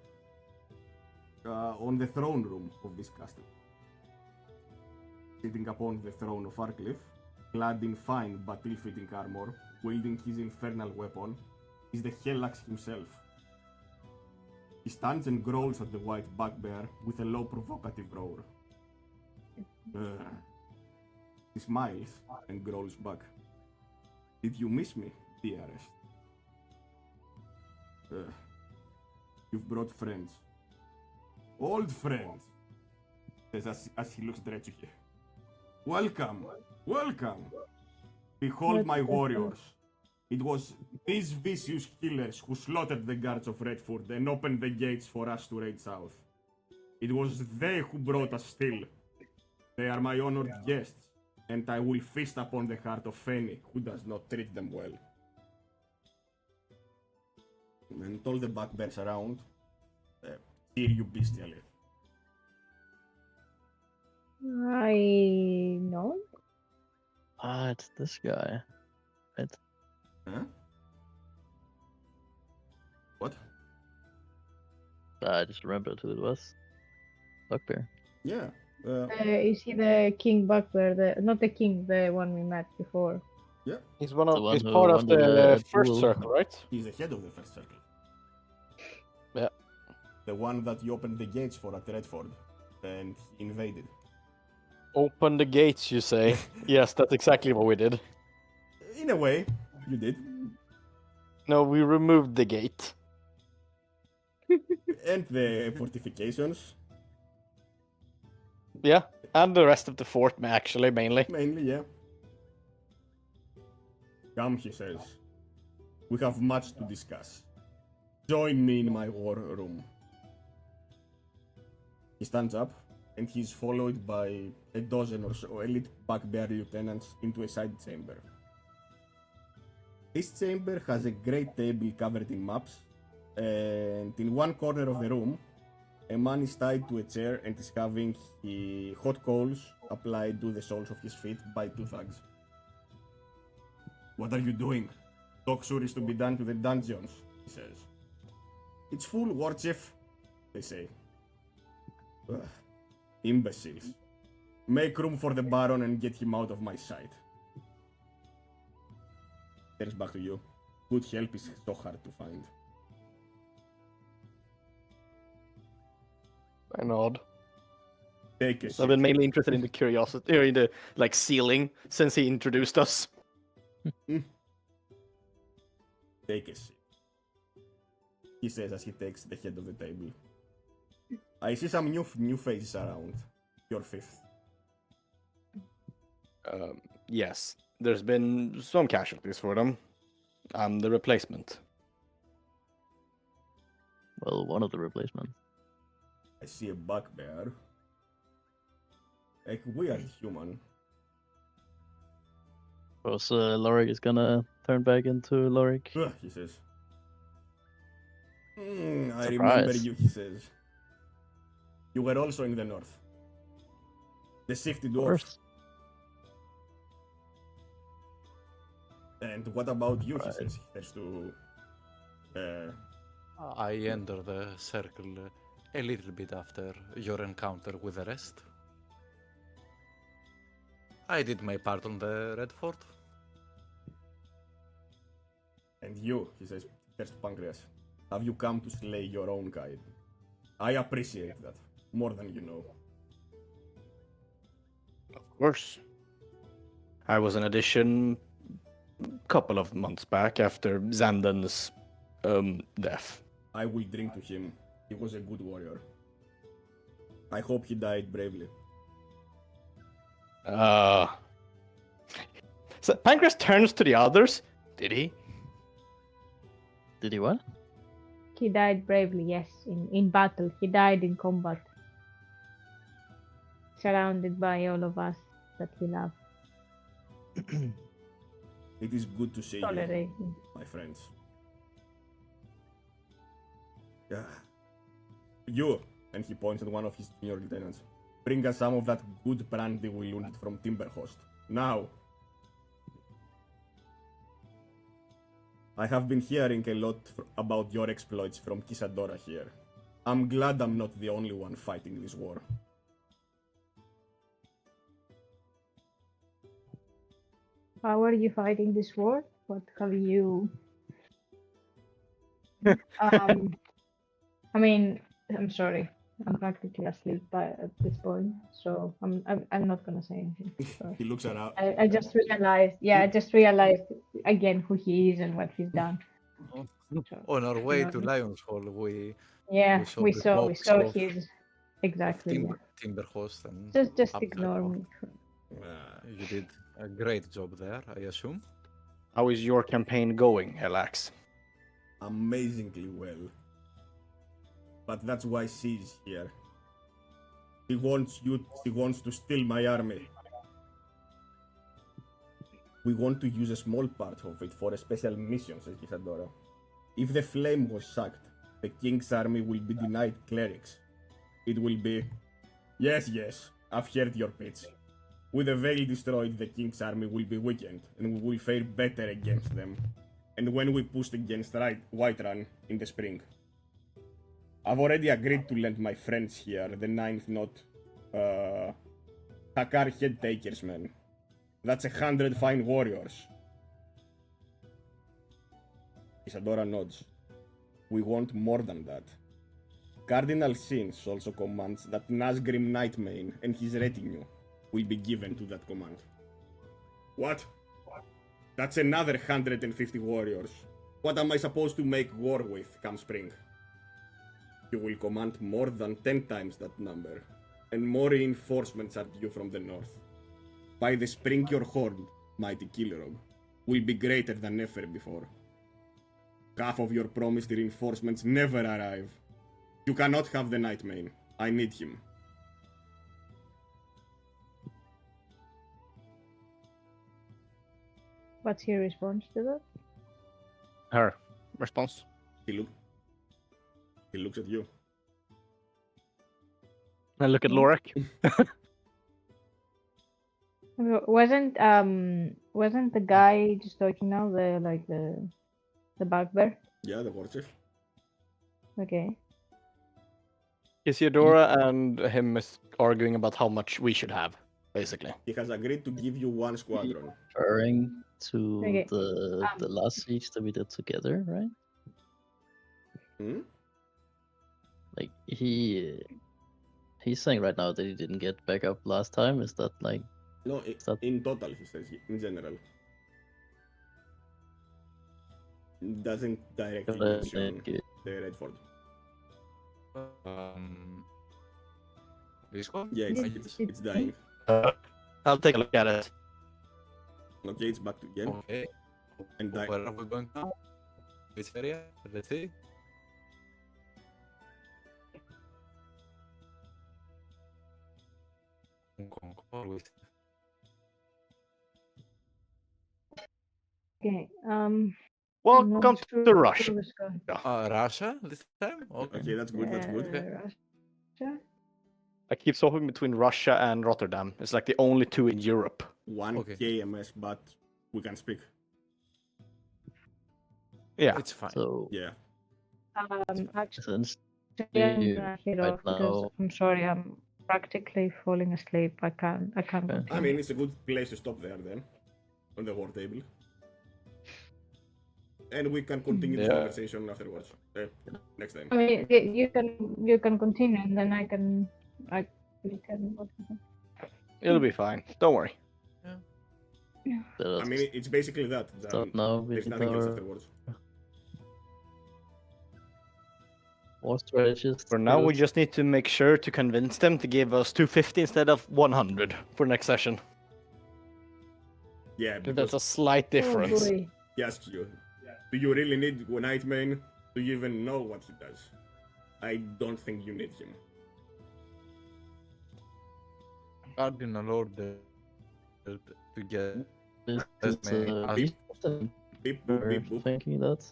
on the throne room of this castle. Sitting upon the throne of Arcliff, clad in fine but ill-fitting armor, wielding his infernal weapon, is the Hellax himself. He stands and growls at the white bugbear with a low provocative roar. He smiles and growls back. Did you miss me, dearest? You've brought friends. Old friends, says as he looks straight to her. Welcome, welcome. Behold my warriors. It was these vicious killers who slaughtered the guards of Redford and opened the gates for us to raid south. It was they who brought us still. They are my honored guests, and I will feast upon the heart of any who does not treat them well. And all the bugbears around cheer you bestially. I know. Ah, it's this guy. Right? Huh? What? I just remembered who it was. Bugbear. Yeah. Is he the King Bugbear? Not the king, the one we met before. Yeah. He's The one he's who part of won the the first duel. circle, right? He's the head of the first circle. Yeah. The one that you opened the gates for at Redford and invaded. Open the gates, you say? Yes, that's exactly what we did. In a way, you did. No, we removed the gate. And the fortifications, Yeah, and the rest of the fort, actually, mainly. mainly, yeah. Come, he says. We have much to discuss. Join me in my war room. He stands up, and he's followed by a dozen or so elite bugbear lieutenants into a side chamber. This chamber has a great table covered in maps, and in one corner of the room, a man is tied to a chair and is having hot coals applied to the soles of his feet by two thugs. What are you doing? Talk sure is to be done to the dungeons, he says. It's full, war chief, they say. Ugh. Imbeciles. Make room for the Baron and get him out of my sight. Turns back to you. Good help is so hard to find. I nod. Take a So I've been seat. mainly interested in the curiosity, or in the like ceiling, since he introduced us. Take a seat. He says as he takes the head of the table. I see some new faces around. You're fifth. Yes, there's been some casualties for them. I'm the replacement. Well, one of the replacements. I see a bugbear. A weird human. Of course, Lorik is gonna turn back into Lorik. Ugh, he says. I Surprise. remember you, he says. You were also in the north. The shifted Of dwarf. course. And what about you, he Right. says. He says to... I enter the circle a little bit after your encounter with the rest. I did my part on the Red Fort. And you, he says, turns to Pancreas. Have you come to slay your own kind? I appreciate that. More than you know. Of course. I was an addition a couple of months back after Zanden's death. I will drink to him. He was a good warrior. I hope he died bravely. So Pancras turns to the others. Did he? Did he what? He died bravely, yes, in battle. He died in combat. Surrounded by all of us that we love. It is good to see you, Tolerating. my friends. Yeah. You, and he points at one of his junior lieutenants, bring us some of that good brandy we looted from Timberhost. Now! I have been hearing a lot about your exploits from Kisadora here. I'm glad I'm not the only one fighting this war. How are you fighting this war? What have you? I mean, I'm sorry. I'm practically asleep at this point, so I'm not gonna say anything. Sorry. He looks around. I just realized. Yeah, I just realized again who he is and what he's done. So, On our way to ignore me. Lyonshall, we Yeah, we the saw smokes of his exactly. Yeah. Timberhost and Just up ignore north. me. You did a great job there, I assume. How is your campaign going, Elax? Amazingly well. But that's why she's here. She wants to steal my army. We want to use a small part of it for a special mission, says Isadora. If the flame was sacked, the king's army will be denied clerics. It will be... Yes, I've heard your pitch. With the veil destroyed, the king's army will be weakened, and we will fare better against them. And when we pushed against Whiterun in the spring. I've already agreed to lend my friends here the 9th Knot, Hakar head takers, man. That's 100 fine warriors. Isadora nods. We want more than that. Cardinal Sins also commands that Nazgrim Nightmane and his retinue will be given to that command. What? That's another 150 warriors. What am I supposed to make war with come spring? You will command more than 10 times that number, and more reinforcements are due from the north. By the spring your horde, mighty Kilrog, will be greater than ever before. Half of your promised reinforcements never arrive. You cannot have the Nightmane. I need him. What's your response to that? Her response. He looks at you. And look at Lorik. Wasn't the guy just talking now the bugbear? Yeah, the war chief. Okay. Isidora and him is arguing about how much we should have, basically. He has agreed to give you one squadron. Referring to Okay. the last siege that we did together, right? Hmm? Like he he's saying right now that he didn't get backup last time. Is that like No, that- in total, he says, in general. Doesn't directly mention the Redford. This one? Yeah, It's it's dying. I'll take a look at it. Okay, it's back again. Okay. And die. Where are we going now? Which area? Let's see. Hong Kong, always. Okay. Welcome not to sure Russia. what's going- Russia this time? Okay. Okay, that's good, that's good. Russia. I keep swapping between Russia and Rotterdam. It's like the only two in Europe. 1 Okay. KMS, but we can speak. Yeah. It's fine. so? Yeah. Actually, Since I'm you gonna head right off because now- I'm sorry, I'm practically falling asleep. I can't continue. I mean, it's a good place to stop there then, on the war table. And we can continue this Yeah. conversation afterwards, next time. I mean, you can continue, and then we can. It'll be fine. Don't worry. I mean, it's basically that. start now There's with nothing else our afterwards. war strategist. For now, we skills. just need to make sure to convince them to give us 250 instead of 100 for next session. Yeah, That's because a slight difference. Oh boy. he asked you, do you really need Nightmane? Do you even know what he does? I don't think you need him. Cardinal order to get This as is, many uh, as Beep. Houston Beep, for boop, beep, boop. thinking that.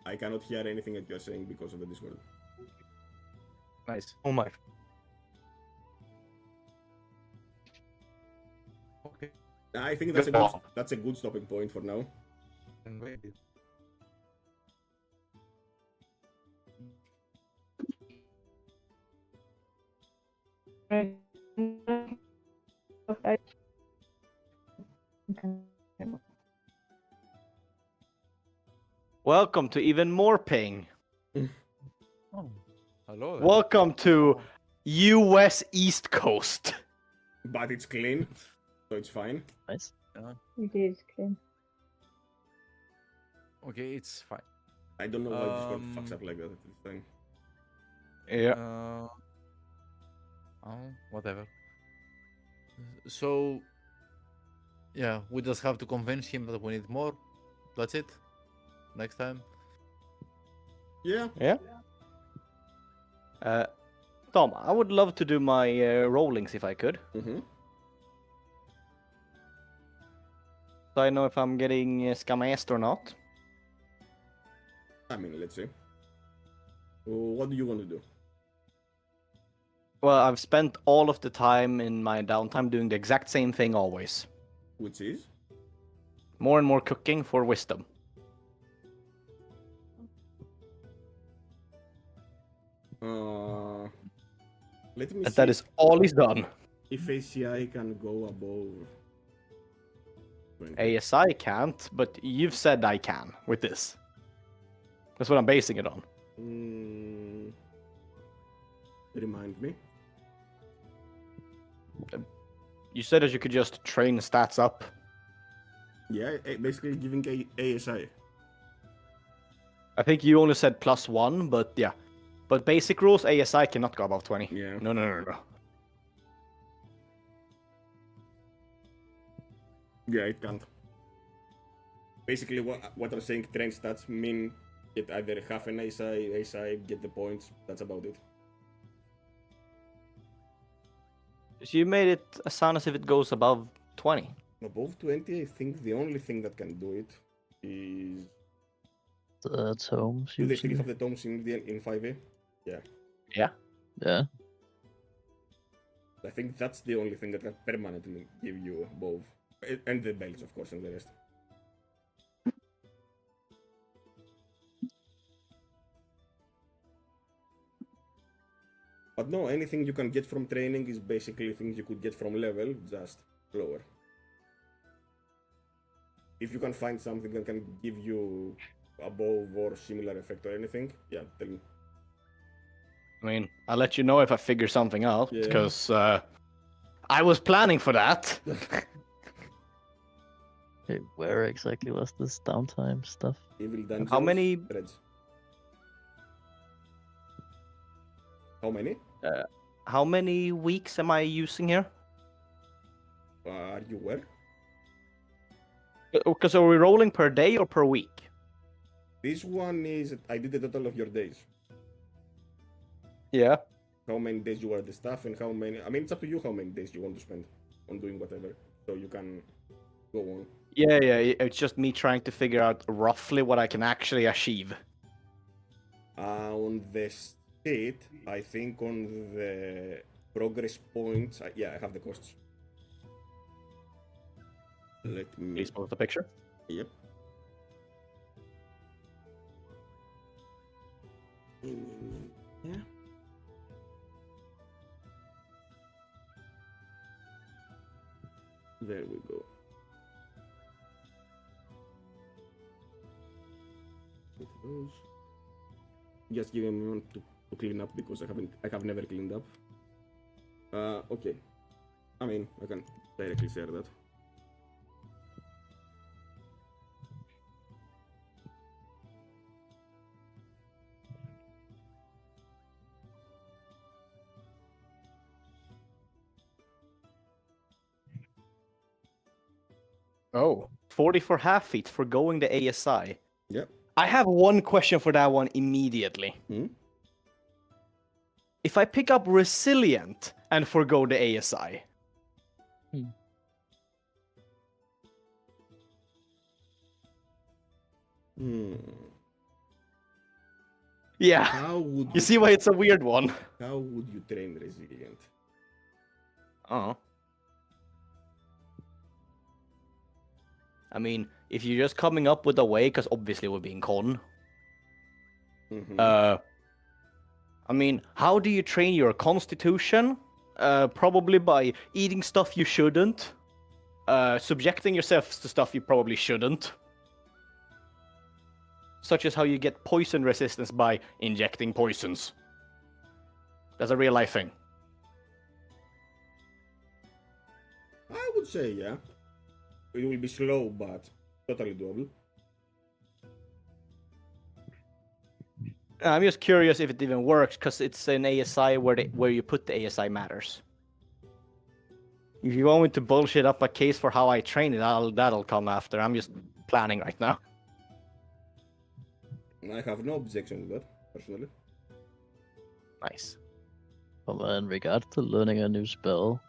I cannot hear anything that you're saying because of the Discord. nice. Oh my. Okay. I think that's a good stopping point for now. And wait. Welcome to even more ping. Oh, hello. there. Welcome to US East Coast. But it's clean, so it's fine. Nice. It is clean. Okay, it's fine. I don't know why Discord fucks Um, up like that at this time. Yeah. Whatever. So, yeah, we just have to convince him that we need more. That's it. Next time. Yeah. Yeah. Tom, I would love to do my rollings if I could. Mm-hmm. So I know if I'm getting scamassed or not. I mean, let's see. What do you want to do? Well, I've spent all of the time in my downtime doing the exact same thing always. Which is? More and more cooking for wisdom. Let me And see that is all he's done. if ACI can go above 20. ASI can't, but you've said I can with this. That's what I'm basing it on. Remind me. You said that you could just train stats up. Yeah, basically giving ASI. I think you only said +1, but yeah. But basic rules, ASI cannot go above 20. Yeah. No. Yeah, it can't. Basically, what I'm saying, train stats mean get either half an ASI, get the points. That's about it. So you made it sound as if it goes above 20. Above 20, I think the only thing that can do it is... The tomes Do they still usually. have the tomes in 5e? Yeah. Yeah. I think that's the only thing that can permanently give you above. And the belts, of course, and the rest. But no, anything you can get from training is basically things you could get from level, just lower. If you can find something that can give you above or similar effect or anything, yeah, tell me. I mean, I'll let you know if I figure something out, Yeah. because I was planning for that. Okay, where exactly was this downtime stuff? Evil Dungeons. How many? Threads. How many? How many weeks am I using here? Are you where? Because are we rolling per day or per week? This one is I did the total of your days. Yeah. How many days you are the staff and how many. I mean, it's up to you how many days you want to spend on doing whatever, so you can go on. Yeah. It's just me trying to figure out roughly what I can actually achieve. On the state, I think on the progress points, yeah, I have the costs. Let me. Please post the picture. Yep. Yeah. There we go. Put those. Just give me a moment to clean up because I have never cleaned up. Okay. I mean, I can directly share that. Oh. 40 for half feet for going to ASI. Yep. I have one question for that one immediately. Hmm? If I pick up Resilient and forgo the ASI, yeah, How would you see why it's a weird one? How would you train resilient? Oh. I mean, if you're just coming up with a way, because obviously we're being con. Mm-hmm. I mean, how do you train your constitution? Probably by eating stuff you shouldn't. Subjecting yourself to stuff you probably shouldn't. Such as how you get poison resistance by injecting poisons. That's a real life thing. I would say, yeah. It will be slow, but totally doable. I'm just curious if it even works, because it's an ASI where you put the ASI matters. If you want me to bullshit up a case for how I train it, that'll come after. I'm just planning right now. I have no objection to that, personally. Nice. In regard to learning a new spell,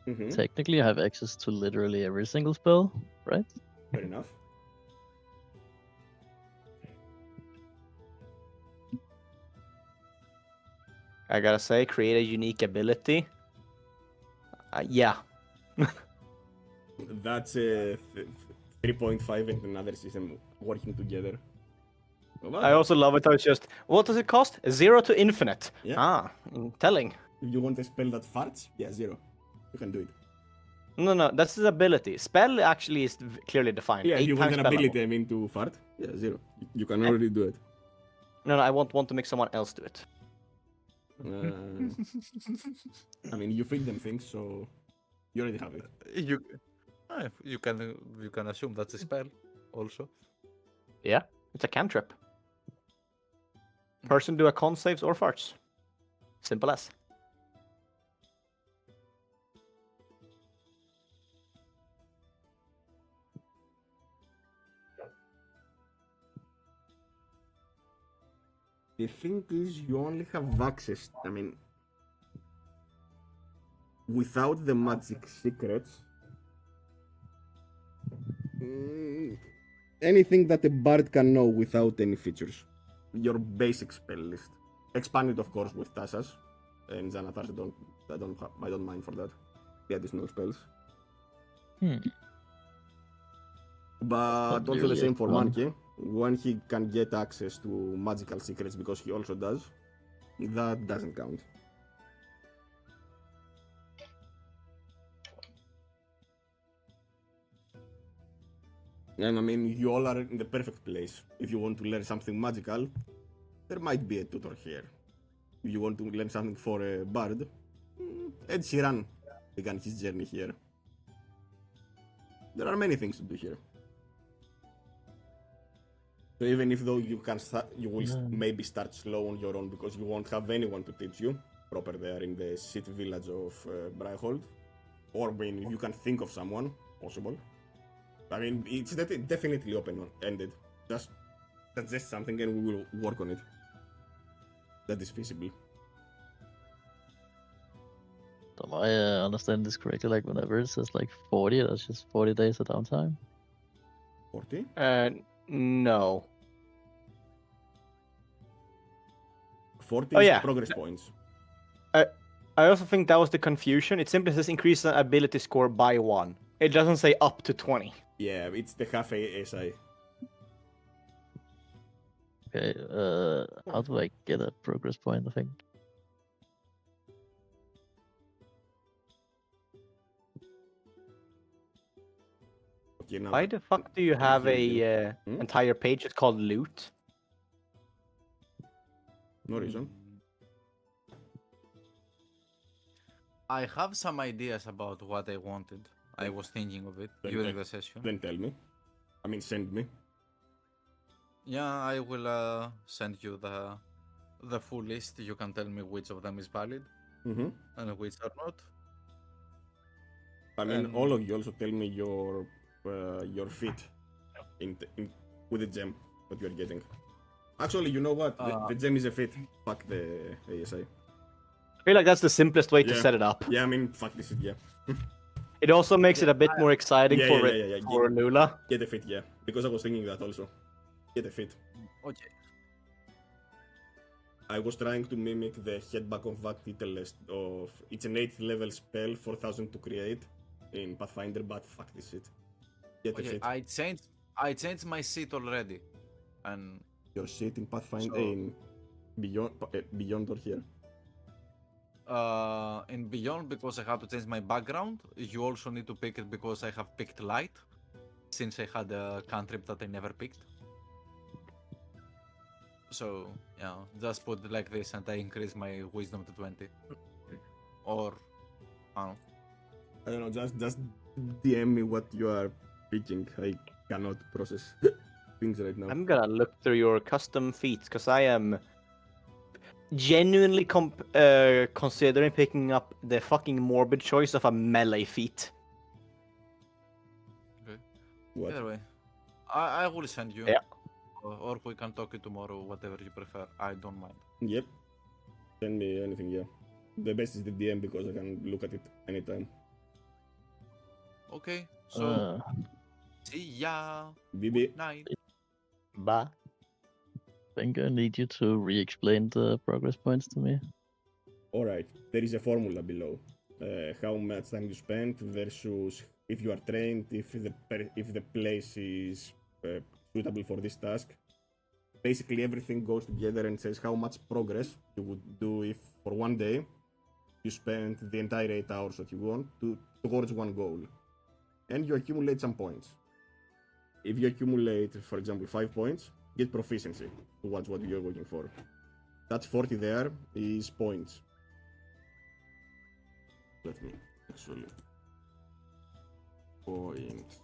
Mm-hmm. technically I have access to literally every single spell, right? Fair enough. I gotta say, create a unique ability. Yeah. That's 3.5 and another system working together. I also love it how it's just, what does it cost? 0 to infinite. Yeah. Ah, telling. If you want a spell that farts, yeah, 0. You can do it. No, that's his ability. Spell actually is clearly defined. Yeah, if 8 you want times an spell ability, level. I mean, to fart, yeah, 0. You can already do it. No, I want to make someone else do it. I mean, you feed them things, so you already have it. You can assume that's a spell also. Yeah, it's a cantrip. Person do a con saves or farts. Simple as. The thing is, you only have access. I mean, without the magic secrets, anything that a bard can know without any features. Your basic spell list, expanded of course with Tassas and Xanathars. I don't mind for that. The additional spells. But Not also the nearly same as for fun. Monkey. When he can get access to magical secrets, because he also does, that doesn't count. And I mean, you all are in the perfect place. If you want to learn something magical, there might be a tutor here. you want to learn something for a bard, Ed Sheeran began his journey here. There are many things to do here. So even if though you can start, you will maybe start slow on your own because you won't have anyone to teach you proper there in the city village of Bryhold. Or when you can think of someone, possible. I mean, it's definitely open-ended. Just suggest something and we will work on it. That is feasible. Do I understand this correctly? Like whenever it says like 40, that's just 40 days of downtime. 40? No. 40 Oh, is yeah. progress points. I also think that was the confusion. It simply says increase the ability score by 1. It doesn't say up to 20. Yeah, it's the half ASI. Okay, how do I get a progress point, I think? Okay, now Why the fuck do you have a entire page that's called loot? No reason. I have some ideas about what I wanted. I was thinking of it during the session. Then tell me. I mean, send me. Yeah, I will send you the full list. You can tell me which of them is valid Mm-hmm. and which are not. I mean, all of you also tell me your fit with the gem that you are getting. Actually, you know what? The gem is a fit. Fuck the ASI. I feel like that's the simplest way to set it up. Yeah, I mean, fuck this shit, yeah. It also makes it a bit more exciting for Lula. Get a fit, yeah. Because I was thinking that also. Get a fit. Okay. I was trying to mimic the headback of Vac Titellest of it's an 8th level spell, 4000 to create in Pathfinder, but fuck this shit. Get a fit. I changed my seat already. And your shit in Pathfinder in Beyond or here? In Beyond, because I have to change my background. You also need to pick it because I have picked light, since I had a cantrip that I never picked. So yeah, just put it like this, and I increase my wisdom to 20. Or I don't know. Just DM me what you are picking. I cannot process things right now. I'm gonna look through your custom feats because I am genuinely considering picking up the fucking morbid choice of a melee feat. Okay. What? Either way, I will send you. Yeah. Or we can talk it tomorrow, whatever you prefer. I don't mind. Yep. Send me anything, yeah. The best is the DM because I can look at it anytime. Okay, so see ya. BB. Good night. Bye. I think I need you to re-explain the progress points to me. Alright, there is a formula below. How much time you spend versus if you are trained, if the place is suitable for this task. Basically everything goes together and says how much progress you would do if for one day you spend the entire 8 hours that you want towards one goal. And you accumulate some points. If you accumulate, for example, 5 points, get proficiency towards what you're looking for. That 40 there is points. Let me actually... Points.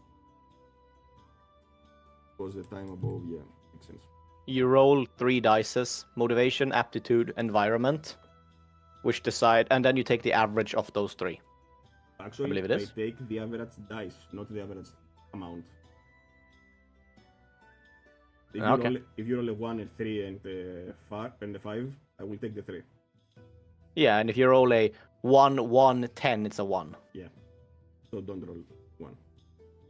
Was the time above? Yeah, makes sense. You roll 3 dices: motivation, aptitude, environment, which decide, and then you take the average of those 3. Actually, I believe it is. I take the average dice, not the average amount. If you roll a 1, a 3, and a 5, I will take the 3. Yeah, and if you roll a 1, 1, 10, it's a 1. Yeah. So don't roll 1.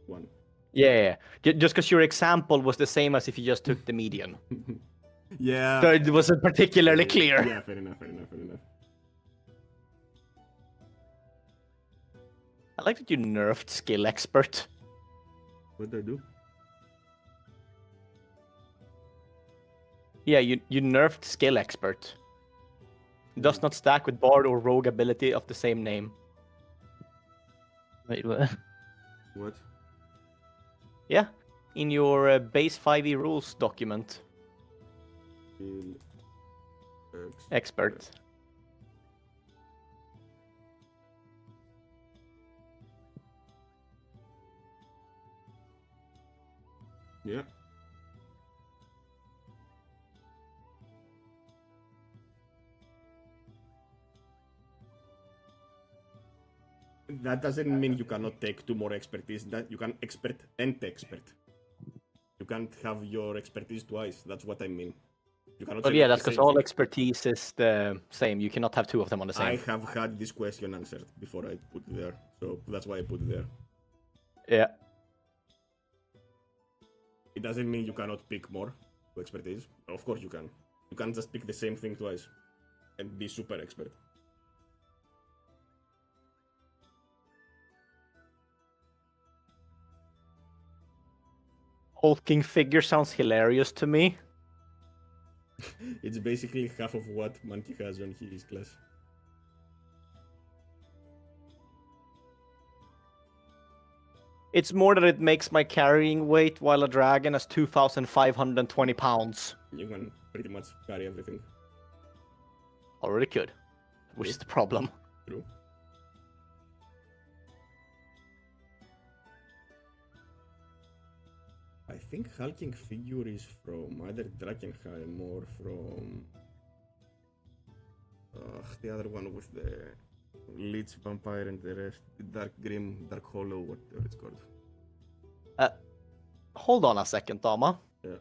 1. Yeah. Just because your example was the same as if you just took the median. Yeah. So it wasn't particularly clear. Yeah, fair enough. I like that you nerfed skill expert. What did I do? Yeah, you nerfed skill expert. Does not stack with bard or rogue ability of the same name. Wait, what? What? Yeah, in your base 5e rules document. Skill Expert. Yeah. That doesn't mean you cannot take 2 more expertise. That you can expert and expert. You can't have your expertise twice. That's what I mean. You cannot Well, yeah, select that's the because same all thing. expertise is the same. You cannot have 2 of them on the I same. have had this question answered before I put it there, so that's why I put it there. Yeah. It doesn't mean you cannot pick more expertise. Of course you can. You can't just pick the same thing twice and be super expert. Hulking figure sounds hilarious to me. It's basically half of what Monkey has on his class. It's more that it makes my carrying weight while a dragon has 2,520 pounds. You can pretty much carry everything. Already could, which is the problem. True. I think hulking figure is from either Drakenheim or from the other one with the Lich Vampire and the rest, the Dark Grim, Dark Hollow, whatever it's called. Hold on a second, Dama. Yeah.